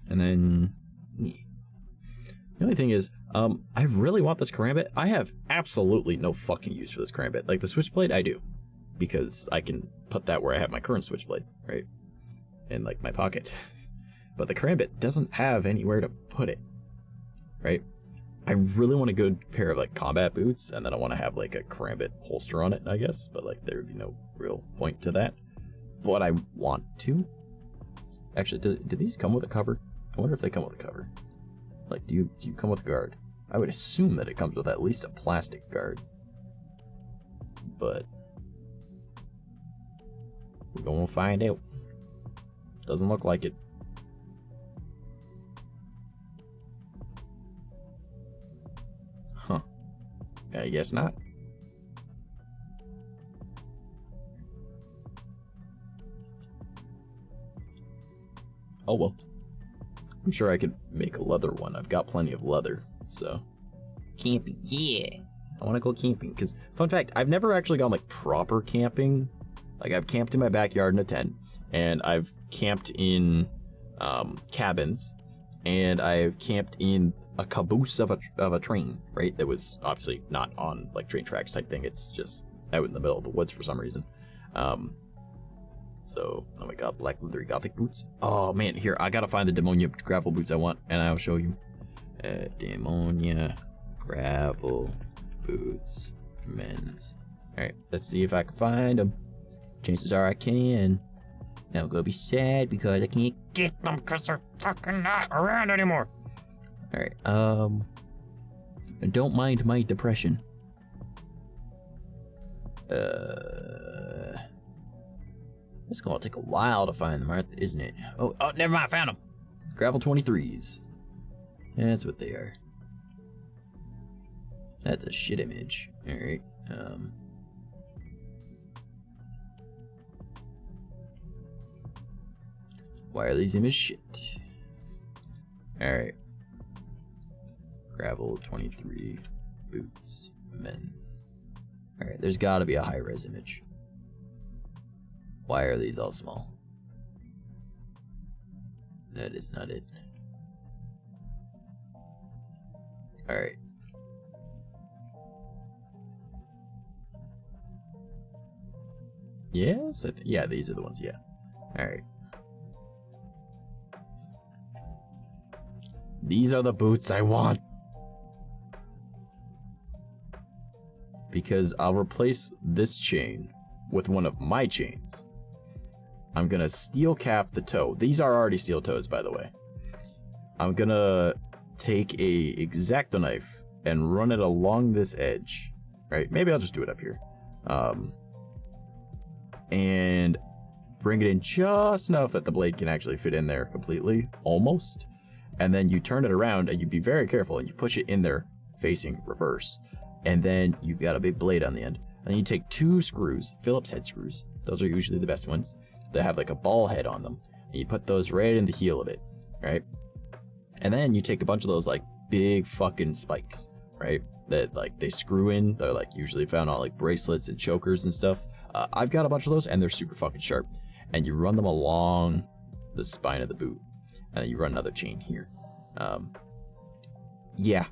And then the only thing is, I really want this karambit. I have absolutely no fucking use for this karambit. Like the switchblade, I do, because I can put that where I have my current switchblade, right, in like my pocket. But the karambit doesn't have anywhere to put it, right? I really want a good pair of like combat boots, and then I want to have like a karambit holster on it, I guess. But like there would be no real point to that. But I want to. Actually, do these come with a cover? I wonder if they come with a cover. Like, do you come with a guard? I would assume that it comes with at least a plastic guard. But we're gonna find out. Doesn't look like it. Huh. I guess not. Oh well. I'm sure I could make a leather one. I've got plenty of leather, so. Camping, yeah. I want to go camping, because, fun fact, I've never actually gone, like, proper camping. Like, I've camped in my backyard in a tent, and I've camped in cabins, and I've camped in a caboose of a train, right? That was obviously not on, like, train tracks type thing. It's just out in the middle of the woods for some reason. So, oh my god, black leathery gothic boots. Oh man, here, I gotta find the Demonia gravel boots I want, and I'll show you. Demonia gravel boots, men's. Alright, let's see if I can find them. Chances are I can. Now I'm gonna be sad because I can't get them because they're fucking not around anymore. Alright, don't mind my depression. It's gonna take a while to find them, isn't it? Oh, never mind, I found them. Gravel 23s. That's what they are. That's a shit image. Alright, why are these images shit? Alright. Gravel 23 boots, men's. Alright, there's gotta be a high-res image. Why are these all small? That is not it. Alright. Yes? Yeah, these are the ones, yeah. Alright. These are the boots I want. Because I'll replace this chain with one of my chains. I'm gonna steel cap the toe. These are already steel toes, by the way. I'm gonna take a X-Acto knife and run it along this edge. Right? Maybe I'll just do it up here. And bring it in just enough that the blade can actually fit in there completely, almost. And then you turn it around and you be very careful and you push it in there facing reverse. And then you've got a big blade on the end. And you take 2 screws, Phillips head screws. Those are usually the best ones. They have like a ball head on them. And you put those right in the heel of it, right? And then you take a bunch of those like big fucking spikes, right? That like they screw in. They're like usually found on like bracelets and chokers and stuff. I've got a bunch of those and they're super fucking sharp. And you run them along the spine of the boot. And then you run another chain here. Yeah,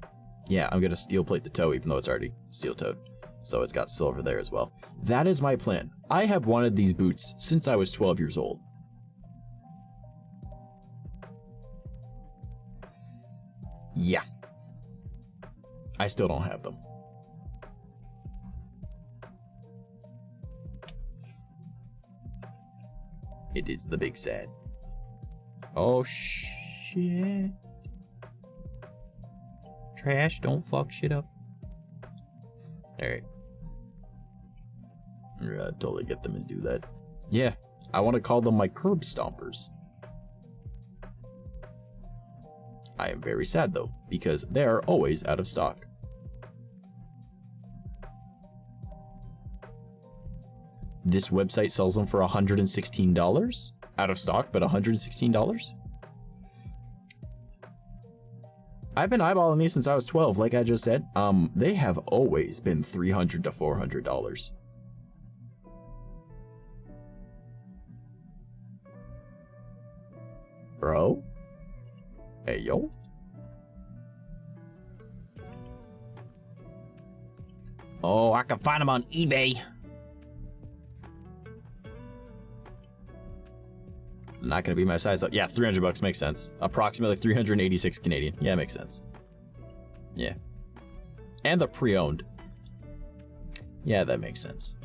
I'm gonna steel plate the toe, even though it's already steel toed. So it's got silver there as well. That is my plan. I have wanted these boots since I was 12 years old. Yeah. I still don't have them. It is the big sad. Oh shit. Trash, don't fuck shit up. Alright. Yeah, totally get them and do that. Yeah, I want to call them my curb stompers. I am very sad though, because they are always out of stock. This website sells them for $116? Out of stock, but $116? I've been eyeballing these since I was 12, like I just said. They have always been $300 to $400. Bro? Hey, yo? Oh, I can find them on eBay. Not gonna be my size. Yeah, 300 bucks makes sense. Approximately 386 Canadian. Yeah, makes sense. Yeah. And the pre-owned. Yeah, that makes sense.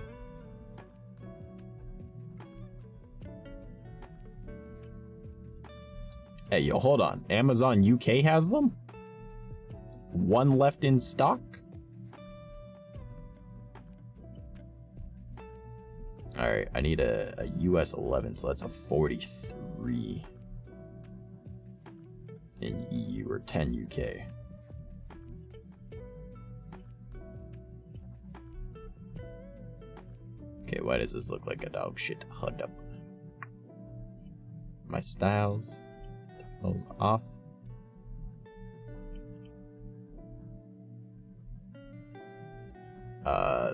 Hey, yo, hold on. Amazon UK has them? One left in stock? Alright, I need a US 11, so that's a 43 in EU, or 10 UK. Okay, why does this look like a dog shit? Hold up. My styles. Those off.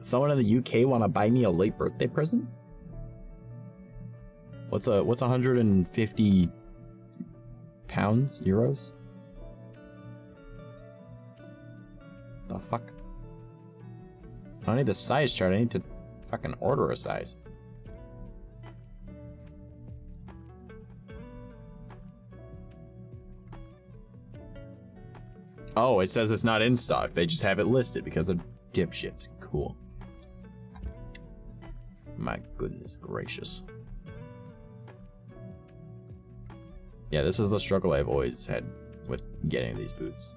Someone in the UK want to buy me a late birthday present? What's 150 pounds, euros? The fuck? I don't need the size chart, I need to fucking order a size. Oh, it says it's not in stock. They just have it listed because of dipshits. Cool. My goodness gracious. Yeah, this is the struggle I've always had with getting these boots.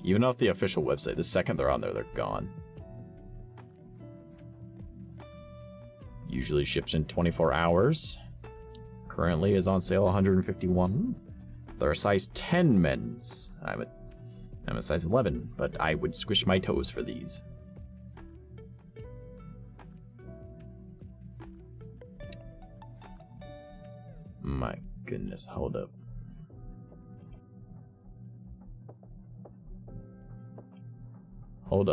Even off the official website, the second they're on there, they're gone. Usually ships in 24 hours. Currently is on sale 151. They're a size 10 men's. I'm a size 11, but I would squish my toes for these. My goodness, hold up. Hold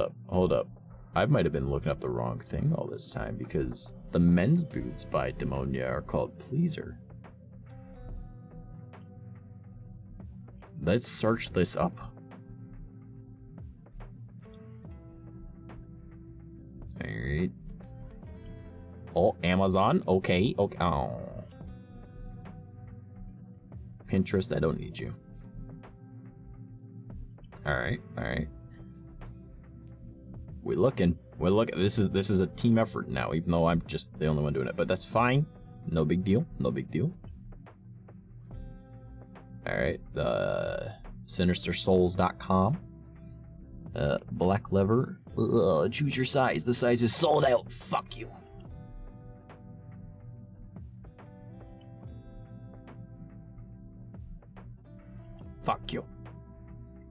up. I might have been looking up the wrong thing all this time, because the men's boots by 𝐷𝐻𝐻𝐻 are called Pleaser. Let's search this up. Alright. Oh, Amazon. Okay. Oh. Pinterest, I don't need you. Alright. We're looking. This is a team effort now, even though I'm just the only one doing it. But that's fine. No big deal. Alright, the SinisterSouls.com. Black leather. Choose your size. The size is sold out. Fuck you. Fuck you.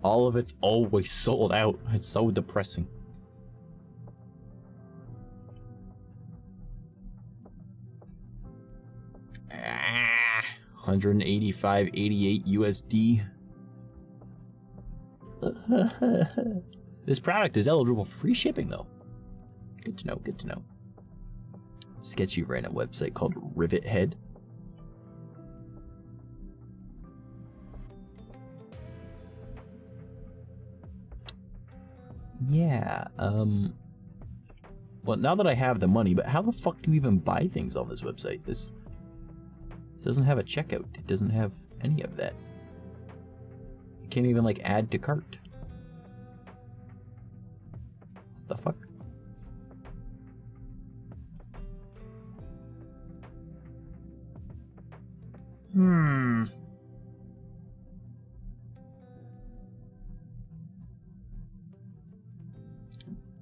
All of it's always sold out. It's so depressing. $185.88 USD. This product is eligible for free shipping, though. Good to know. Sketchy ran a website called Rivet Head. Yeah, well, now that I have the money, but how the fuck do you even buy things on this website? This doesn't have a checkout. It doesn't have any of that. You can't even, like, add to cart. What the fuck?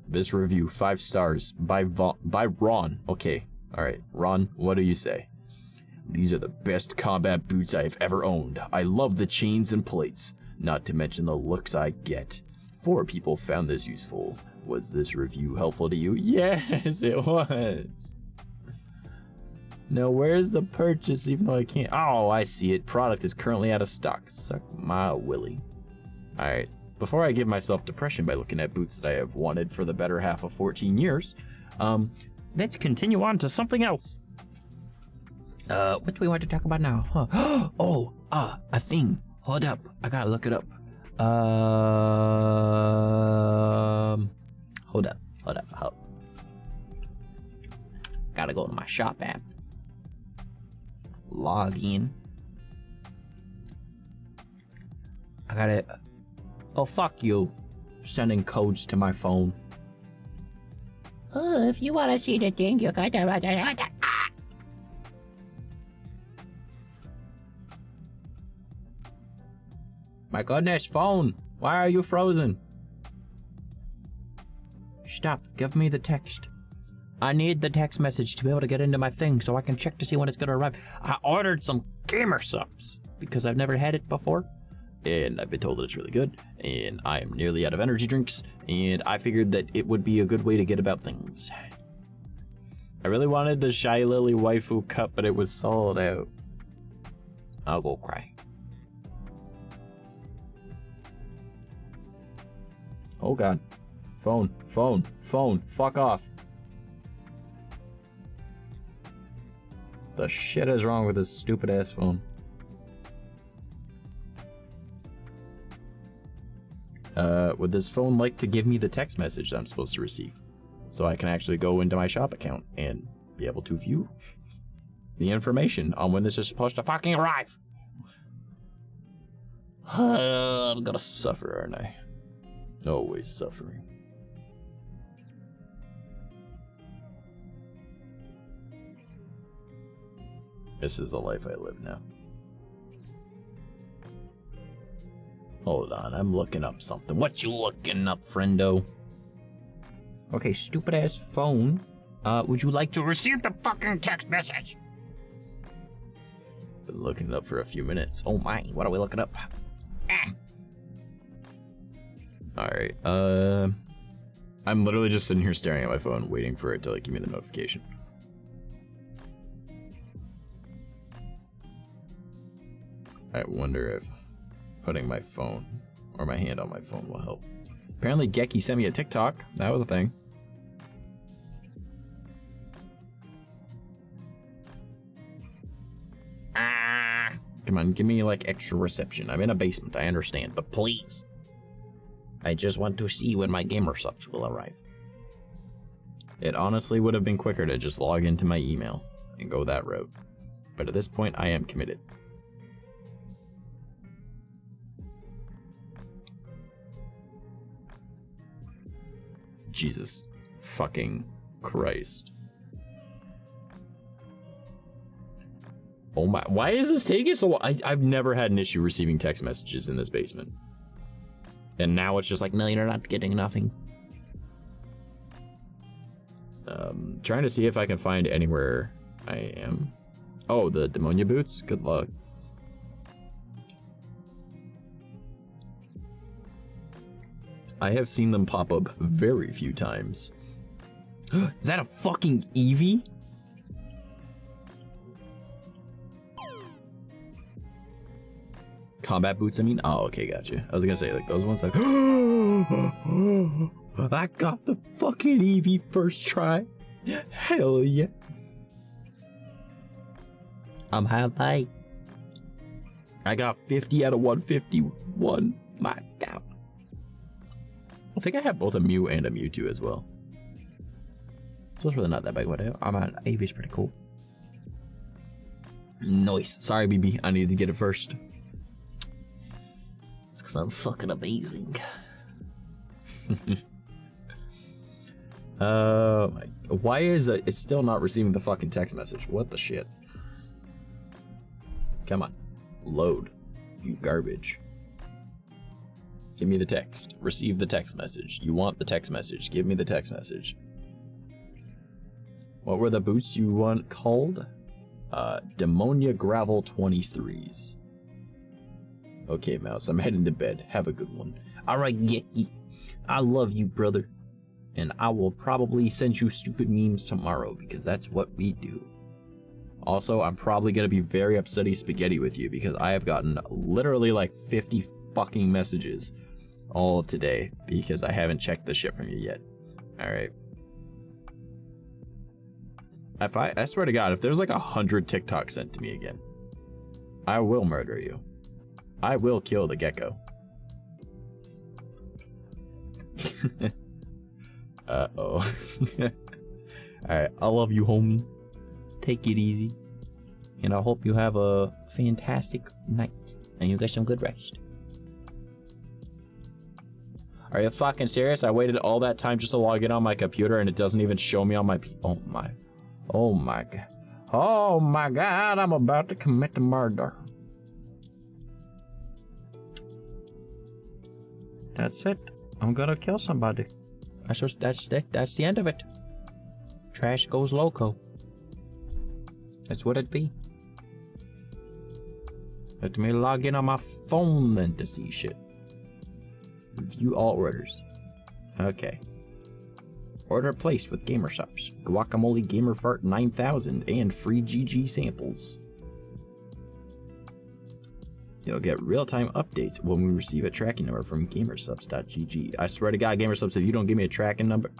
This review, 5 stars, by Ron. Okay, alright. Ron, what do you say? These are the best combat boots I have ever owned. I love the chains and plates, not to mention the looks I get. 4 people found this useful. Was this review helpful to you? Yes, it was. Now, where's the purchase, even though I can't? Oh, I see it. Product is currently out of stock. Suck my willy. Alright. Before I give myself depression by looking at boots that I have wanted for the better half of 14 years, let's continue on to something else. What do we want to talk about now? Huh? A thing. Hold up. I gotta look it up. Hold up. Gotta go to my shop app. Log in. I gotta... Oh, fuck you. Sending codes to my phone. Oh, if you want to see the thing, you gotta... My goodness, phone. Why are you frozen? Stop. Give me the text. I need the text message to be able to get into my thing so I can check to see when it's gonna arrive. I ordered some gamer subs because I've never had it before. And I've been told that it's really good, and I am nearly out of energy drinks, and I figured that it would be a good way to get about things. I really wanted the Shy Lily waifu cup, but it was sold out. I'll go cry. Oh god. Phone. Fuck off. The shit is wrong with this stupid ass phone? Would this phone like to give me the text message that I'm supposed to receive? So I can actually go into my shop account and be able to view the information on when this is supposed to fucking arrive. I'm gonna suffer, aren't I? Always suffering. This is the life I live now. Hold on, I'm looking up something. What you looking up, friendo? Okay, stupid ass phone. Would you like to receive the fucking text message? Been looking it up for a few minutes. Oh my, what are we looking up? Alright, I'm literally just sitting here staring at my phone, waiting for it to like give me the notification. I wonder if putting my phone or my hand on my phone will help. Apparently Gecky sent me a TikTok. That was a thing. Come on, give me like extra reception. I'm in a basement, I understand, but please. I just want to see when my gamer subs will arrive. It honestly would have been quicker to just log into my email and go that route. But at this point, I am committed. Jesus fucking Christ. Oh my, why is this taking so long? I've never had an issue receiving text messages in this basement. And now it's just like, no, you're not getting nothing. Trying to see if I can find anywhere I am. Oh, the Demonia boots? Good luck. I have seen them pop up very few times. Is that a fucking Eevee? Combat boots, I mean? Oh, okay, gotcha. I was gonna say, like, those ones, like, I got the fucking Eevee first try. Hell yeah. I'm high. I got 50 out of 151. My god. think I have both a Mew and a Mewtwo as well. So it's really not that big of a deal. I'm an Eevee's pretty cool. Nice. Sorry, BB. I needed to get it first. It's because I'm fucking amazing. Why is it? It's still not receiving the fucking text message. What the shit? Come on. Load. You garbage. Give me the text. Receive the text message. You want the text message. Give me the text message. What were the boots you want called? Demonia Gravel 23s. Okay, Mouse, I'm heading to bed. Have a good one. Alright, Gecky. I love you, brother. And I will probably send you stupid memes tomorrow, because that's what we do. Also, I'm probably going to be very upsetty spaghetti with you, because I have gotten literally like 50 fucking messages all of today, because I haven't checked the shit from you yet. Alright. I swear to God, if there's like 100 TikToks sent to me again, I will murder you. I will kill the gecko. Uh-oh. Alright, I love you, homie. Take it easy. And I hope you have a fantastic night. And you get some good rest. Are you fucking serious? I waited all that time just to log in on my computer and it doesn't even show me on my... Oh my... Oh my God. Oh my God, I'm about to commit murder. That's it. I'm gonna kill somebody. That's the end of it. Trash goes loco. That's what it be. Let me log in on my phone then to see shit. View all orders. Okay. Order placed with Gamer Shops. Guacamole Gamer Fart 9000 and free GG samples. You'll get real-time updates when we receive a tracking number from gamersubs.gg. I swear to God, Gamersubs, if you don't give me a tracking number...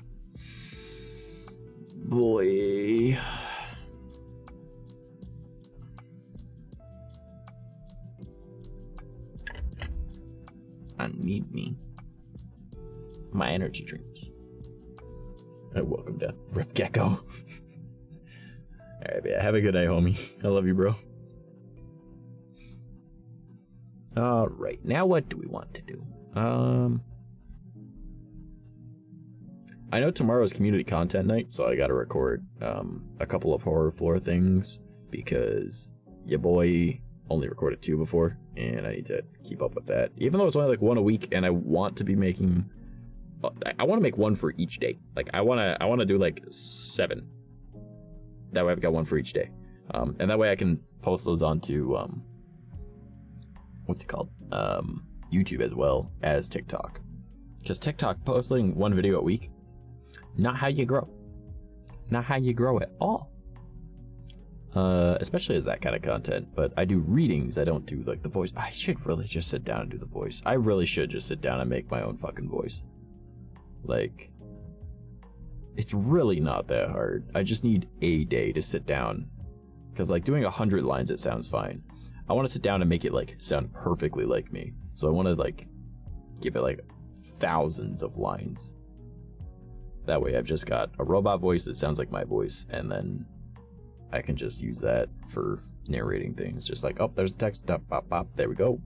Boy... I need me. My energy drinks. Welcome to Rip Gecko. Alright, yeah, have a good day, homie. I love you, bro. Alright, now what do we want to do? I know tomorrow's community content night, so I gotta record a couple of horror floor things because your boy only recorded 2 before, and I need to keep up with that. Even though it's only like 1 a week, and I want to be making... I want to make 1 for each day. Like, I want to do like 7. That way I've got 1 for each day. And that way I can post those onto, what's it called? YouTube as well as TikTok. Because TikTok posting 1 video a week, not how you grow. Not how you grow at all. Especially as that kind of content. But I do readings, I don't do like the voice. I should really just sit down and do the voice. I really should just sit down and make my own fucking voice. Like, it's really not that hard. I just need a day to sit down. Because like doing 100 lines, it sounds fine. I want to sit down and make it like sound perfectly like me. So I want to like give it like thousands of lines. That way I've just got a robot voice that sounds like my voice, and then I can just use that for narrating things. Just like, oh, there's the text, pop, pop, pop, there we go.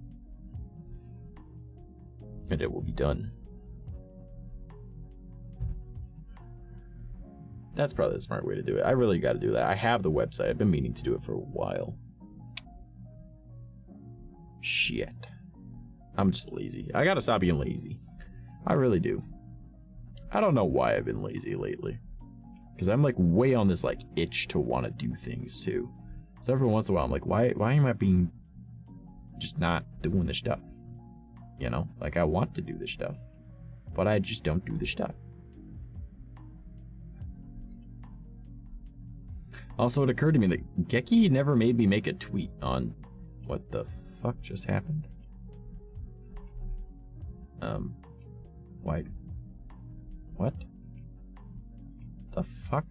And it will be done. That's probably the smart way to do it. I really got to do that. I have the website. I've been meaning to do it for a while. Shit. I'm just lazy. I gotta stop being lazy. I really do. I don't know why I've been lazy lately. Because I'm like way on this like itch to want to do things too. So every once in a while I'm like, why am I being just not doing this stuff? You know, like I want to do this stuff, but I just don't do the stuff. Also, it occurred to me that Gecky never made me make a tweet on what the fuck just happened. Why? What? The fuck?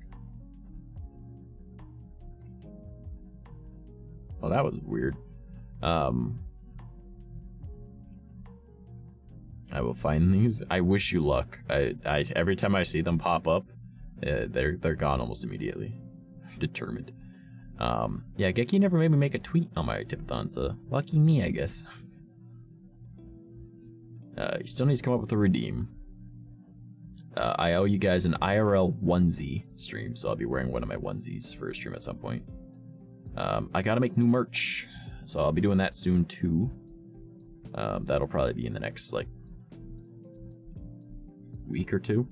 Well, that was weird. I will find these. I wish you luck. I every time I see them pop up, they're gone almost immediately. Determined. Yeah, Geki never made me make a tweet on my tipathon, so lucky me, I guess. He still needs to come up with a redeem. I owe you guys an IRL onesie stream, so I'll be wearing one of my onesies for a stream at some point. I gotta make new merch, so I'll be doing that soon too. That'll probably be in the next, like, week or two.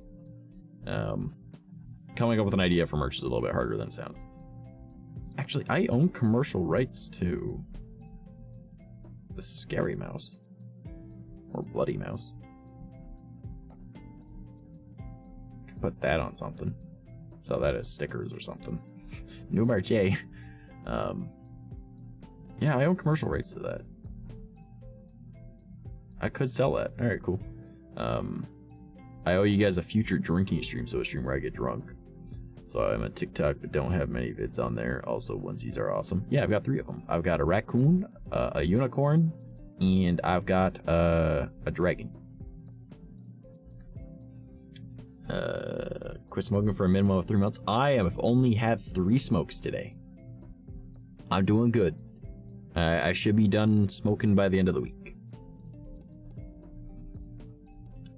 Coming up with an idea for merch is a little bit harder than it sounds. Actually, I own commercial rights to the Scary Mouse. Or Bloody Mouse. Could put that on something. Sell that as stickers or something. New merch, yay. Yeah, I own commercial rights to that. I could sell that. Alright, cool. I owe you guys a future drinking stream, so a stream where I get drunk. So I'm a TikTok, but don't have many vids on there. Also, onesies are awesome. Yeah, I've got 3 of them. I've got a raccoon, a unicorn, and I've got a dragon. Quit smoking for a minimum of 3 months. I have only had 3 smokes today. I'm doing good. I should be done smoking by the end of the week.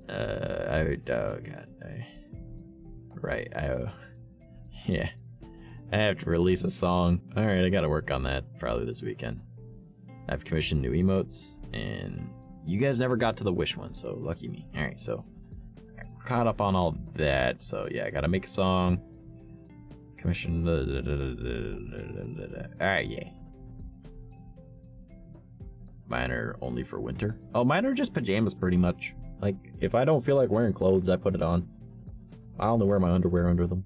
Oh god. Yeah. I have to release a song. Alright, I gotta work on that probably this weekend. I've commissioned new emotes, and you guys never got to the wish one, so lucky me. Alright, so caught up on all that, so yeah, I gotta make a song. Commission. Alright, yeah. Mine are only for winter. Oh, mine are just pajamas pretty much. Like, if I don't feel like wearing clothes, I put it on. I only wear my underwear under them.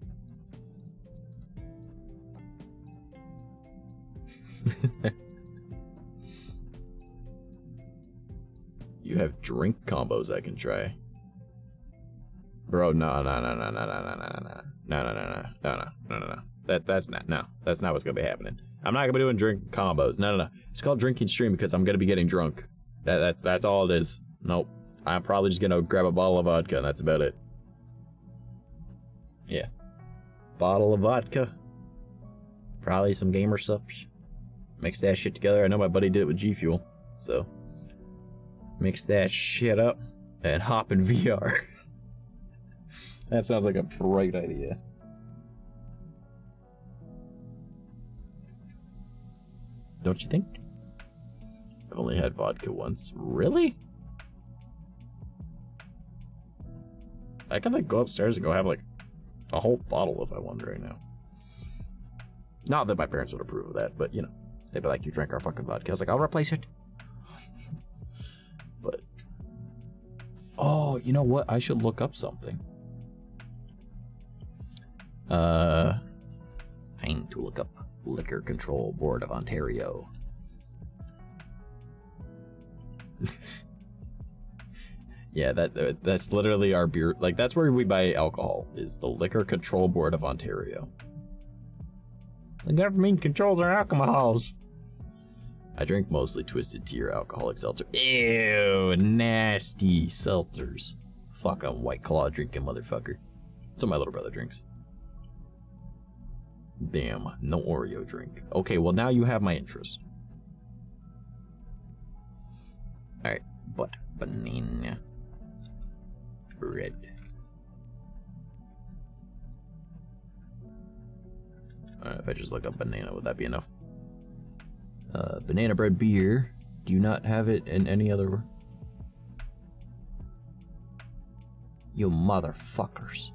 You have drink combos I can try. Bro, no. That's not what's gonna be happening. I'm not gonna be doing drink combos. No. It's called drinking stream because I'm gonna be getting drunk. That's all it is. Nope. I'm probably just gonna grab a bottle of vodka and that's about it. Yeah. Bottle of vodka. Probably some gamer subs. Mix that shit together. I know my buddy did it with G Fuel. So mix that shit up and hop in VR. That sounds like a bright idea. Don't you think? I've only had vodka once. Really? I could like go upstairs and go have like a whole bottle if I wanted right now. Not that my parents would approve of that, but you know, they'd be like, "You drank our fucking vodka." I was like, "I'll replace it." But oh, you know what? I should look up something. Time to look up Liquor Control Board of Ontario. Yeah, that's literally our beer. Like, that's where we buy alcohol, is the Liquor Control Board of Ontario. The government controls our alcohols. I drink mostly Twisted Tea or alcoholic seltzer. Ew, nasty seltzers. Fuck, I'm White Claw drinking motherfucker. That's what my little brother drinks. Damn, no Oreo drink. Okay, well now you have my interest. Alright, but banana bread. Alright, if I just look up banana, would that be enough? Banana bread beer. Do you not have it in any other? You motherfuckers.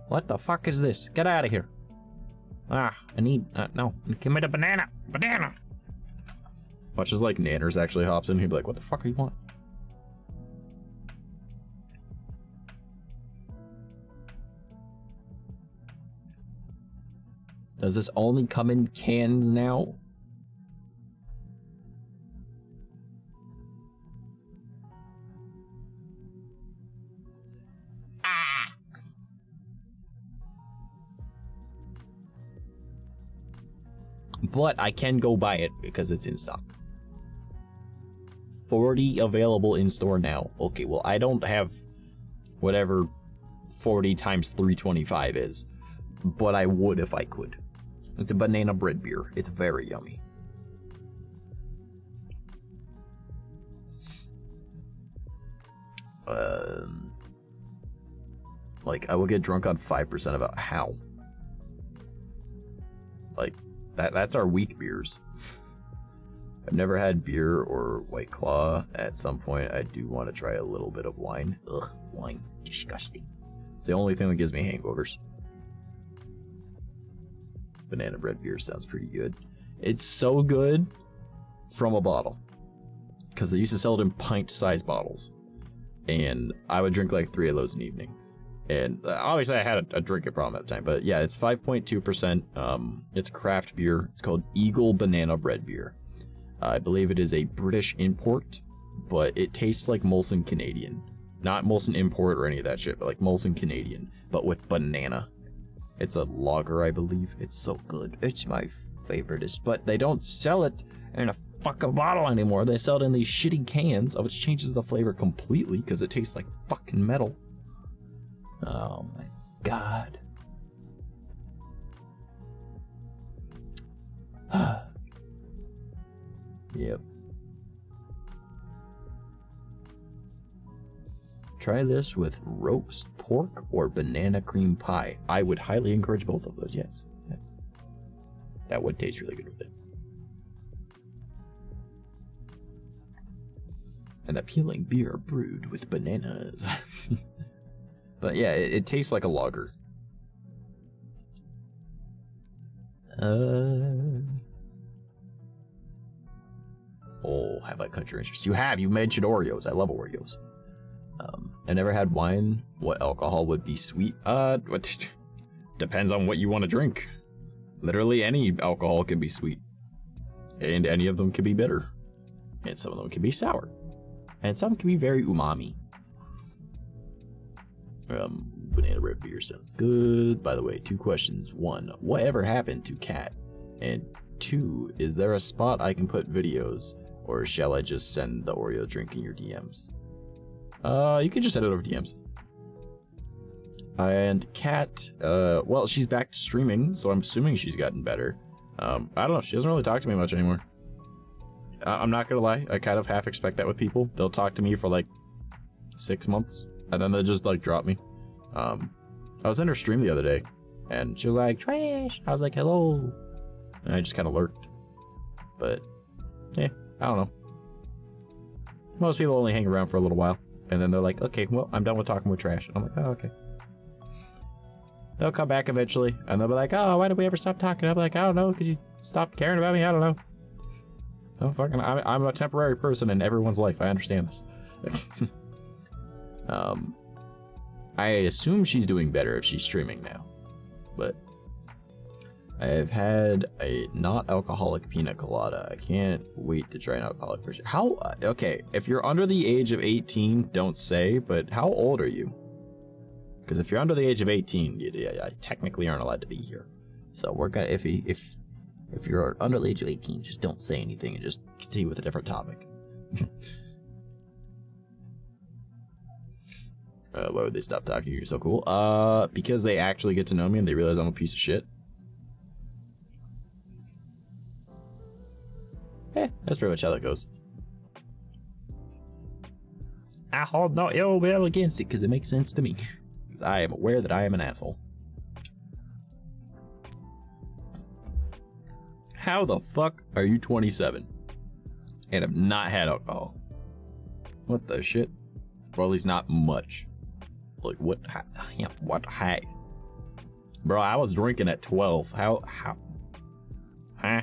What the fuck is this? Get out of here. Ah, I need, no, give me the banana. Banana! Much as like Nanners actually hops in, he'd be like, what the fuck are you want? Does this only come in cans now? But I can go buy it because it's in stock. 40 available in store now. Okay, well, I don't have whatever 40 times 325 is, but I would if I could. It's a banana bread beer. It's very yummy. Like, I will get drunk on 5% of it. How? Like, that's our weak beers. I've never had beer or White Claw. At some point, I do want to try a little bit of wine. Ugh, wine. Disgusting. It's the only thing that gives me hangovers. Banana bread beer sounds pretty good. It's so good from a bottle. Because they used to sell it in pint-sized bottles. And I would drink like 3 of those an evening. And obviously I had a drinking problem at the time. But yeah, it's 5.2%. It's craft beer. It's called Eagle Banana Bread Beer. I believe it is a British import. But it tastes like Molson Canadian. Not Molson Import or any of that shit. But like Molson Canadian. But with banana. It's a lager, I believe. It's so good. It's my favoriteest. But they don't sell it in a fucking bottle anymore. They sell it in these shitty cans, which changes the flavor completely because it tastes like fucking metal. Oh my god. Yep. Try this with roast pork or banana cream pie. I would highly encourage both of those, yes. Yes. That would taste really good with it. An appealing beer brewed with bananas. But yeah, it tastes like a lager. Oh, have I cut your interest? You have. You mentioned Oreos. I love Oreos. I never had wine. What alcohol would be sweet? Depends on what you want to drink. Literally any alcohol can be sweet. And any of them can be bitter. And some of them can be sour. And some can be very umami. Banana bread beer sounds good. By the way, 2 questions. 1, whatever happened to Cat? And 2, is there a spot I can put videos? Or shall I just send the Oreo drink in your DMs? You can just send it over DMs. And Cat, well, she's back to streaming, so I'm assuming she's gotten better. I don't know, she doesn't really talk to me much anymore. I'm not gonna lie, I kind of half expect that with people. They'll talk to me for like 6 months, and then they'll just like drop me. I was in her stream the other day, and she was like, "Trash." I was like, "Hello," and I just kind of lurked. But yeah, I don't know. Most people only hang around for a little while, and then they're like, "Okay, well, I'm done with talking with Trash." I'm like, "Oh, okay." They'll come back eventually, and they'll be like, "Oh, why did we ever stop talking?" I'm like, "I don't know, because you stopped caring about me. I don't know." Oh, fucking, I'm a temporary person in everyone's life. I understand this. I assume she's doing better if she's streaming now, but I've had a not alcoholic pina colada. I can't wait to try an alcoholic version. How? Okay, if you're under the age of 18, don't say. But how old are you? Because if you're under the age of 18, you technically aren't allowed to be here. So we're gonna if you're under the age of 18, just don't say anything and just continue with a different topic. Why would they stop talking to you? You're so cool. Because they actually get to know me and they realize I'm a piece of shit. That's pretty much how that goes. I hold no ill will against it because it makes sense to me. Because I am aware that I am an asshole. How the fuck are you 27 and have not had alcohol? What the shit? Or at least not much. Like what? Yeah, what? Hey, bro, I was drinking at 12. How? Huh?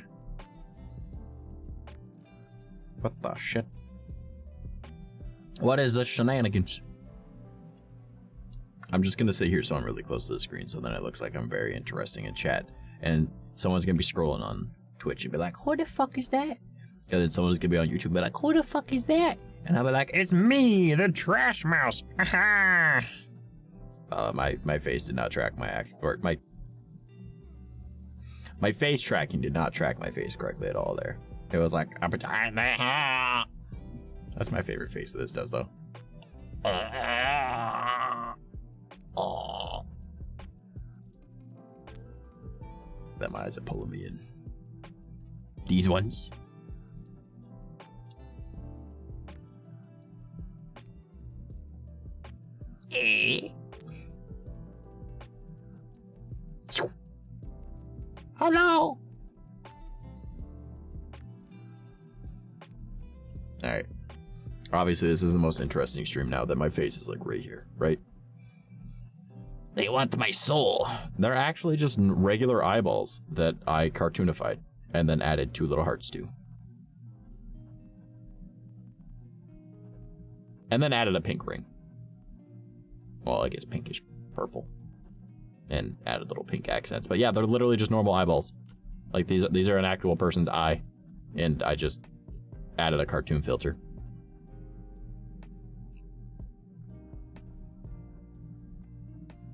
What the shit? What is this shenanigans? I'm just gonna sit here so I'm really close to the screen, so then it looks like I'm very interesting in chat, and someone's gonna be scrolling on Twitch and be like, "Who the fuck is that?" And then someone's gonna be on YouTube and be like, "Who the fuck is that?" And I'll be like, "It's me, the trash mouse." My face did not track my My face tracking did not track my face correctly at all there. It was like, that's my favorite face that this does, though. Them eyes are pulling me in. These ones. Hello. Alright. Obviously, this is the most interesting stream now that my face is like right here, right? They want my soul. They're actually just regular eyeballs that I cartoonified and then added 2 little hearts to. And then added a pink ring. Well, I guess pinkish purple. And added little pink accents. But yeah, they're literally just normal eyeballs. Like these are an actual person's eye. And I just added a cartoon filter.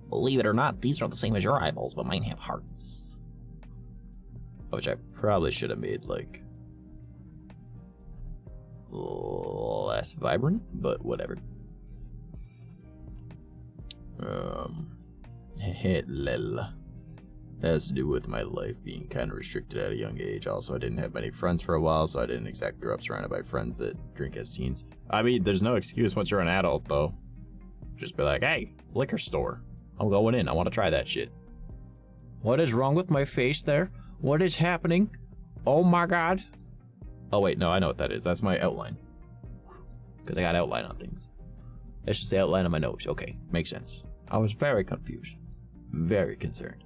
Believe it or not, these are the same as your eyeballs, but mine have hearts. Which I probably should have made, like, less vibrant, but whatever. Lel. Has to do with my life being kind of restricted at a young age. Also, I didn't have many friends for a while, so I didn't exactly grow up surrounded by friends that drink as teens. I mean, there's no excuse once you're an adult, though. Just be like, hey, liquor store. I'm going in. I want to try that shit. What is wrong with my face there? What is happening? Oh my god. Oh wait, no, I know what that is. That's my outline. Because I got outline on things. That's just the outline on my nose. Okay, makes sense. I was very confused. Very concerned.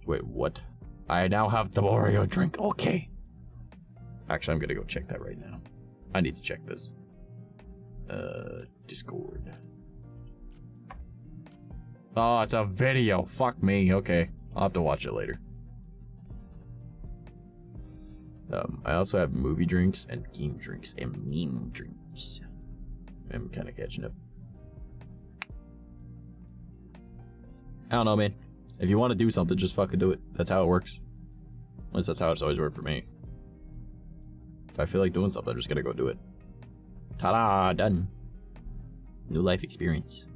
Wait, what? I now have the Oreo drink. Okay. Actually, I'm gonna go check that right now. I need to check this. Discord. Oh, it's a video. Fuck me. Okay. I'll have to watch it later. I also have movie drinks and game drinks and meme drinks. I'm kind of catching up. I don't know, man. If you want to do something, just fucking do it. That's how it works. At least that's how it's always worked for me. If I feel like doing something, I'm just gonna go do it. Ta-da! Done. New life experience.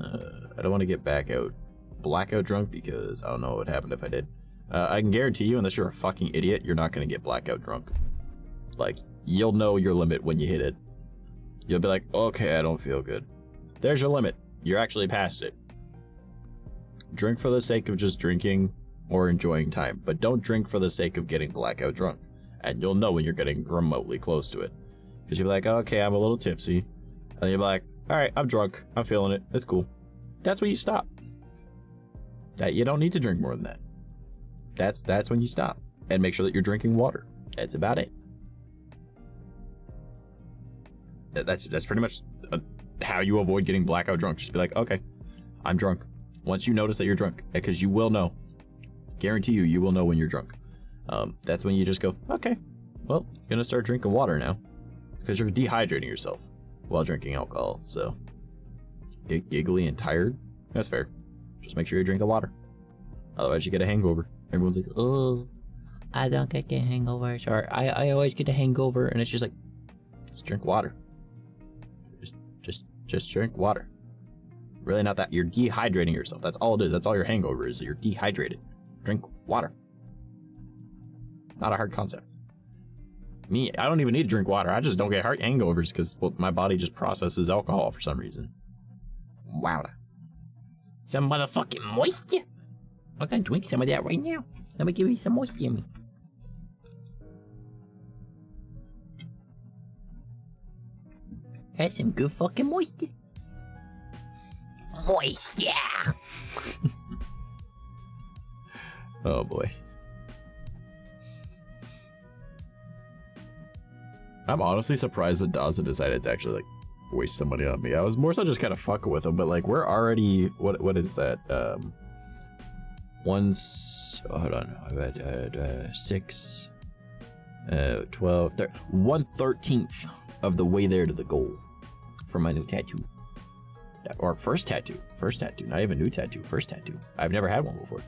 I don't want to get blackout drunk because I don't know what would happen if I did. I can guarantee you, unless you're a fucking idiot, you're not going to get blackout drunk. Like, you'll know your limit when you hit it. You'll be like, okay, I don't feel good. There's your limit. You're actually past it. Drink for the sake of just drinking or enjoying time, but don't drink for the sake of getting blackout drunk. And you'll know when you're getting remotely close to it. Because you'll be like, okay, I'm a little tipsy. And then you'll be like, alright, I'm drunk. I'm feeling it. It's cool. That's when you stop. You don't need to drink more than that. That's when you stop. And make sure that you're drinking water. That's about it. That's pretty much how you avoid getting blackout drunk. Just be like, okay, I'm drunk. Once you notice that you're drunk, because you will know. Guarantee you will know when you're drunk. That's when you just go, okay, well, you're gonna start drinking water now. Because you're dehydrating yourself while drinking alcohol, so. Get giggly and tired? That's fair. Just make sure you're drinking water. Otherwise you get a hangover. Everyone's like, oh, I don't get a hangover. Sorry, I always get a hangover. And it's just like, just drink water. Just drink water. Really not that. You're dehydrating yourself. That's all it is. That's all your hangover is. You're dehydrated. Drink water. Not a hard concept. Me, I don't even need to drink water. I just don't get hangovers because my body just processes alcohol for some reason. Wow. Some motherfucking moisture. I'm gonna drink some of that right now. Let me give you some moisture in me. That's some good fucking moisture. Moisture! Oh boy. I'm honestly surprised that Dawson decided to actually, like, waste some money on me. I was more so just kind of fucking with him, but, like, we're already... What is that? Hold on. 6... 12... 1/13th of the way there to the goal for my new tattoo. Or first tattoo. First tattoo. Not even new tattoo. First tattoo. I've never had one before.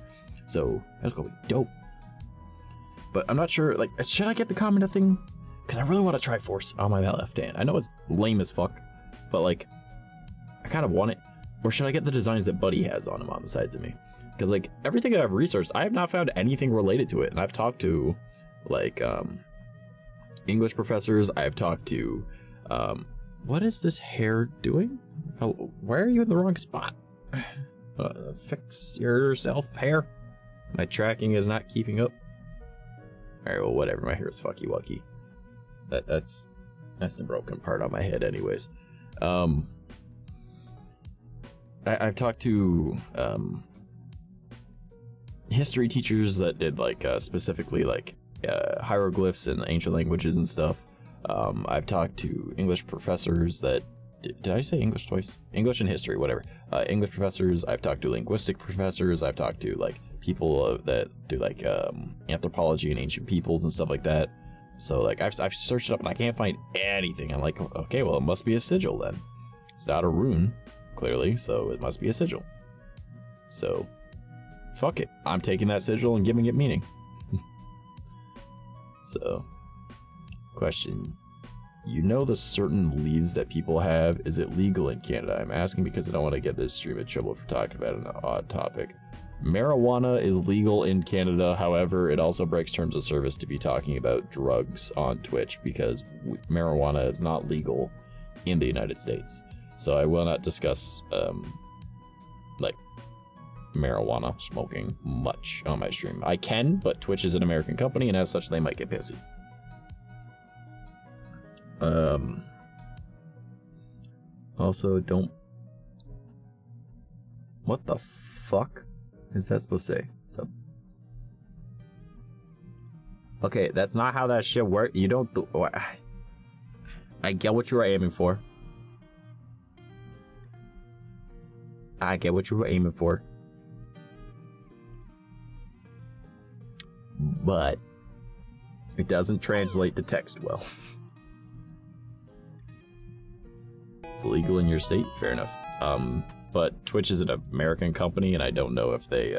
So that's gonna be dope. But I'm not sure, like, should I get the Kamina thing? Because I really want to try Force on my left hand. I know it's lame as fuck, but like, I kind of want it. Or should I get the designs that Buddy has on him on the sides of me? Because like, everything I've researched, I have not found anything related to it. And I've talked to, like, English professors. I've talked to, what is this hair doing? Why are you in the wrong spot? Fix yourself, hair. My tracking is not keeping up. Alright, well, whatever. My hair is fucky wucky. That's the broken part on my head, anyways. I've talked to history teachers that did like specifically like hieroglyphs and ancient languages and stuff. I've talked to English professors that did I say English twice? English and history, whatever. English professors. I've talked to linguistic professors. I've talked to like people that do like anthropology and ancient peoples and stuff like that. So like I've searched it up and I can't find anything. I'm like, okay, well it must be a sigil then. It's not a rune, clearly, so it must be a sigil. So fuck it. I'm taking that sigil and giving it meaning. So, question. You know the certain leaves that people have? Is it legal in Canada? I'm asking because I don't want to get this stream in trouble for talking about an odd topic. Marijuana is legal in Canada, however, it also breaks terms of service to be talking about drugs on Twitch because marijuana is not legal in the United States. So I will not discuss, like, marijuana smoking much on my stream. I can, but Twitch is an American company, and as such, they might get pissy. Also, don't... What the fuck is that supposed to say? What's up? Okay, that's not how that shit works. You don't... I get what you were aiming for. I get what you were aiming for. But it doesn't translate to text well. It's illegal in your state? Fair enough. But Twitch is an American company, and I don't know if they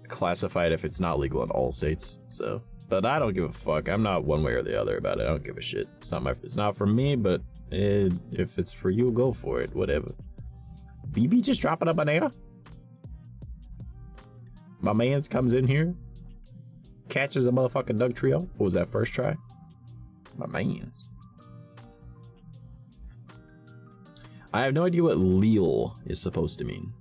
classify it if it's not legal in all states. So, but I don't give a fuck. I'm not one way or the other about it. I don't give a shit. It's not for me, but if it's for you, go for it. Whatever. BB just dropping a banana. My mans comes in here, catches a motherfucking Doug Trio. What was that, first try? My mans. I have no idea what Leal is supposed to mean.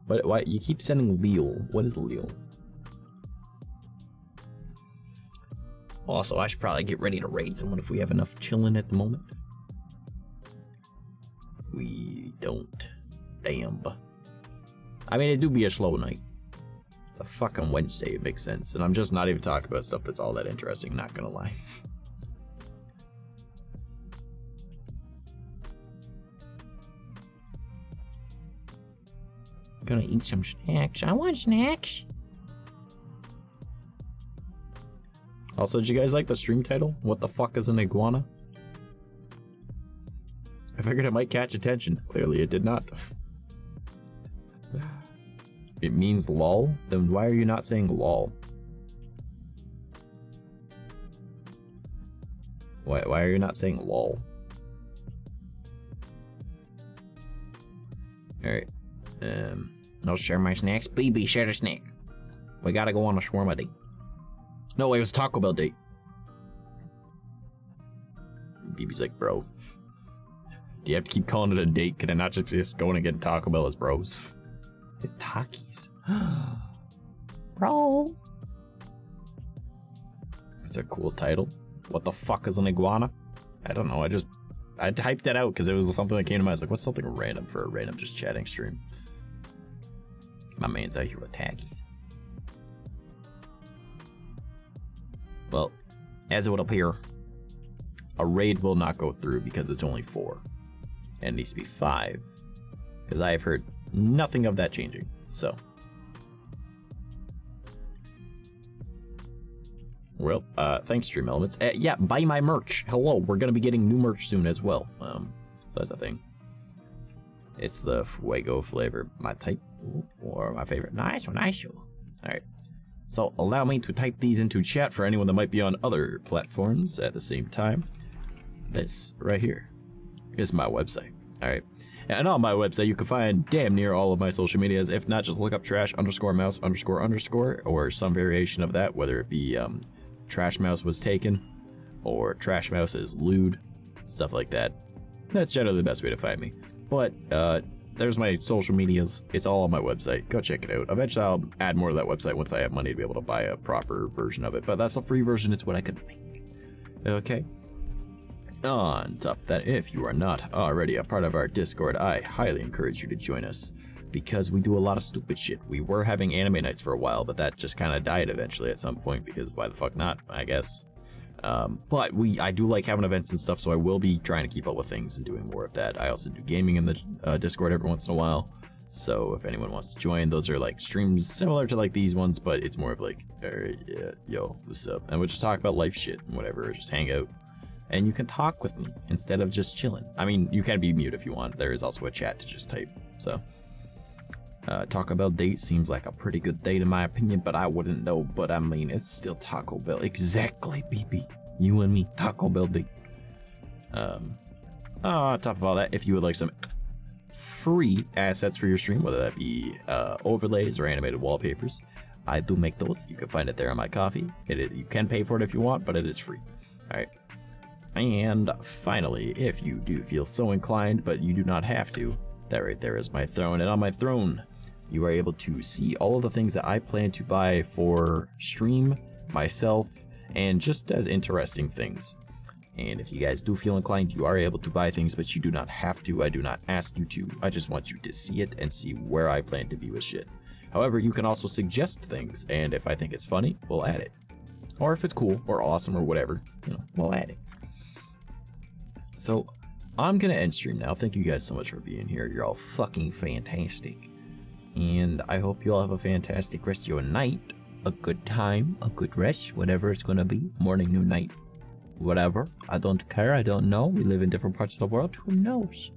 Why you keep sending Leal? What is Leal? Also, I should probably get ready to raid someone if we have enough chilling at the moment. We don't. Damn. I mean, it do be a slow night. It's a fucking Wednesday, it makes sense. And I'm just not even talking about stuff that's all that interesting, not gonna lie. I'm gonna eat some snacks. I want snacks. Also, did you guys like the stream title? What the fuck is an iguana? I figured it might catch attention. Clearly it did not. It means lol? Then why are you not saying lol? Why are you not saying lol? Alright. I'll share my snacks. BB, share the snack. We gotta go on a shawarma date. No, it was a Taco Bell date. BB's like, bro. Do you have to keep calling it a date? Can I not just going and getting Taco Bell as bros? It's Takis. Bro. That's a cool title. What the fuck is an iguana? I don't know. I typed that out because it was something that came to mind. I was like, what's something random for a random just chatting stream? My man's out here with Takis. Well, as it would appear, a raid will not go through because it's only 4. And it needs to be 5. Because I have heard nothing of that changing. So. Well, thanks, Stream Elements. Yeah, buy my merch. Hello, we're going to be getting new merch soon as well. That's a thing. It's the fuego flavor. My type or my favorite. Nice one, nice one. Alright. So allow me to type these into chat for anyone that might be on other platforms at the same time. This right here is my website. Alright. And on my website you can find damn near all of my social medias. If not, just look up trash_mouse__ or some variation of that, whether it be trash mouse was taken or trash mouse is lewd, stuff like that. That's generally the best way to find me. But there's my social medias. It's all on my website. Go check it out. Eventually I'll add more to that website once I have money to be able to buy a proper version of it. But that's a free version. It's what I could make. Okay. On top of that, if you are not already a part of our Discord, I highly encourage you to join us, because we do a lot of stupid shit. We were having anime nights for a while, but that just kind of died eventually at some point, because why the fuck not, I guess. But I do like having events and stuff, so I will be trying to keep up with things and doing more of that. I also do gaming in the Discord every once in a while, so if anyone wants to join, those are like streams similar to like these ones, but it's more of like, yeah, yo, what's up? And we'll just talk about life shit and whatever, or just hang out. And you can talk with me instead of just chilling. I mean, you can be mute if you want. There is also a chat to just type. So, Taco Bell date seems like a pretty good date in my opinion, but I wouldn't know. But I mean, it's still Taco Bell. Exactly, BB. You and me, Taco Bell date. On top of all that, if you would like some free assets for your stream, whether that be overlays or animated wallpapers, I do make those. You can find it there on my coffee. You can pay for it if you want, but it is free. All right. And finally, if you do feel so inclined, but you do not have to, that right there is my throne. And on my throne, you are able to see all of the things that I plan to buy for stream, myself, and just as interesting things. And if you guys do feel inclined, you are able to buy things, but you do not have to. I do not ask you to. I just want you to see it and see where I plan to be with shit. However, you can also suggest things, and if I think it's funny, we'll add it. Or if it's cool or awesome or whatever, we'll add it. So, I'm gonna end stream now. Thank you guys so much for being here. You're all fucking fantastic. And I hope you all have a fantastic rest of your night. A good time, a good rest, whatever it's gonna be. Morning, noon, night, whatever. I don't care, I don't know. We live in different parts of the world. Who knows?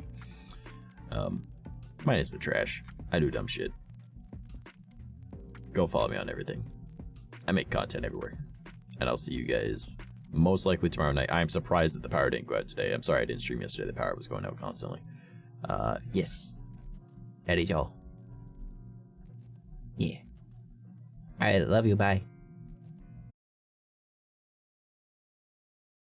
My name's Trash. I do dumb shit. Go follow me on everything. I make content everywhere. And I'll see you guys most likely tomorrow night. I'm surprised that the power didn't go out today. I'm sorry I didn't stream yesterday. The power was going out constantly. Yes. That is all. Yeah. Alright, love you. Bye.